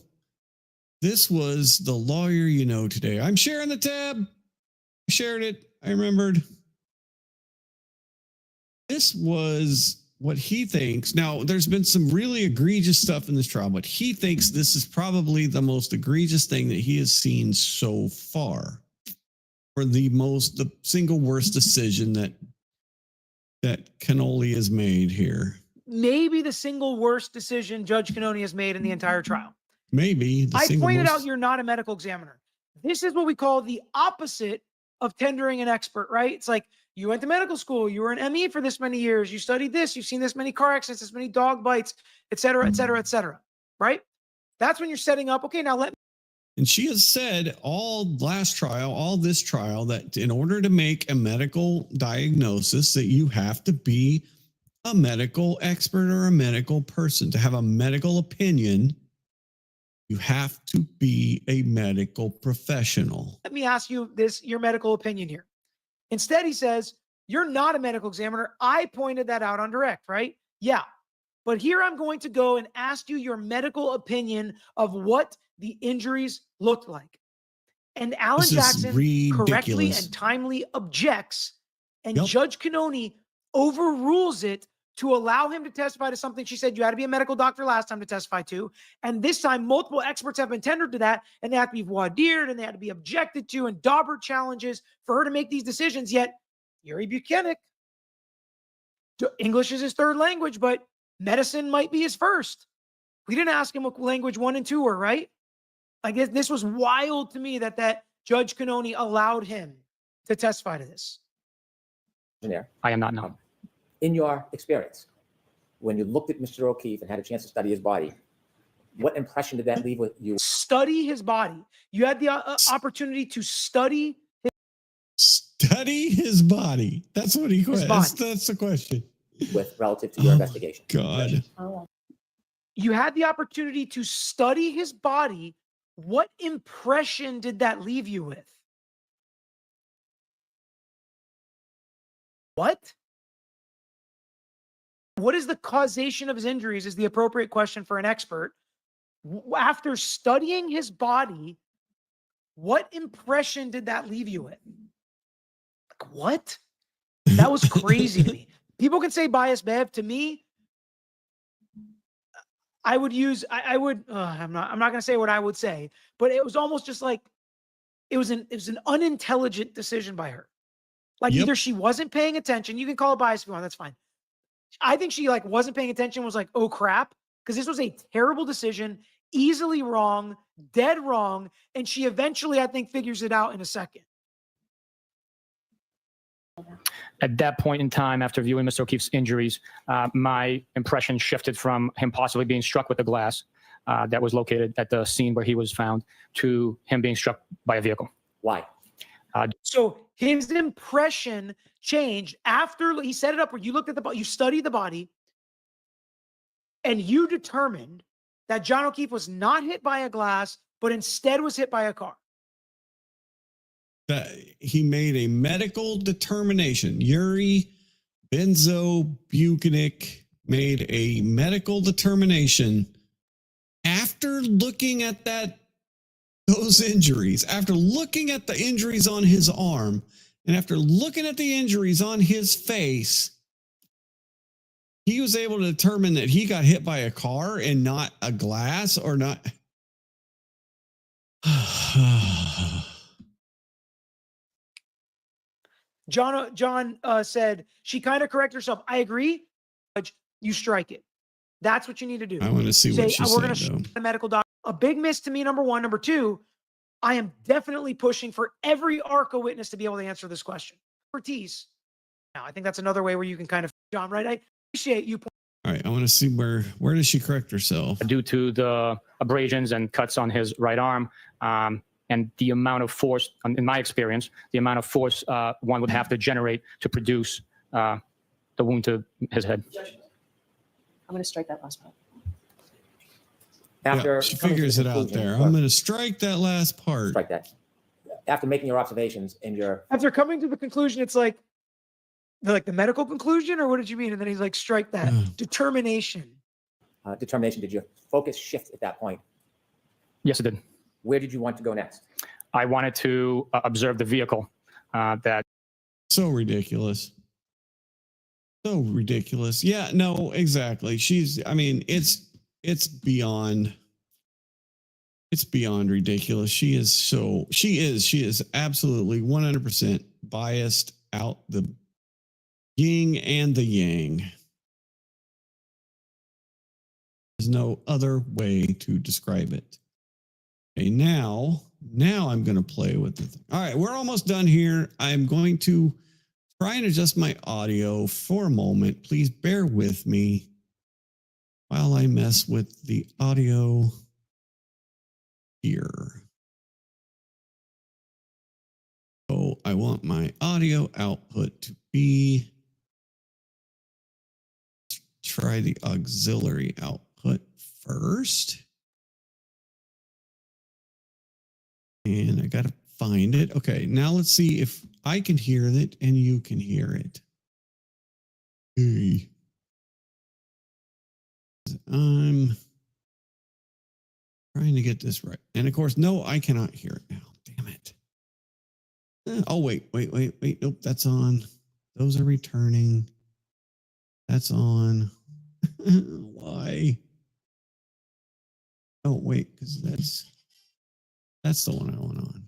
this was the lawyer you know today. I'm sharing the tab. I shared it. I remembered. This was what he thinks. Now, there's been some really egregious stuff in this trial, but he thinks this is probably the most egregious thing that he has seen so far, or the single worst decision that Cannone has made here. Maybe the single worst decision Judge Cannone has made in the entire trial. Maybe. I pointed out you're not a medical examiner. This is what we call the opposite of tendering an expert, right? It's like you went to medical school, you were an ME for this many years, you studied this, you've seen this many car accidents, this many dog bites, et cetera, et cetera, et cetera, right? That's when you're setting up, okay, now let me. And she has said all this trial, that in order to make a medical diagnosis, that you have to be a medical expert or a medical person. To have a medical opinion, you have to be a medical professional. Let me ask you your medical opinion here. Instead, he says, you're not a medical examiner. I pointed that out on direct, right? Yeah. But here I'm going to go and ask you your medical opinion of what the injuries looked like. And Alan Jackson correctly and timely objects, and Judge Cannone overrules it to allow him to testify to something she said you had to be a medical doctor last time to testify to. And this time, multiple experts have been tendered to that, and they have to be voir dired, and they had to be objected to, and Dauber challenges for her to make these decisions. Yet, Yuri Buchanan, English is his third language, but medicine might be his first. We didn't ask him what language 1 and 2 were, right? Like this was wild to me that Judge Cannone allowed him to testify to this. I am not now. In your experience, when you looked at Mr. O'Keefe and had a chance to study his body, what impression did that leave with you? Study his body. You had the opportunity to study his body. That's what he questions. That's the question. With relative to your investigation. God. You had the opportunity to study his body. What impression did that leave you with? What? What is the causation of his injuries is the appropriate question for an expert. After studying his body, what impression did that leave you with? Like, what? That was crazy to me. People can say bias, Bev. To me, I would use, I'm not going to say what I would say, but it was almost just like, it was an unintelligent decision by her. Like either she wasn't paying attention. You can call it bias if you want. That's fine. I think she wasn't paying attention, was like, oh crap. Because this was a terrible decision, easily wrong, dead wrong. And she eventually, I think, figures it out in a second. At that point in time, after viewing Mr. O'Keefe's injuries, my impression shifted from him possibly being struck with a glass that was located at the scene where he was found to him being struck by a vehicle. Why? So his impression changed after he set it up where you looked at the body, you studied the body, and you determined that John O'Keefe was not hit by a glass, but instead was hit by a car. He made a medical determination. Yuri Benzo Buki made a medical determination after looking at that those injuries, after looking at the injuries on his arm and after looking at the injuries on his face, he was able to determine that he got hit by a car and not a glass or not. John said she kind of corrected herself. I agree. But you strike it. That's what you need to do. I want to see what she we're going said, to the medical doctor. A big miss to me, number one. Number two, I am definitely pushing for every ARCA witness to be able to answer this question. Expertise. Now, I think that's another way where you can kind of, John, right? I appreciate you. All right, I want to see where does she correct herself? Due to the abrasions and cuts on his right arm, and the amount of force, in my experience, the amount of force one would have to generate to produce the wound to his head. I'm going to strike that last part. Yeah, she figures it out there. I'm going to strike that last part. Strike that. After making your observations and your... After coming to the conclusion, it's like the medical conclusion, or what did you mean? And then he's like, strike that. Determination. Determination. Did your focus shift at that point? Yes, it did. Where did you want to go next? I wanted to observe the vehicle that... So ridiculous. So ridiculous. Yeah, no, exactly. I mean, it's beyond ridiculous. She is absolutely 100% biased out the yin and the yang. There's no other way to describe it. Okay, now I'm going to play with it. All right, we're almost done here. I'm going to try and adjust my audio for a moment. Please bear with me while I mess with the audio here. So I want my audio output to be, try the auxiliary output first. And I got to find it. Okay, now let's see if I can hear it and you can hear it. Hey. I'm trying to get this right. And of course, no, I cannot hear it now. Damn it. Oh, wait. Nope, that's on. Those are returning. That's on. Why? Oh, wait, because that's the one I want on.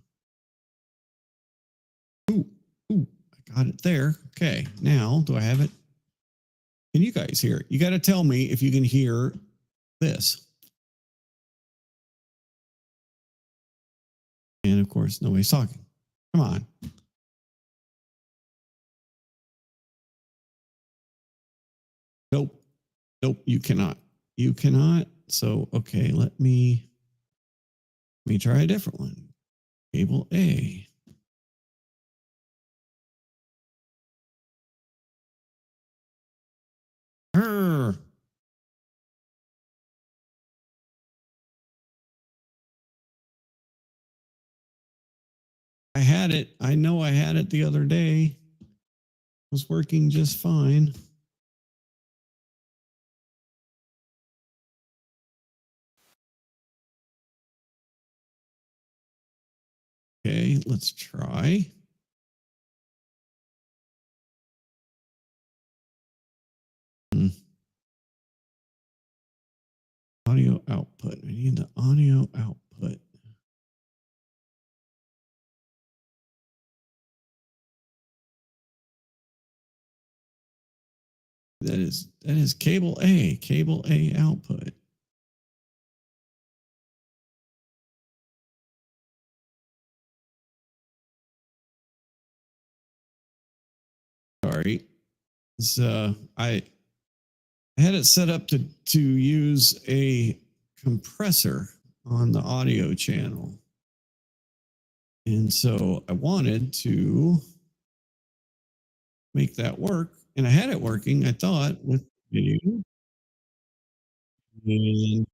Ooh, I got it there. Okay, now do I have it? Can you guys hear it? You got to tell me if you can hear this. And of course, nobody's talking. Come on. Nope, you cannot. You cannot. So, okay, let me try a different one. Cable A. I had it. I know I had it the other day. It was working just fine. Okay, let's try. Audio output. I need the audio output. That is cable A output. Sorry. I had it set up to use a compressor on the audio channel. And so I wanted to make that work. And I had it working, I thought, with video. And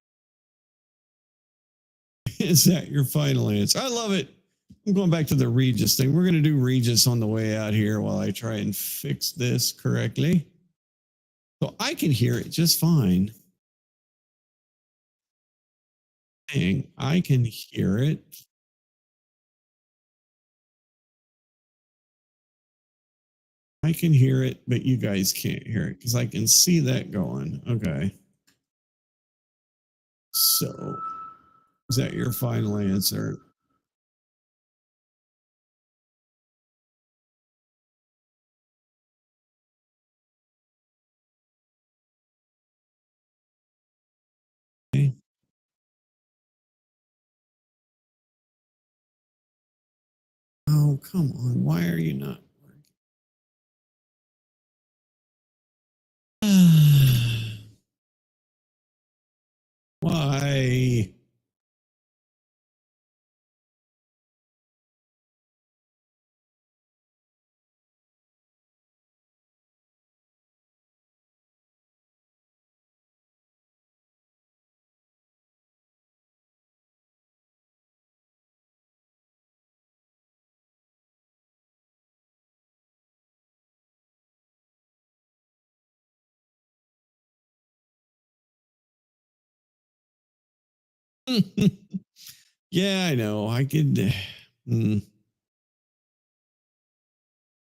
is that your final answer? I love it. I'm going back to the Regis thing. We're going to do Regis on the way out here while I try and fix this correctly. So I can hear it just fine. I can hear it I can hear it, but you guys can't hear it because I can see that going. Okay. So, is that your final answer? Okay. Oh, come on. Why are you not working? Why? Yeah, I know. I could.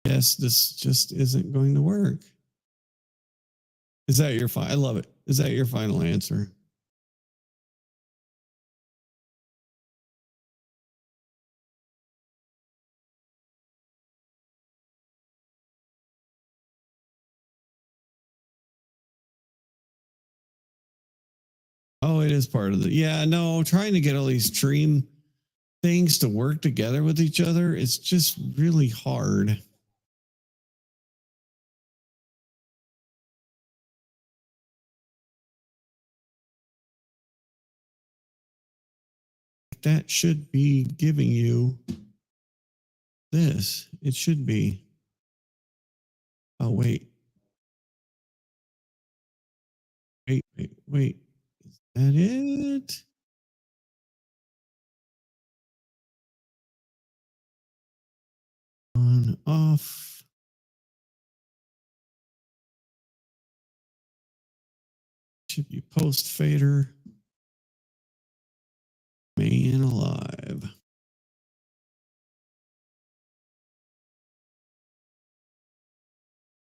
Yes, this just isn't going to work. Is that your final? I love it. Is that your final answer? Oh, it is part of the. Yeah, no, trying to get all these stream things to work together with each other, it's just really hard. That should be giving you this. It should be. Oh, wait. Wait. Is that it? On, off. Should be post fader. Man alive.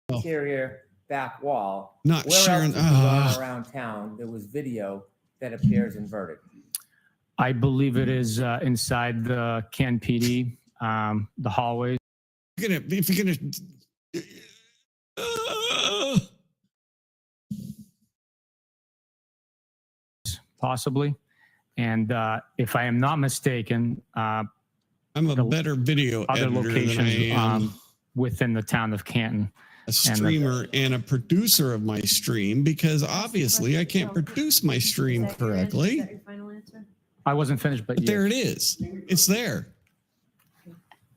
Interior back wall. Not Where sharing. else did you learn around town there was video that appears inverted? I believe it is inside the Ken PD, the hallways. If you're gonna. Possibly. And if I am not mistaken, I'm a better video other editor locations than I am within the town of Canton. A streamer and a producer of my stream, because obviously I can't produce my stream correctly. Is that your final answer? I wasn't finished, but there it is. It's there.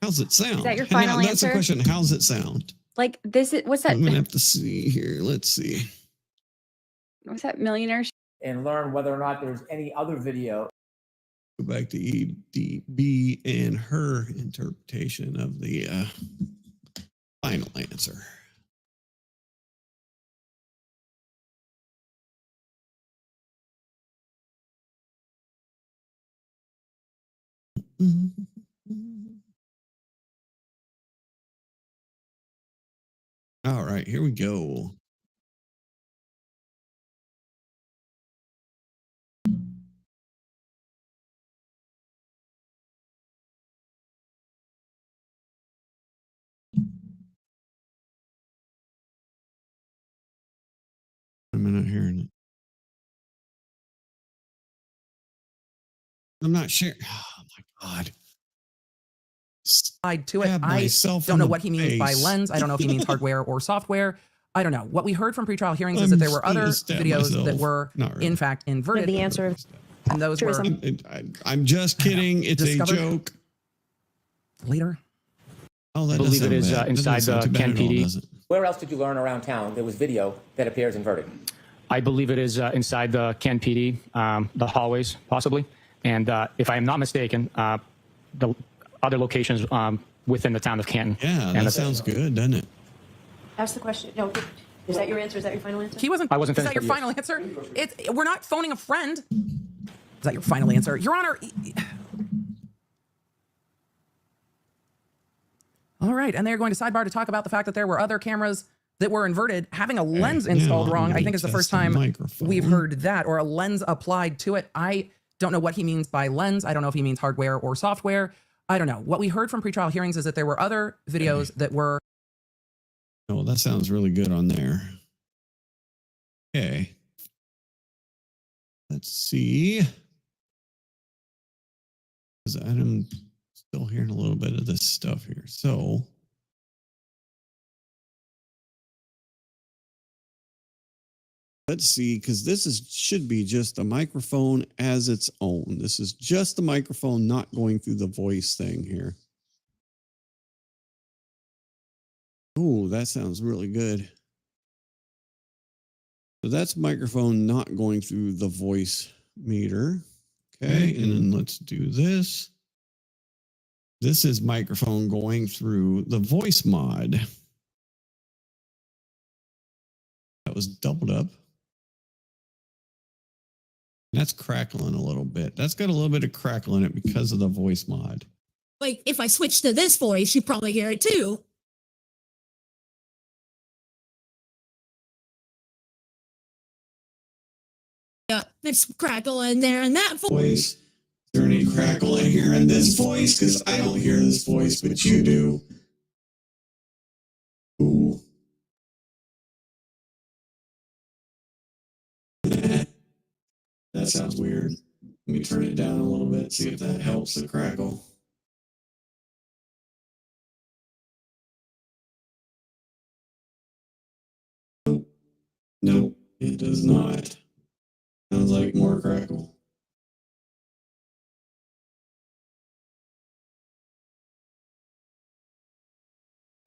How's it sound? Is that your And final that's the answer? question. How's it sound? Like this is what's that? I'm gonna have to see here. Let's see. What's that millionaire? And learn whether or not there's any other video. Go back to EDB and her interpretation of the final answer. All right, here we go. I'm not hearing it. I'm not sharing. Oh my God. Side to it. Stab I myself don't in know the what he means by face. lens. I don't know if he means hardware or software. I don't know. What we heard from pretrial hearings is that there were I'm other gonna stab videos that myself. were, Not really. in fact, inverted. The answer. And those were I'm just kidding. It's Discovered a joke. later. Oh, that I believe doesn't it is sound bad. inside Doesn't sound the too bad Ken at all, PD. does it? Where else did you learn around town there was video that appears inverted? I believe it is inside the Ken PD, the hallways, possibly. And if I am not mistaken, the other locations within the town of Canton. Yeah, and that sounds good, doesn't it? Ask the question. No, is that your answer? Is that your final answer? He wasn't. I wasn't Is that finished, your but yes. final answer? It's. We're not phoning a friend. Is that your final answer, Your Honor? All right. And they're going to sidebar to talk about the fact that there were other cameras that were inverted. Having a lens installed wrong, I think, is the first time we've heard that, or a lens applied to it. I don't know what he means by lens. I don't know if he means hardware or software. I don't know. What we heard from pretrial hearings is that there were other videos that were. Oh, that sounds really good on there. Okay. Let's see. Because I'm still hearing a little bit of this stuff here. So. Let's see, because this should be just a microphone as its own. This is just the microphone, not going through the voice thing here. Oh, that sounds really good. So that's microphone not going through the voice meter. Okay, and then let's do this. This is microphone going through the voice mod. That was doubled up. That's crackling a little bit. That's got a little bit of crackle in it because of the voice mod. Like, if I switch to this voice, you probably hear it too. Yeah, there's crackle in there in that voice. Is there any crackle in here in this voice? Because I don't hear this voice, but you do. Ooh. That sounds weird. Let me turn it down a little bit, see if that helps the crackle. Nope, it does not. Sounds like more crackle.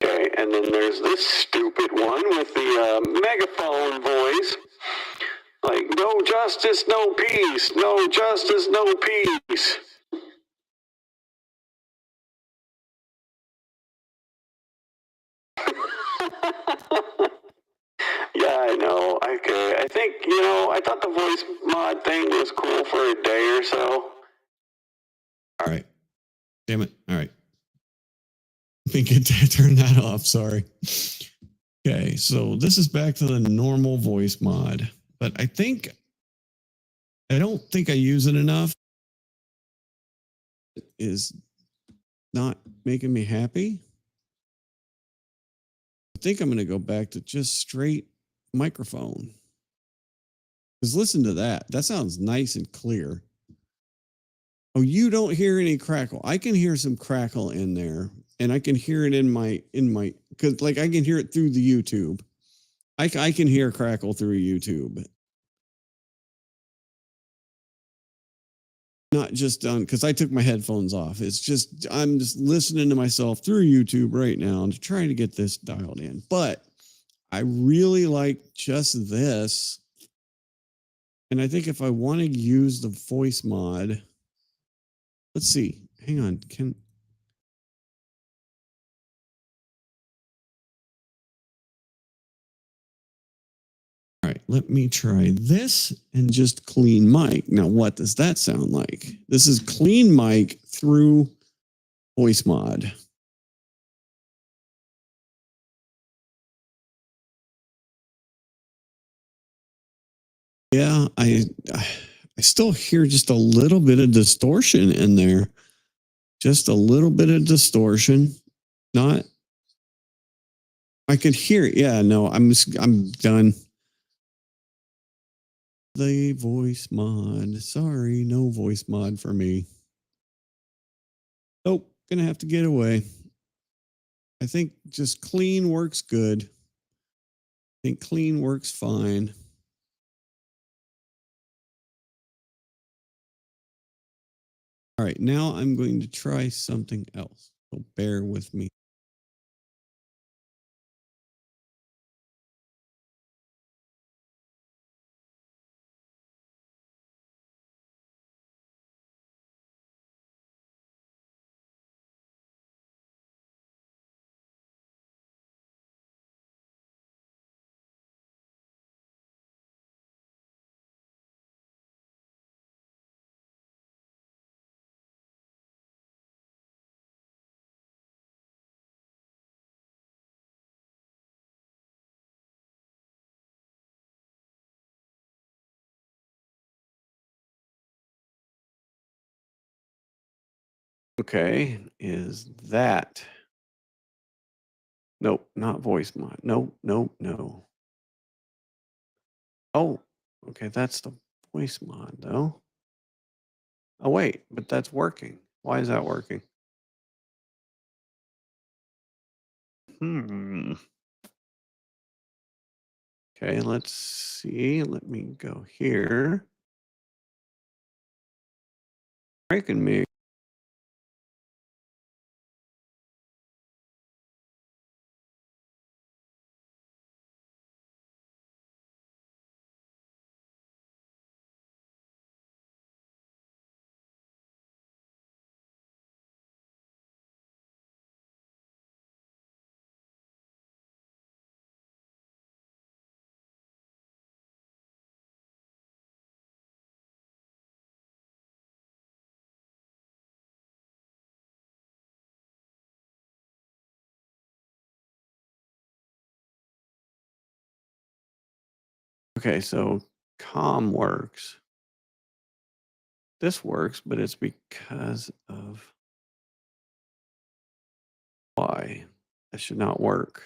Okay, and then there's this stupid one with the megaphone voice. Like, no justice, no peace. No justice, no peace. Yeah, I know. Okay, I think, I thought the voice mod thing was cool for a day or so. All right. Damn it. All right. I think it turned that off. Sorry. Okay, so this is back to the normal voice mod, but I don't think I use it enough. It is not making me happy. I think I'm going to go back to just straight microphone. Because listen to that. That sounds nice and clear. Oh, you don't hear any crackle. I can hear some crackle in there, and I can hear it in my because like I can hear it through the YouTube. I can hear crackle through YouTube. Not just on because I took my headphones off. It's just I'm just listening to myself through YouTube right now to try to get this dialed in. But I really like just this. And I think if I want to use the voice mod, let's see. Hang on. All right, let me try this and just clean mic. Now, what does that sound like? This is clean mic through voice mod. Yeah, I still hear just a little bit of distortion in there. Just a little bit of distortion. Not I could hear it. Yeah, no, I'm done. The voice mod. Sorry, no voice mod for me. Nope, gonna have to get away. I think just clean works good. I think clean works fine. All right, now I'm going to try something else. So bear with me. Okay, is that? Nope, not voice mod. Nope, nope, no. Oh, okay, that's the voice mod though. Oh wait, but that's working. Why is that working? Okay, let's see. Let me go here. Breaking me. Okay, so COM works. This works, but it's because of why. That should not work.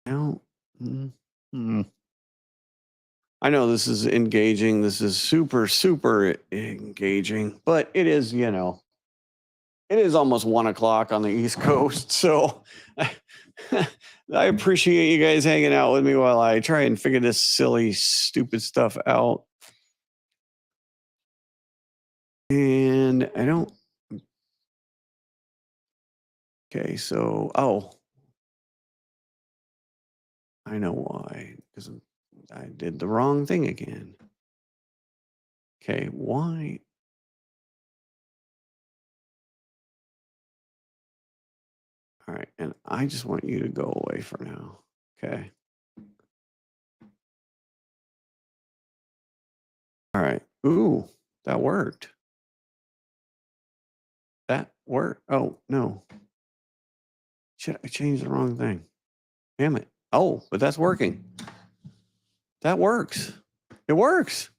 Now, I know this is engaging. This is super, super engaging, but it is, you know, it is almost 1 o'clock on the East Coast. So I appreciate you guys hanging out with me while I try and figure this silly, stupid stuff out. And I don't. Okay, so, oh, I know why, because I did the wrong thing again. Okay, why? All right, and I just want you to go away for now. Okay. All right. Ooh, that worked. That worked. Oh, no. Shit, I changed the wrong thing. Damn it. Oh, but that's working. That works. It works.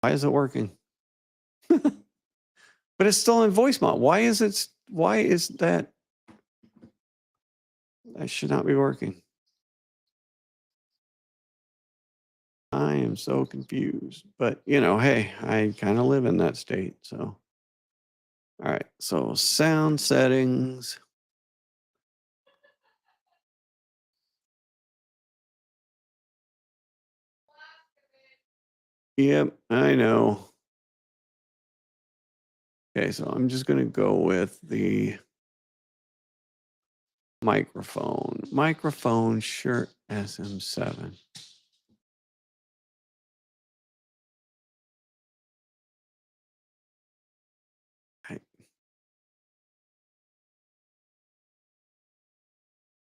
Why is it working? But it's still in voice mod. Why is that? That should not be working. I am so confused. But, you know, hey, I kind of live in that state. So, all right. So, sound settings. Yep, I know. Okay, so I'm just going to go with the microphone. Microphone, sure, SM7.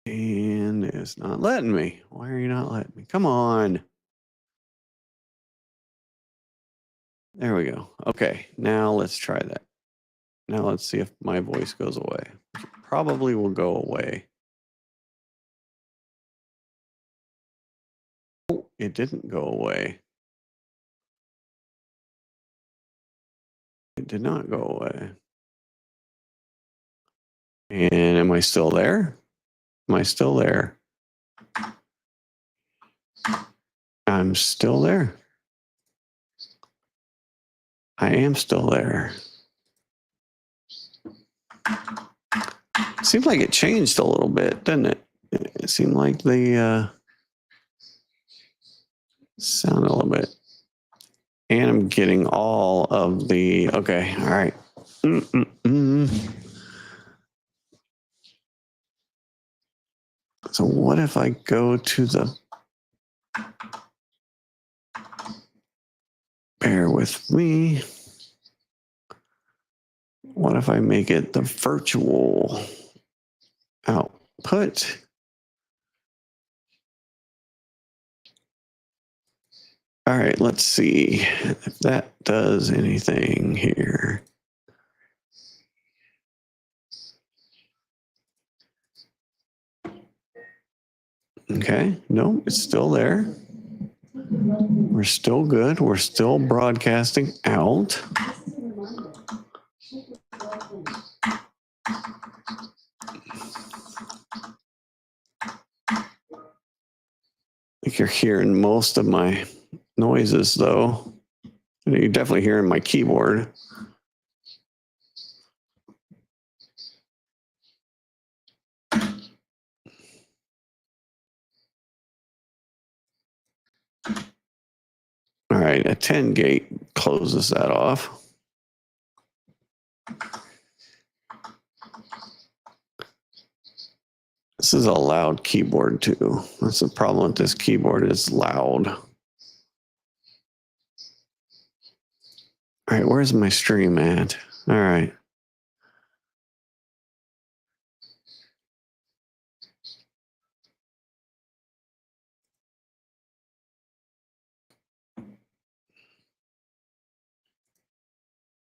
And it's not letting me. Why are you not letting me? Come on. There we go. Okay, now let's try that. Now let's see if my voice goes away. It probably will go away. Oh, it didn't go away. It did not go away. And am I still there? Am I still there? I'm still there. I am still there. Seems like it changed a little bit, doesn't it? It seemed like the sound a little bit. And I'm getting all of the, okay, all right. So what if I go to the, bear with me. What if I make it the virtual output? All right, let's see if that does anything here. Okay, no, it's still there. we're still good. We're still broadcasting out. I think you're hearing most of my noises, though. You're definitely hearing my keyboard. All right, a 10 gate closes that off. This is a loud keyboard too. That's the problem with this keyboard, it's loud. All right, where's my stream at? All right.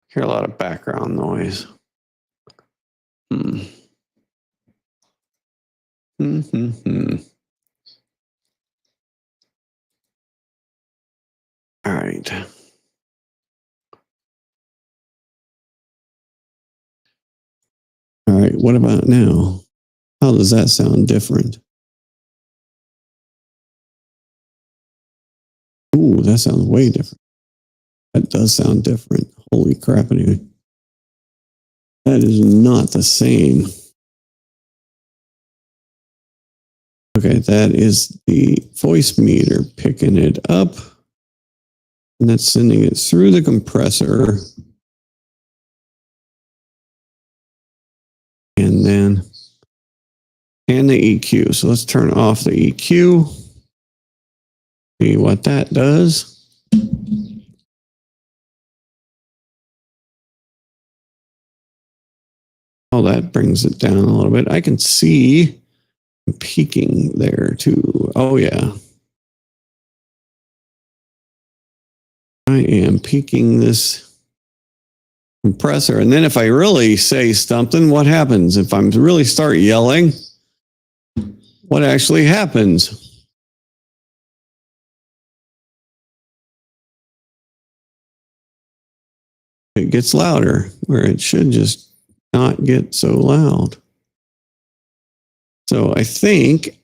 Hear a lot of background noise. All right. All right, what about now? How does that sound different? Ooh, that sounds way different. That does sound different. Holy crap, anyway. That is not the same. Okay, that is the voice meter picking it up. And that's sending it through the compressor. And the EQ. So let's turn off the EQ. See what that does. Oh, that brings it down a little bit. I can see peaking there too. Oh yeah. I am peaking this compressor. And then if I really say something, what happens? If I'm really start yelling, what actually happens? It gets louder, where it should just not get so loud. So I think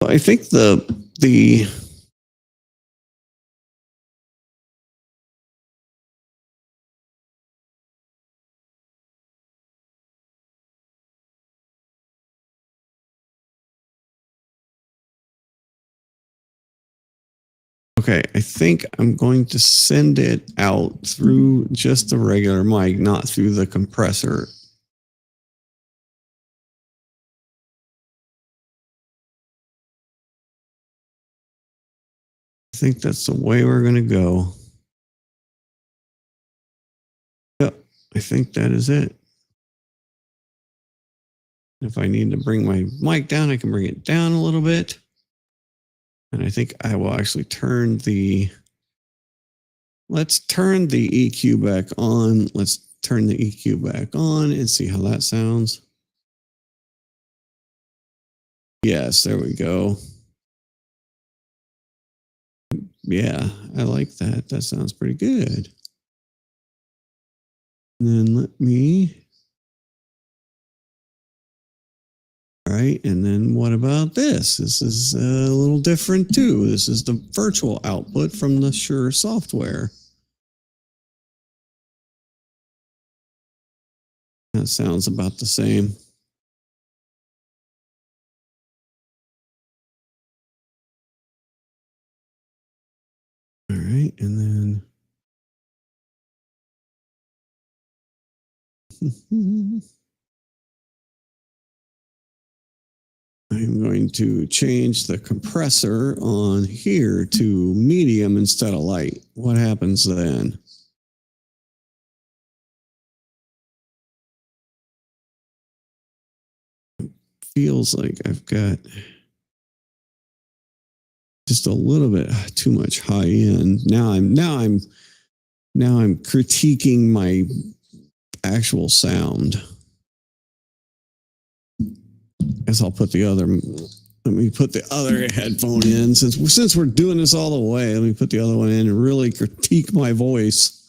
the Okay, I think I'm going to send it out through just the regular mic, not through the compressor. I think that's the way we're going to go. Yep, I think that is it. If I need to bring my mic down, I can bring it down a little bit. And I think I will actually let's turn the EQ back on. Let's turn the EQ back on and see how that sounds. Yes, there we go. Yeah, I like that. That sounds pretty good. And then let me. All right, and then what about this? This is a little different too. This is the virtual output from the Shure software. That sounds about the same. All right, and then I'm going to change the compressor on here to medium instead of light. What happens then? Feels like I've got just a little bit too much high end. Now I'm critiquing my actual sound. Guess I'll put the other Let me put the other headphone in. Since we're doing this all the way, let me put the other one in and really critique my voice.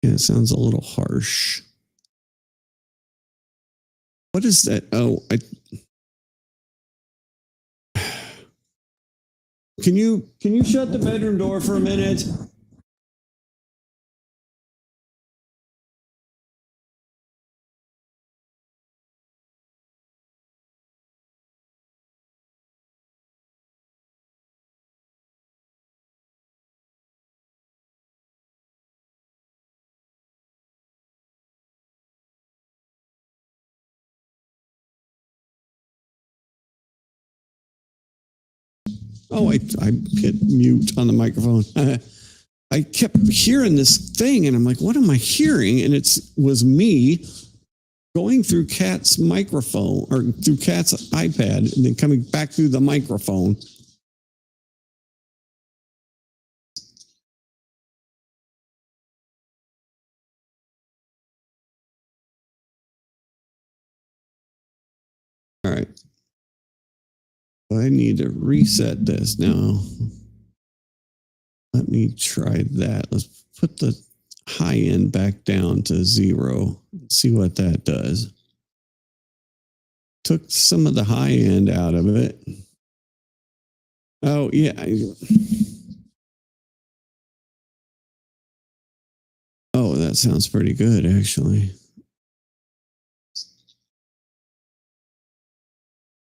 Yeah, it sounds a little harsh. What is that? Oh, Can you shut the bedroom door for a minute? Oh, I hit mute on the microphone. I kept hearing this thing, and I'm like, what am I hearing? And it was me going through Kat's microphone, or through Kat's iPad, and then coming back through the microphone. All right. I need to reset this now. Let me try that. Let's put the high end back down to 0. See what that does. Took some of the high end out of it. Oh, yeah. Oh, that sounds pretty good, actually.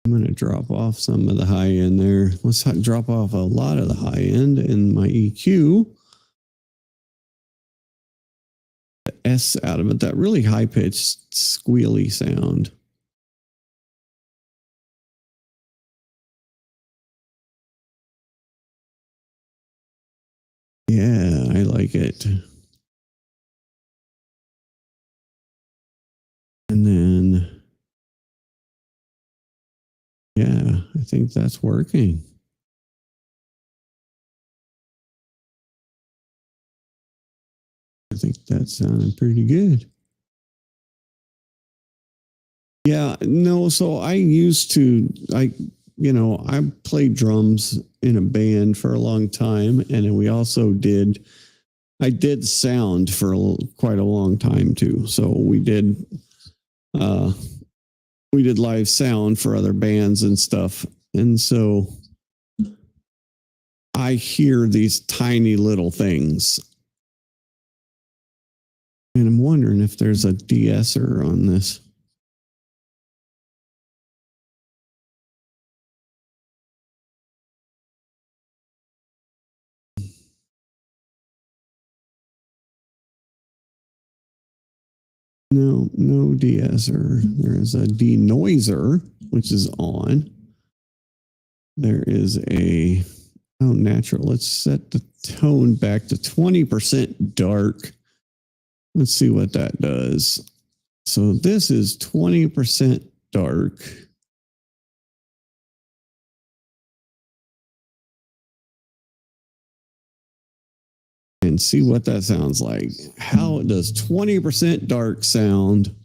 I'm going to drop off some of the high end there. Let's drop off a lot of the high end in my EQ. The S out of it, that really high-pitched, squealy sound. Yeah, I like it. And then... yeah, I think that's working. I think that's sounding pretty good. Yeah, no, so I played drums in a band for a long time, and then we also I did sound for quite a long time too. So we did live sound for other bands and stuff. And so I hear these tiny little things. And I'm wondering if there's a de-esser on this. No de-esser. There is a denoiser, which is on. There is natural. Let's set the tone back to 20% dark. Let's see what that does. So this is 20% dark. And see what that sounds like. How does 20% dark sound?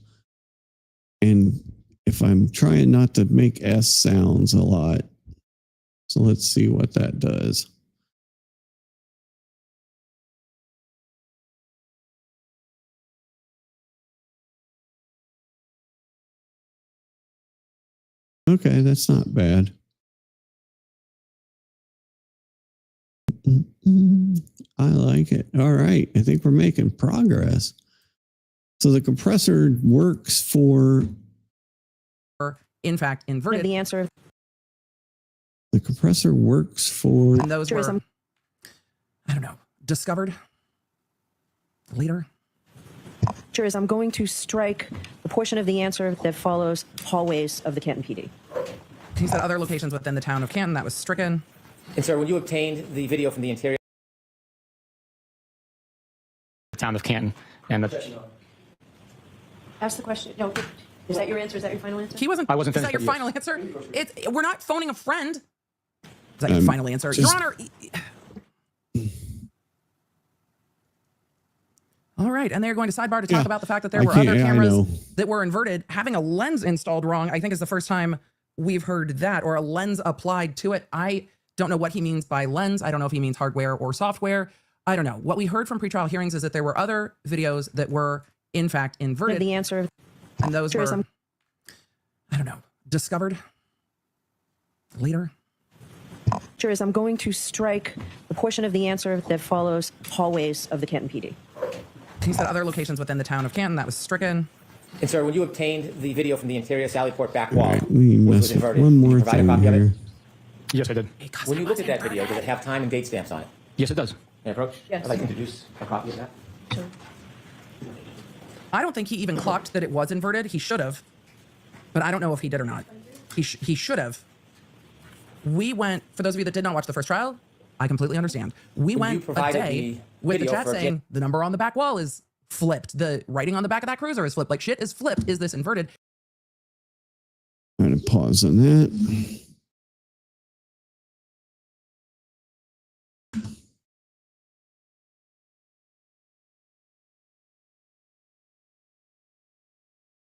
And if I'm trying not to make S sounds a lot. So let's see what that does. Okay, that's not bad. I like it. All right. I think we're making progress. So the compressor works for... in fact, inverted. The answer. The compressor works for... And those were, I don't know, discovered later. Jurors, I'm going to strike the portion of the answer that follows hallways of the Canton PD. He said other locations within the town of Canton. That was stricken. And sir, when you obtained the video from the interior... The town of Canton. And Ask the question. No, is that your answer? Is that your final answer? He wasn't. I wasn't Is finished. that your final answer? We're not phoning a friend. Is that your I'm final answer? just- Your Honor. All right, and they're going to sidebar to talk Yeah, about the fact that there I were other can't- I know. cameras that were inverted. Having a lens installed wrong, I think, is the first time we've heard that, or a lens applied to it. I don't know what he means by lens. I don't know if he means hardware or software. I don't know. What we heard from pretrial hearings is that there were other videos that were, in fact, inverted. The answer, and those were, I don't know, discovered later. Jurors, I'm going to strike the portion of the answer that follows hallways of the Canton PD. He said other locations within the town of Canton. That was stricken. And sir, when you obtained the video from the interior Sallyport back wall, Right, we which mess was with inverted, one did you more provide a thing copy of it? here. Yes, I did. When you look at that video, does it have time and date stamps on it? Yes, it does. May I approach? Yes. I'd like to introduce a copy of that. I don't think he even clocked that it was inverted. He should have, but I don't know if he did or not. He should have. We went, for those of you that did not watch the first trial, I completely understand. We When you went a provided day the with the video chat for saying the number on the back wall is flipped. The writing on the back of that cruiser is flipped. Like shit is flipped. Is this inverted? I'm going to pause on that.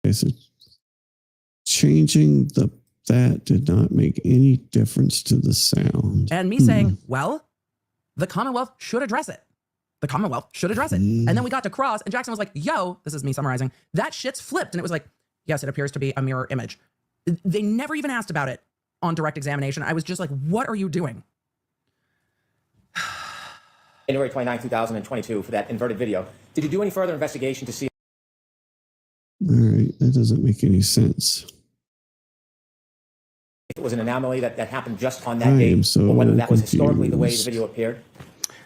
Okay, so changing that did not make any difference to the sound. And me saying, well, the Commonwealth should address it. The Commonwealth should address it. And then we got to cross, and Jackson was like, yo, this is me summarizing, that shit's flipped. And it was like, yes, it appears to be a mirror image. They never even asked about it on direct examination. I was just like, what are you doing? January 29, 2022, for that inverted video. Did you do any further investigation to see? All right, that doesn't make any sense. If it was an anomaly that happened just on I that day, am so or whether that was historically the way the confused. video appeared?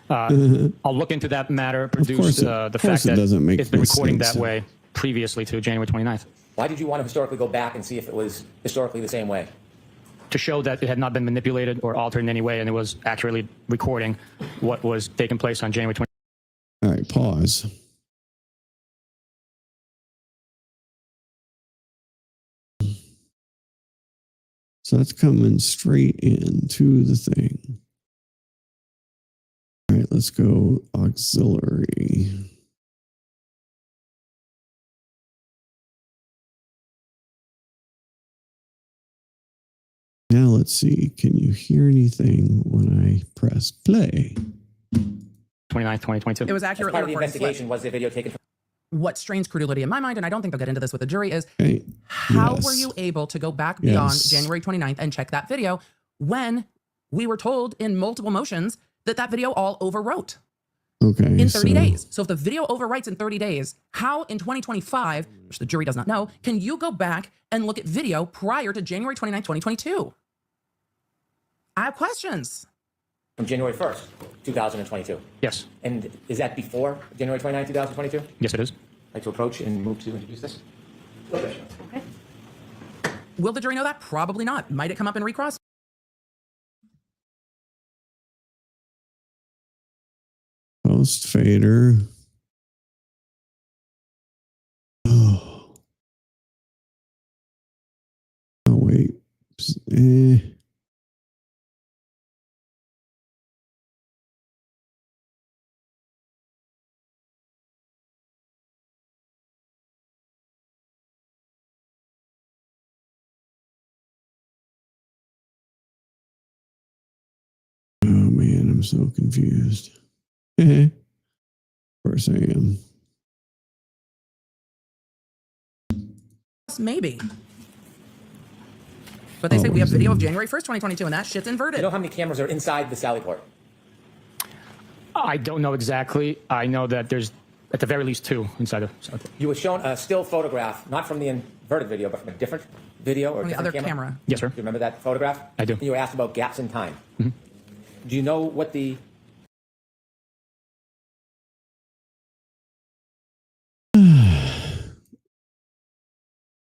I'll look into that matter, course produce it- the of fact course it that doesn't make it's been no recording sense. that way previously to January 29th. Why did you want to historically go back and see if it was historically the same way? To show that it had not been manipulated or altered in any way, and it was accurately recording what was taking place on January 29th. All right, pause. So that's coming straight into the thing. All right, let's go auxiliary. Now let's see. Can you hear anything when I press play? 29th, 2022. It was As accurately part of the recording flipped. investigation, was the video taken from? What strains credulity in my mind, and I don't think they'll get into this with the jury, is Okay. how Yes. were you able to go back beyond Yes. January 29th and check that video when we were told in multiple motions that that video all overwrote Okay. in 30 so- days? So if the video overwrites in 30 days, how in 2025, which the jury does not know, can you go back and look at video prior to January 29th, 2022? I have questions. From January 1st, 2022. Yes. And is that before January 29, 2022? Yes, it is. I'd like to approach and move to introduce this. Will the jury know that? Probably not. Might it come up in recross? Post fader. Oh. Oh, wait. Oh, man, I'm so confused. Of course I am. Maybe. But they say we have video of January 1st, 2022, and that shit's inverted. You know how many cameras are inside the Sallyport? I don't know exactly. I know that there's at the very least 2 inside of. You were shown a still photograph, not from the inverted video, but from a different video or From the different other camera. Yes, sir. Do you remember that photograph? I do. You were asked about gaps in time. Mhm. Do you know what the...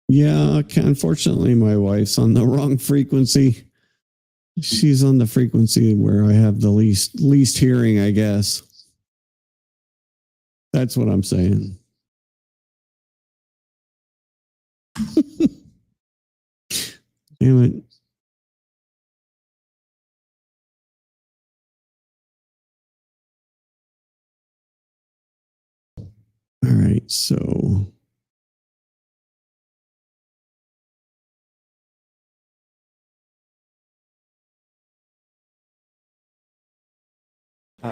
Yeah, unfortunately, my wife's on the wrong frequency. She's on the frequency where I have the least hearing, I guess. That's what I'm saying. Damn it. All right, so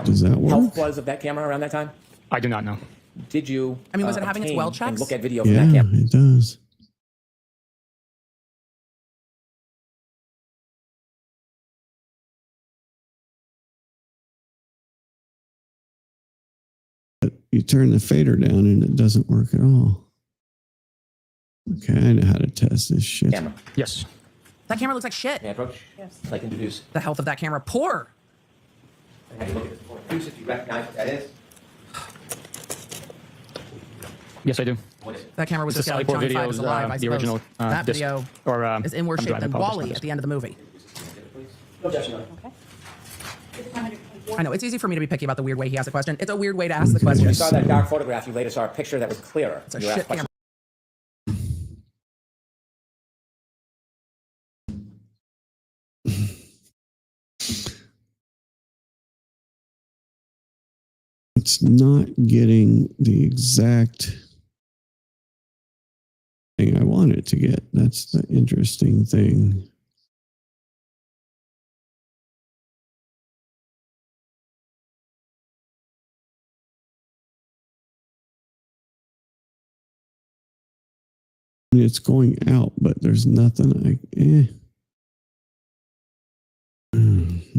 does that work? Health was of that camera around that time? I do not know. Did you? I mean, was it having its well obtain and checks? look at video from Yeah, that camera? it does. But you turn the fader down and it doesn't work at all. Okay, I know how to test this shit. Camera. Yes. That camera looks like shit. May I approach? Yes. I'd like to introduce. The health of that camera, poor. Have you look at the before use if you recognize what that is. Yes, I do. What is it? That camera was It's just the like John Sallyport 5 is videos, alive, I the suppose. original that disc. video Or, is in worse I'm shape driving than published Wall-E on at the end of the movie. No judgment. I know, it's easy for me to be picky about the weird way he asks a question. It's a weird way to ask the question. You saw that dark photograph. You later saw a picture that was clearer. It's a You asked shit questions. camera. It's not getting the exact thing I want it to get. That's the interesting thing. It's going out, but there's nothing Mhm.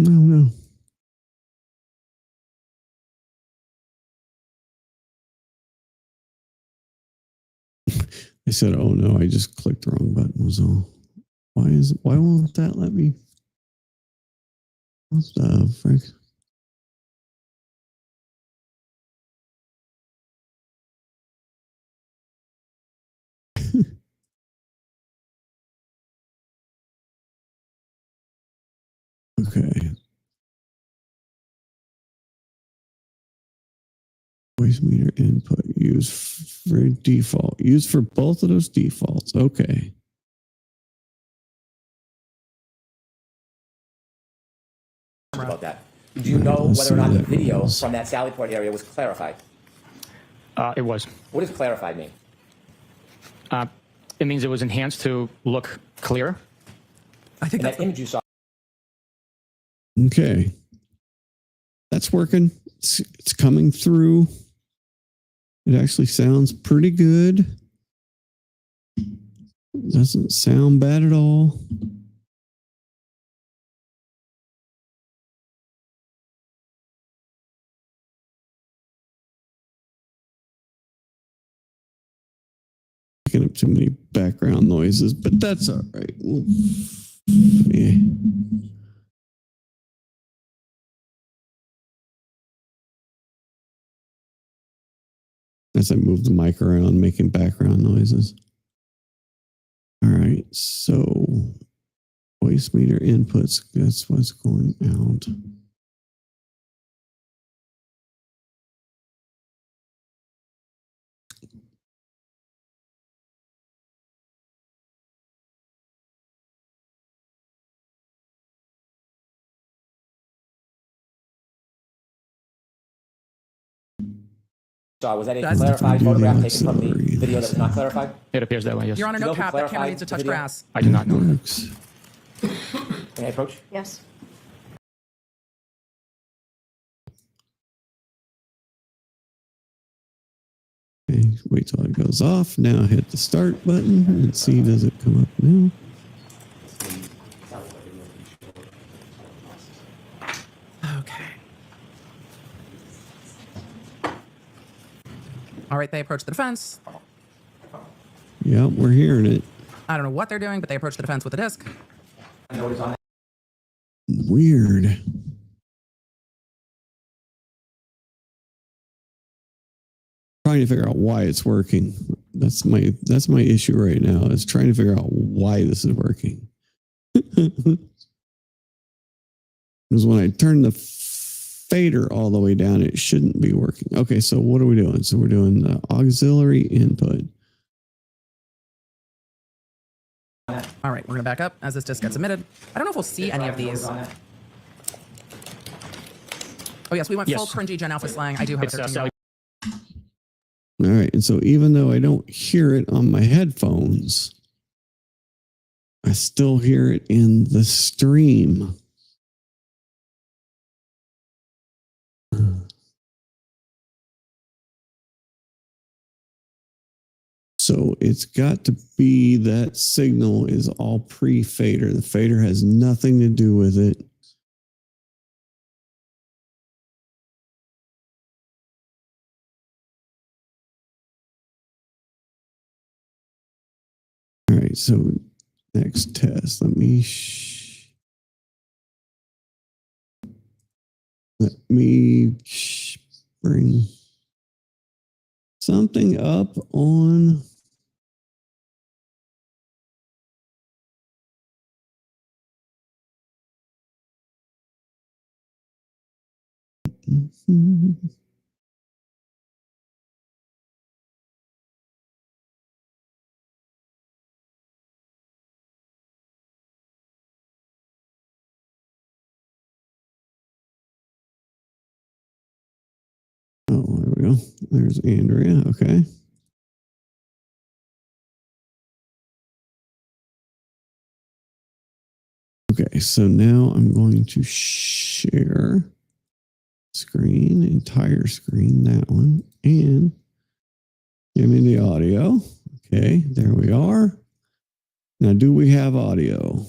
No. I said, oh no, I just clicked the wrong button was all. Why won't that let me? What the frick? Okay. Voice meter input use for default. Use for both of those defaults. Okay. About that. Do you know whether or not the video from that Sallyport area was clarified? It was. What does clarified mean? It means it was enhanced to look clearer. I think that image you saw. Okay. That's working. It's coming through. It actually sounds pretty good. Doesn't sound bad at all. Picking up too many background noises, but that's all right. Yeah. As I move the mic around, making background noises. All right, so voice meter inputs, that's what's going out. Was that a clarified photograph taken from the video that was not clarified? It appears that way, yes. Your Honor, Do you no know who cap. That camera clarified needs to the touch video? grass. I do not know. Can I approach? Yes. Okay, wait till it goes off. Now hit the start button and see, does it come up now? Okay. All right, they approach the defense. Yeah, we're hearing it. I don't know what they're doing, but they approach the defense with a disc. Weird. Trying to figure out why it's working. That's my issue right now, is trying to figure out why this is working. Because when I turn the fader all the way down, it shouldn't be working. Okay, so what are we doing? So we're doing the auxiliary input. All right, we're gonna back up as this disc gets emitted. I don't know if we'll see any of these. Oh yes, we went full cringy Gen Alpha slang. I do have a 13-year-old. All right, and so even though I don't hear it on my headphones, I still hear it in the stream. So it's got to be that signal is all pre-fader. The fader has nothing to do with it. All right, so next test. Let me bring something up on. Oh, there we go. There's Andrea. Okay. Okay, so now I'm going to share screen, entire screen, that one, and give me the audio. Okay, there we are. Now, do we have audio?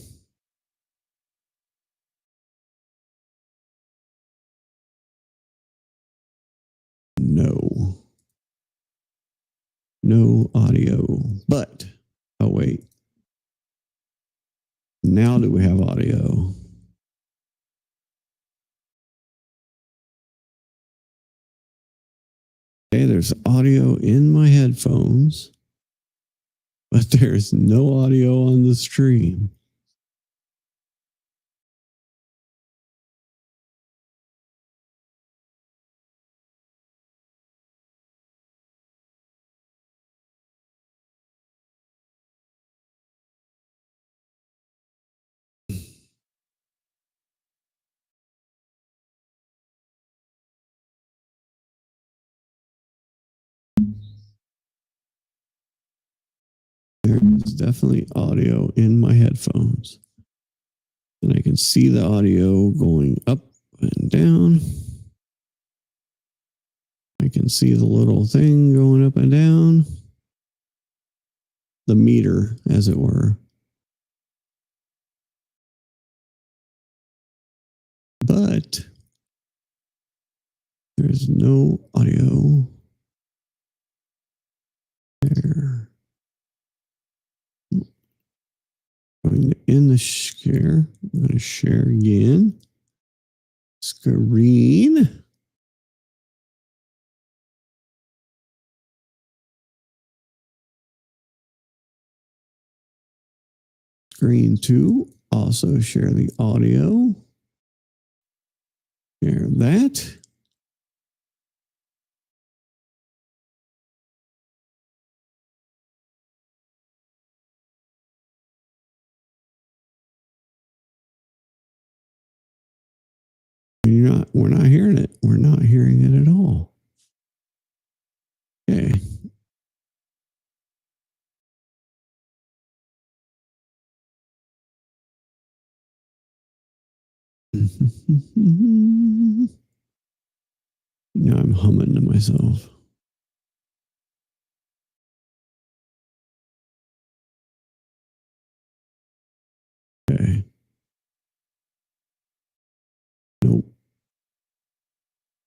No. No audio. But, oh wait. Now do we have audio? Okay, there's audio in my headphones, but there's no audio on the stream. There is definitely audio in my headphones. And I can see the audio going up and down. I can see the little thing going up and down. The meter, as it were. But there's no audio there. Going to end the share. I'm going to share again. Screen. Screen 2. Also share the audio. Share that. We're not hearing it. We're not hearing it at all. Okay. Now I'm humming to myself. Okay. Nope.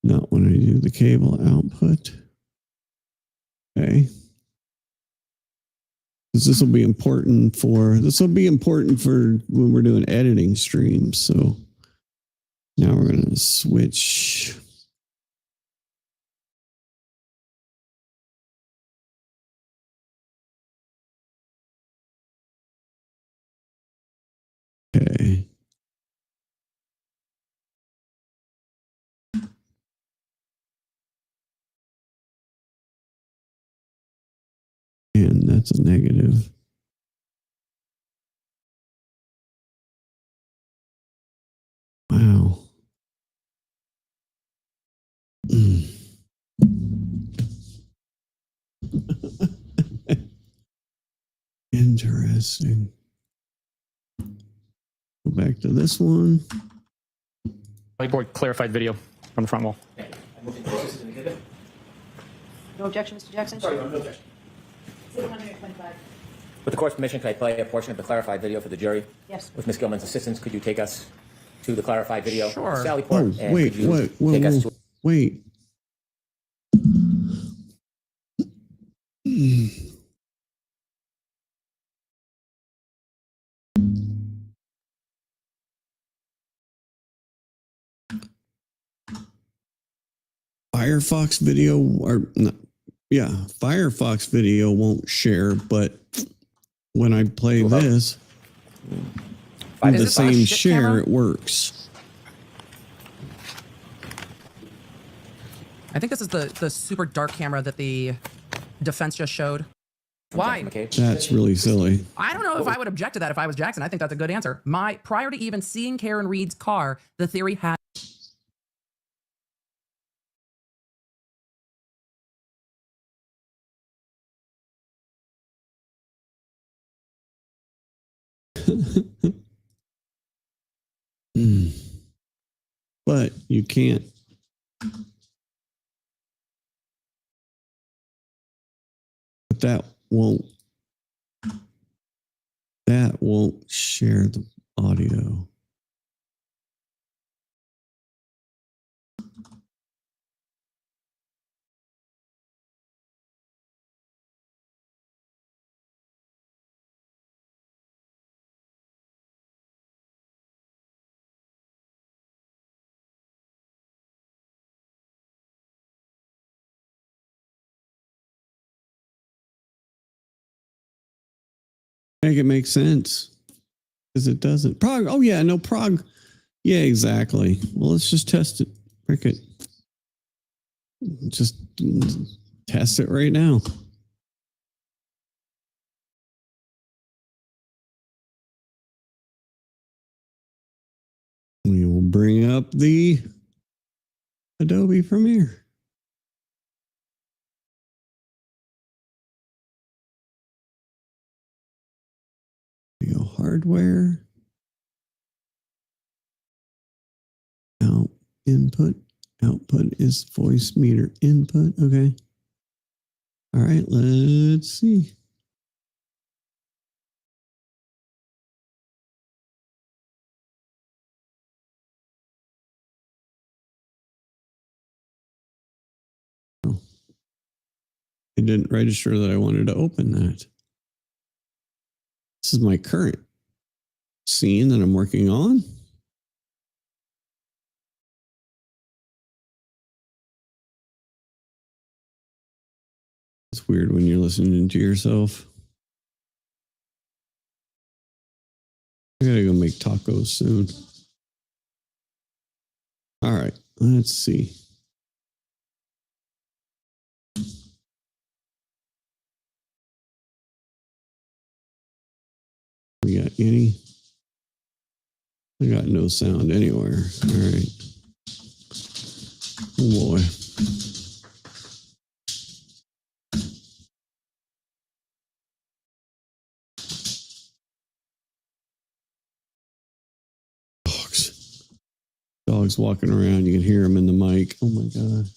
Not when I do the cable output. Okay. Because this will be important for when we're doing editing streams. So now we're going to switch. Okay. And that's a negative. Wow. Interesting. Go back to this one. Whiteboard clarified video from the front wall. No objection, Mr. Jackson? Sorry, no objection. With the court's permission, can I play a portion of the clarified video for the jury? Yes. With Ms. Gilman's assistance, could you take us to the clarified video? Sure. Sally Port, Oh, and wait, could you wait, take us to wait. Firefox video Firefox video won't share, but when I play this, with the same share, camera? it works. I think this is the super dark camera that the defense just showed. Why? That's really silly. I don't know if I would object to that if I was Jackson. I think that's a good answer. Prior to even seeing Karen Reed's car, the theory had. But you can't. But that won't share the audio. Make it make sense, because it doesn't. Prague. Oh yeah, no Prague. Yeah, exactly. Well, let's just test it. Frick it. Just test it right now. We will bring up the Adobe Premiere. We go hardware. Input. Output is voice meter input. Okay. All right, let's see. Oh. It didn't register that I wanted to open that. This is my current scene that I'm working on. It's weird when you're listening to yourself. I gotta go make tacos soon. All right, let's see. We got any? I got no sound anywhere. All right. Oh boy. Dogs walking around. You can hear them in the mic. Oh my God.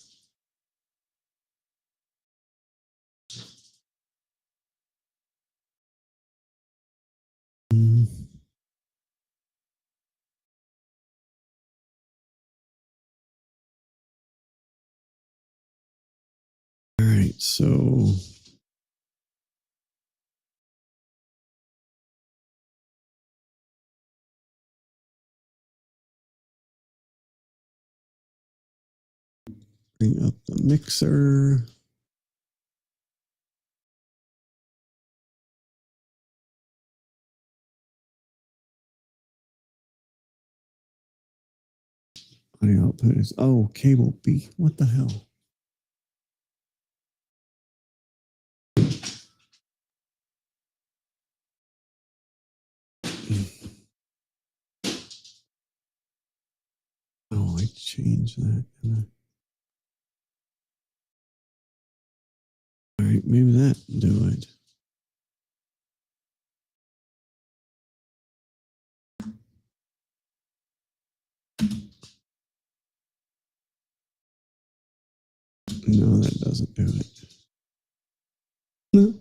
All right, so Bring up the mixer. Audio output is, oh, cable B. What the hell? Oh, I changed that. All right, maybe that will do it. No, that doesn't do it. No.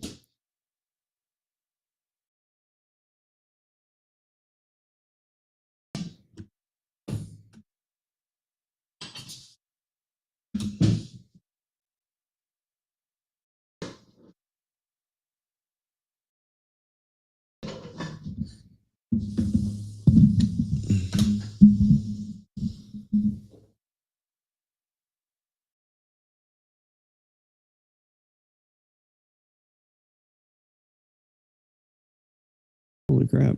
Holy crap.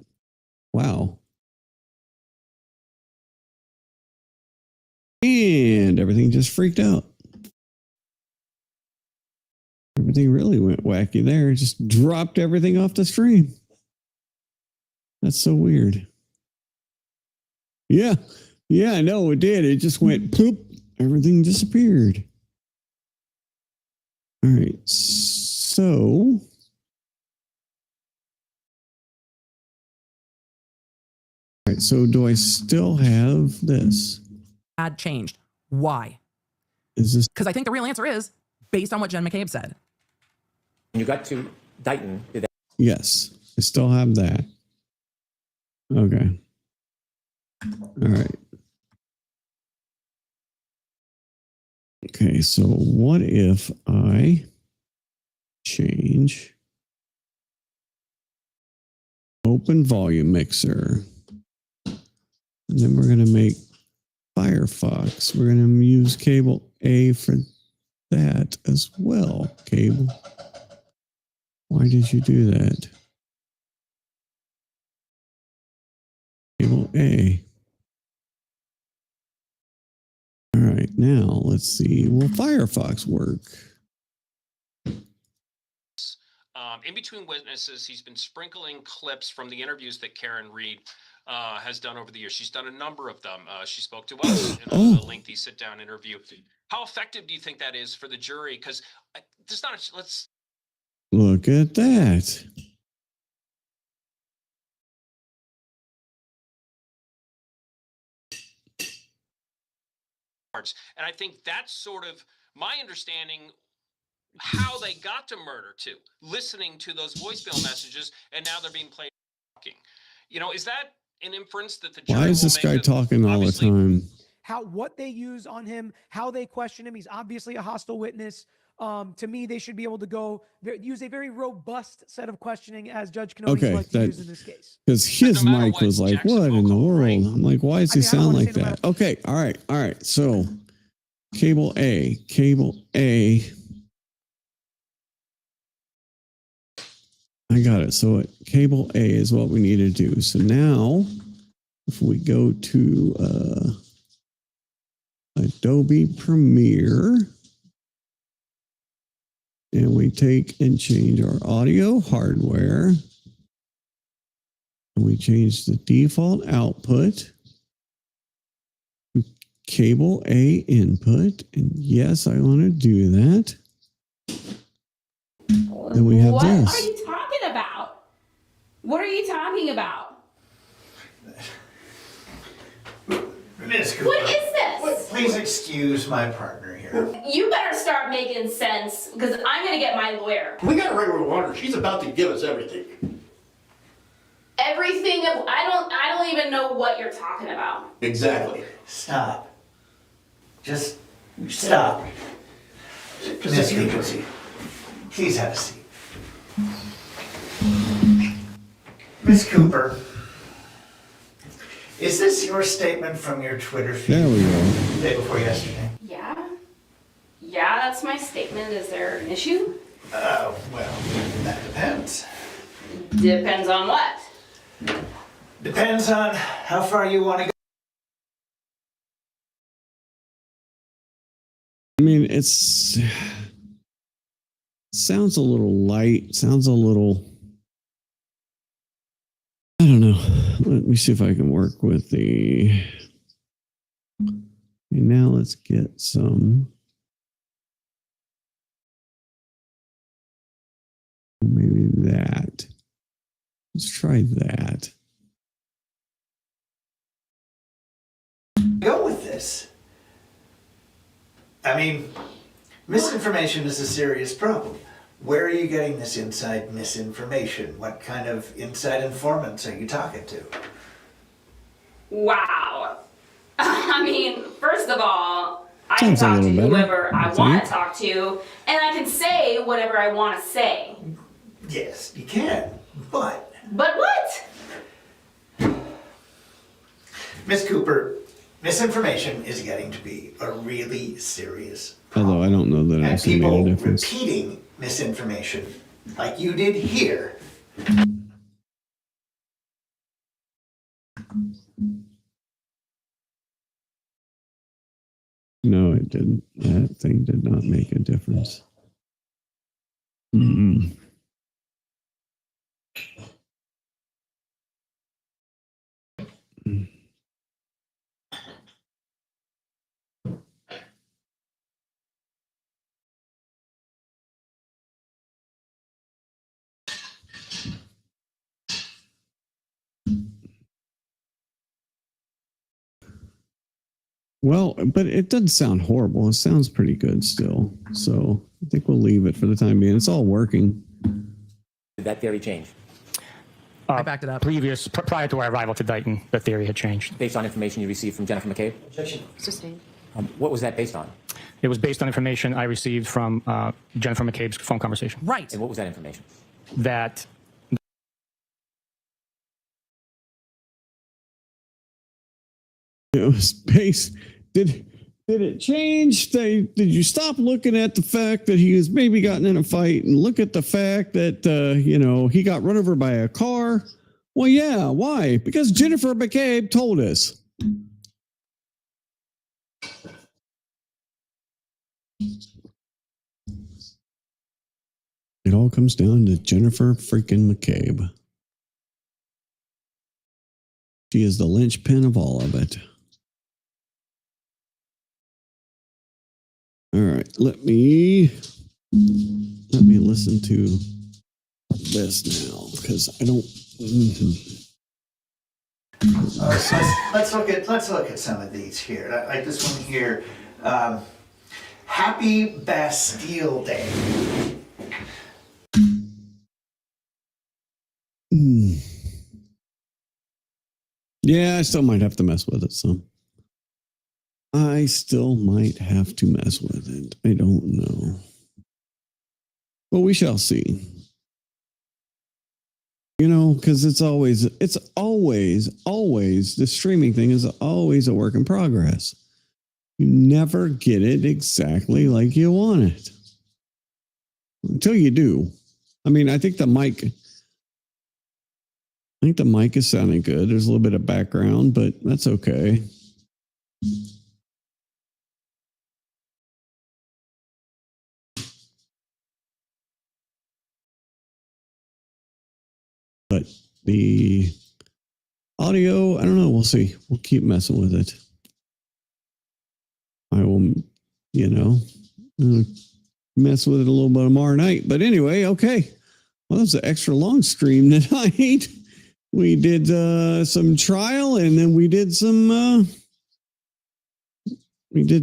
Wow. And everything just freaked out. Everything really went wacky there. It just dropped everything off the stream. That's so weird. Yeah. Yeah, I know it did. It just went poop. Everything disappeared. All right. So. All right. So do I still have this? Had changed. Why? Is this? Because I think the real answer is based on what Jen McCabe said. When you got to Dighton, did that? Yes. I still have that. Okay. All right. Okay, so what if I change open volume mixer? And then we're going to make Firefox. We're going to use cable A for that as well. Cable. Why did you do that? Cable A. All right, now let's see. Will Firefox work? In between witnesses, he's been sprinkling clips from the interviews that Karen Reed has done over the years. She's done a number of them. She spoke to us in a lengthy sit-down interview. How effective do you think that is for the jury? Because there's not. Let's look at that. And I think that's sort of my understanding how they got to murder too, listening to those voicemail messages, and now they're being played talking. You know, is that an inference that the jury Why is this guy talking all the time? What they use on him, how they question him. He's obviously a hostile witness. To me, they should be able to use a very robust set of questioning, as Judge Cannone likes to use in this case. Because his mic was like, what in the world? Right? I'm like, why does he sound like that? Okay, all right. So, cable A. I got it. So, cable A is what we need to do. So now, if we go to Adobe Premiere, and we take and change our audio hardware, and we change the default output to cable A input. And yes, I want to do that. Then we have this. What are you talking about? What are you talking about? Miss Cooper, what is this? Please excuse my partner here. You better start making sense, because I'm going to get my lawyer. We got a regular water. She's about to give us everything. Everything. I don't even know what you're talking about. Exactly. Stop. Just stop. Miss Cooper, please have a seat. Miss Cooper, is this your statement from your Twitter feed there we go. the day before yesterday? Yeah. that's my statement. Is there an issue? Well, that depends. Depends on what? Depends on how far you want to go. I mean, sounds a little light, sounds a little, I don't know. Let me see if I can work with the, okay, now let's get some, maybe that. Let's try that. Go with this. I mean, misinformation is a serious problem. Where are you getting this inside misinformation? What kind of inside informants are you talking to? Wow. I mean, first of all, I can Sounds a talk to little better, whoever I I want think. to talk to, and I can say whatever I want to say. Yes, you can, but... But what? Miss Cooper, misinformation is getting to be a really serious Although I don't know that I and actually made people a difference. repeating misinformation like you did here. No, it didn't. That thing did not make a difference. Mm-mm. Well, but it doesn't sound horrible. It sounds pretty good still. So I think we'll leave it for the time being. It's all working. Did that theory change? I backed it up. Prior to our arrival to Dighton, the theory had changed. Based on information you received from Jennifer McCabe? Objection. Sustained. What was that based on? It was based on information I received from Jennifer McCabe's phone conversation. Right. And what was that information? That It was based. Did it change? Did you stop looking at the fact that he has maybe gotten in a fight and look at the fact that he got run over by a car? Well, yeah. Why? Because Jennifer McCabe told us. It all comes down to Jennifer freaking McCabe. She is the linchpin of all of it. All right, let me listen to this now because I don't. All right, let's look at some of these here. Like this one here. Happy Bastille Day. Yeah, I still might have to mess with it some. I still might have to mess with it. I don't know. But we shall see. Because it's always, the streaming thing is always a work in progress. You never get it exactly like you want it. Until you do. I mean, I think the mic is sounding good. There's a little bit of background, but that's okay. But the audio, I don't know. We'll see. We'll keep messing with it. I will, mess with it a little bit tomorrow night. But anyway, okay. Well, that's an extra long stream tonight. We did some trial and then we did some,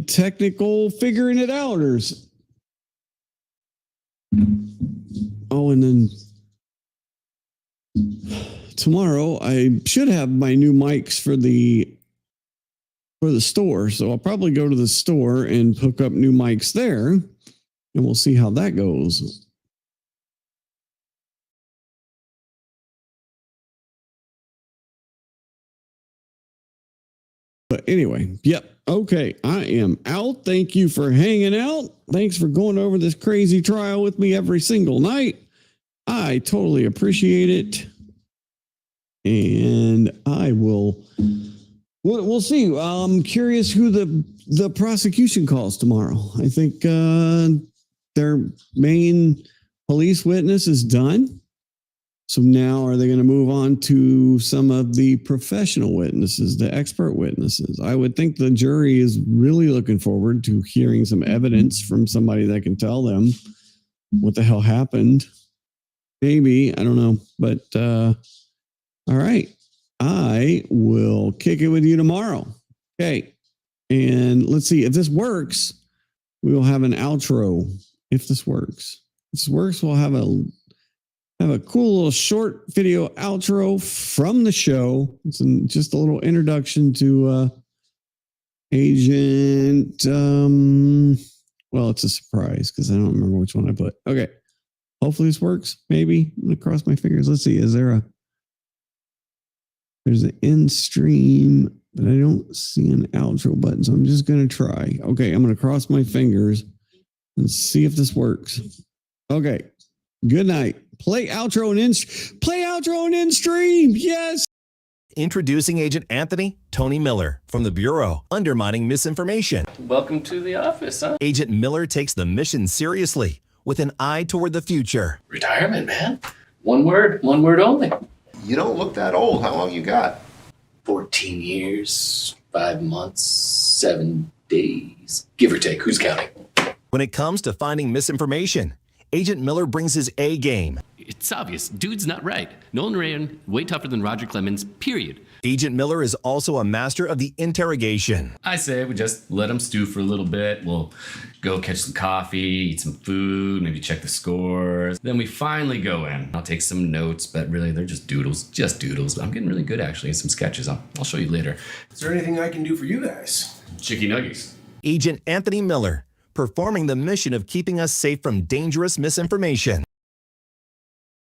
technical figuring it outers. Oh, and then tomorrow I should have my new mics for the store. So I'll probably go to the store and hook up new mics there and we'll see how that goes. But anyway, yep. Okay, I am out. Thank you for hanging out. Thanks for going over this crazy trial with me every single night. I totally appreciate it. And I will, we'll see. I'm curious who the prosecution calls tomorrow. I think their main police witness is done. So now are they going to move on to some of the professional witnesses, the expert witnesses? I would think the jury is really looking forward to hearing some evidence from somebody that can tell them what the hell happened. Maybe, I don't know. But all right, I will kick it with you tomorrow. Okay. And let's see if this works. We will have an outro. If this works, we'll have a cool little short video outro from the show. It's just a little introduction to Agent. Well, it's a surprise because I don't remember which one I put. Okay. Hopefully this works. Maybe. I'm going to cross my fingers. Let's see. There's an end stream, but I don't see an outro button. So I'm just going to try. Okay. I'm going to cross my fingers and see if this works. Okay. Good night. Play outro and end stream. Yes. Introducing Agent Anthony Tony Miller from the Bureau, undermining misinformation. Welcome to the office, huh? Agent Miller takes the mission seriously with an eye toward the future. Retirement, man. One word only. You don't look that old. How long you got? 14 years, 5 months, 7 days, give or take. Who's counting? When it comes to finding misinformation, Agent Miller brings his A game. It's obvious. Dude's not right. Nolan Ryan, way tougher than Roger Clemens, period. Agent Miller is also a master of the interrogation. I say we just let him stew for a little bit. We'll go catch some coffee, eat some food, maybe check the scores. Then we finally go in. I'll take some notes, but really they're just doodles. I'm getting really good actually at some sketches. I'll show you later. Is there anything I can do for you guys? Chicky nuggies. Agent Anthony Miller, performing the mission of keeping us safe from dangerous misinformation.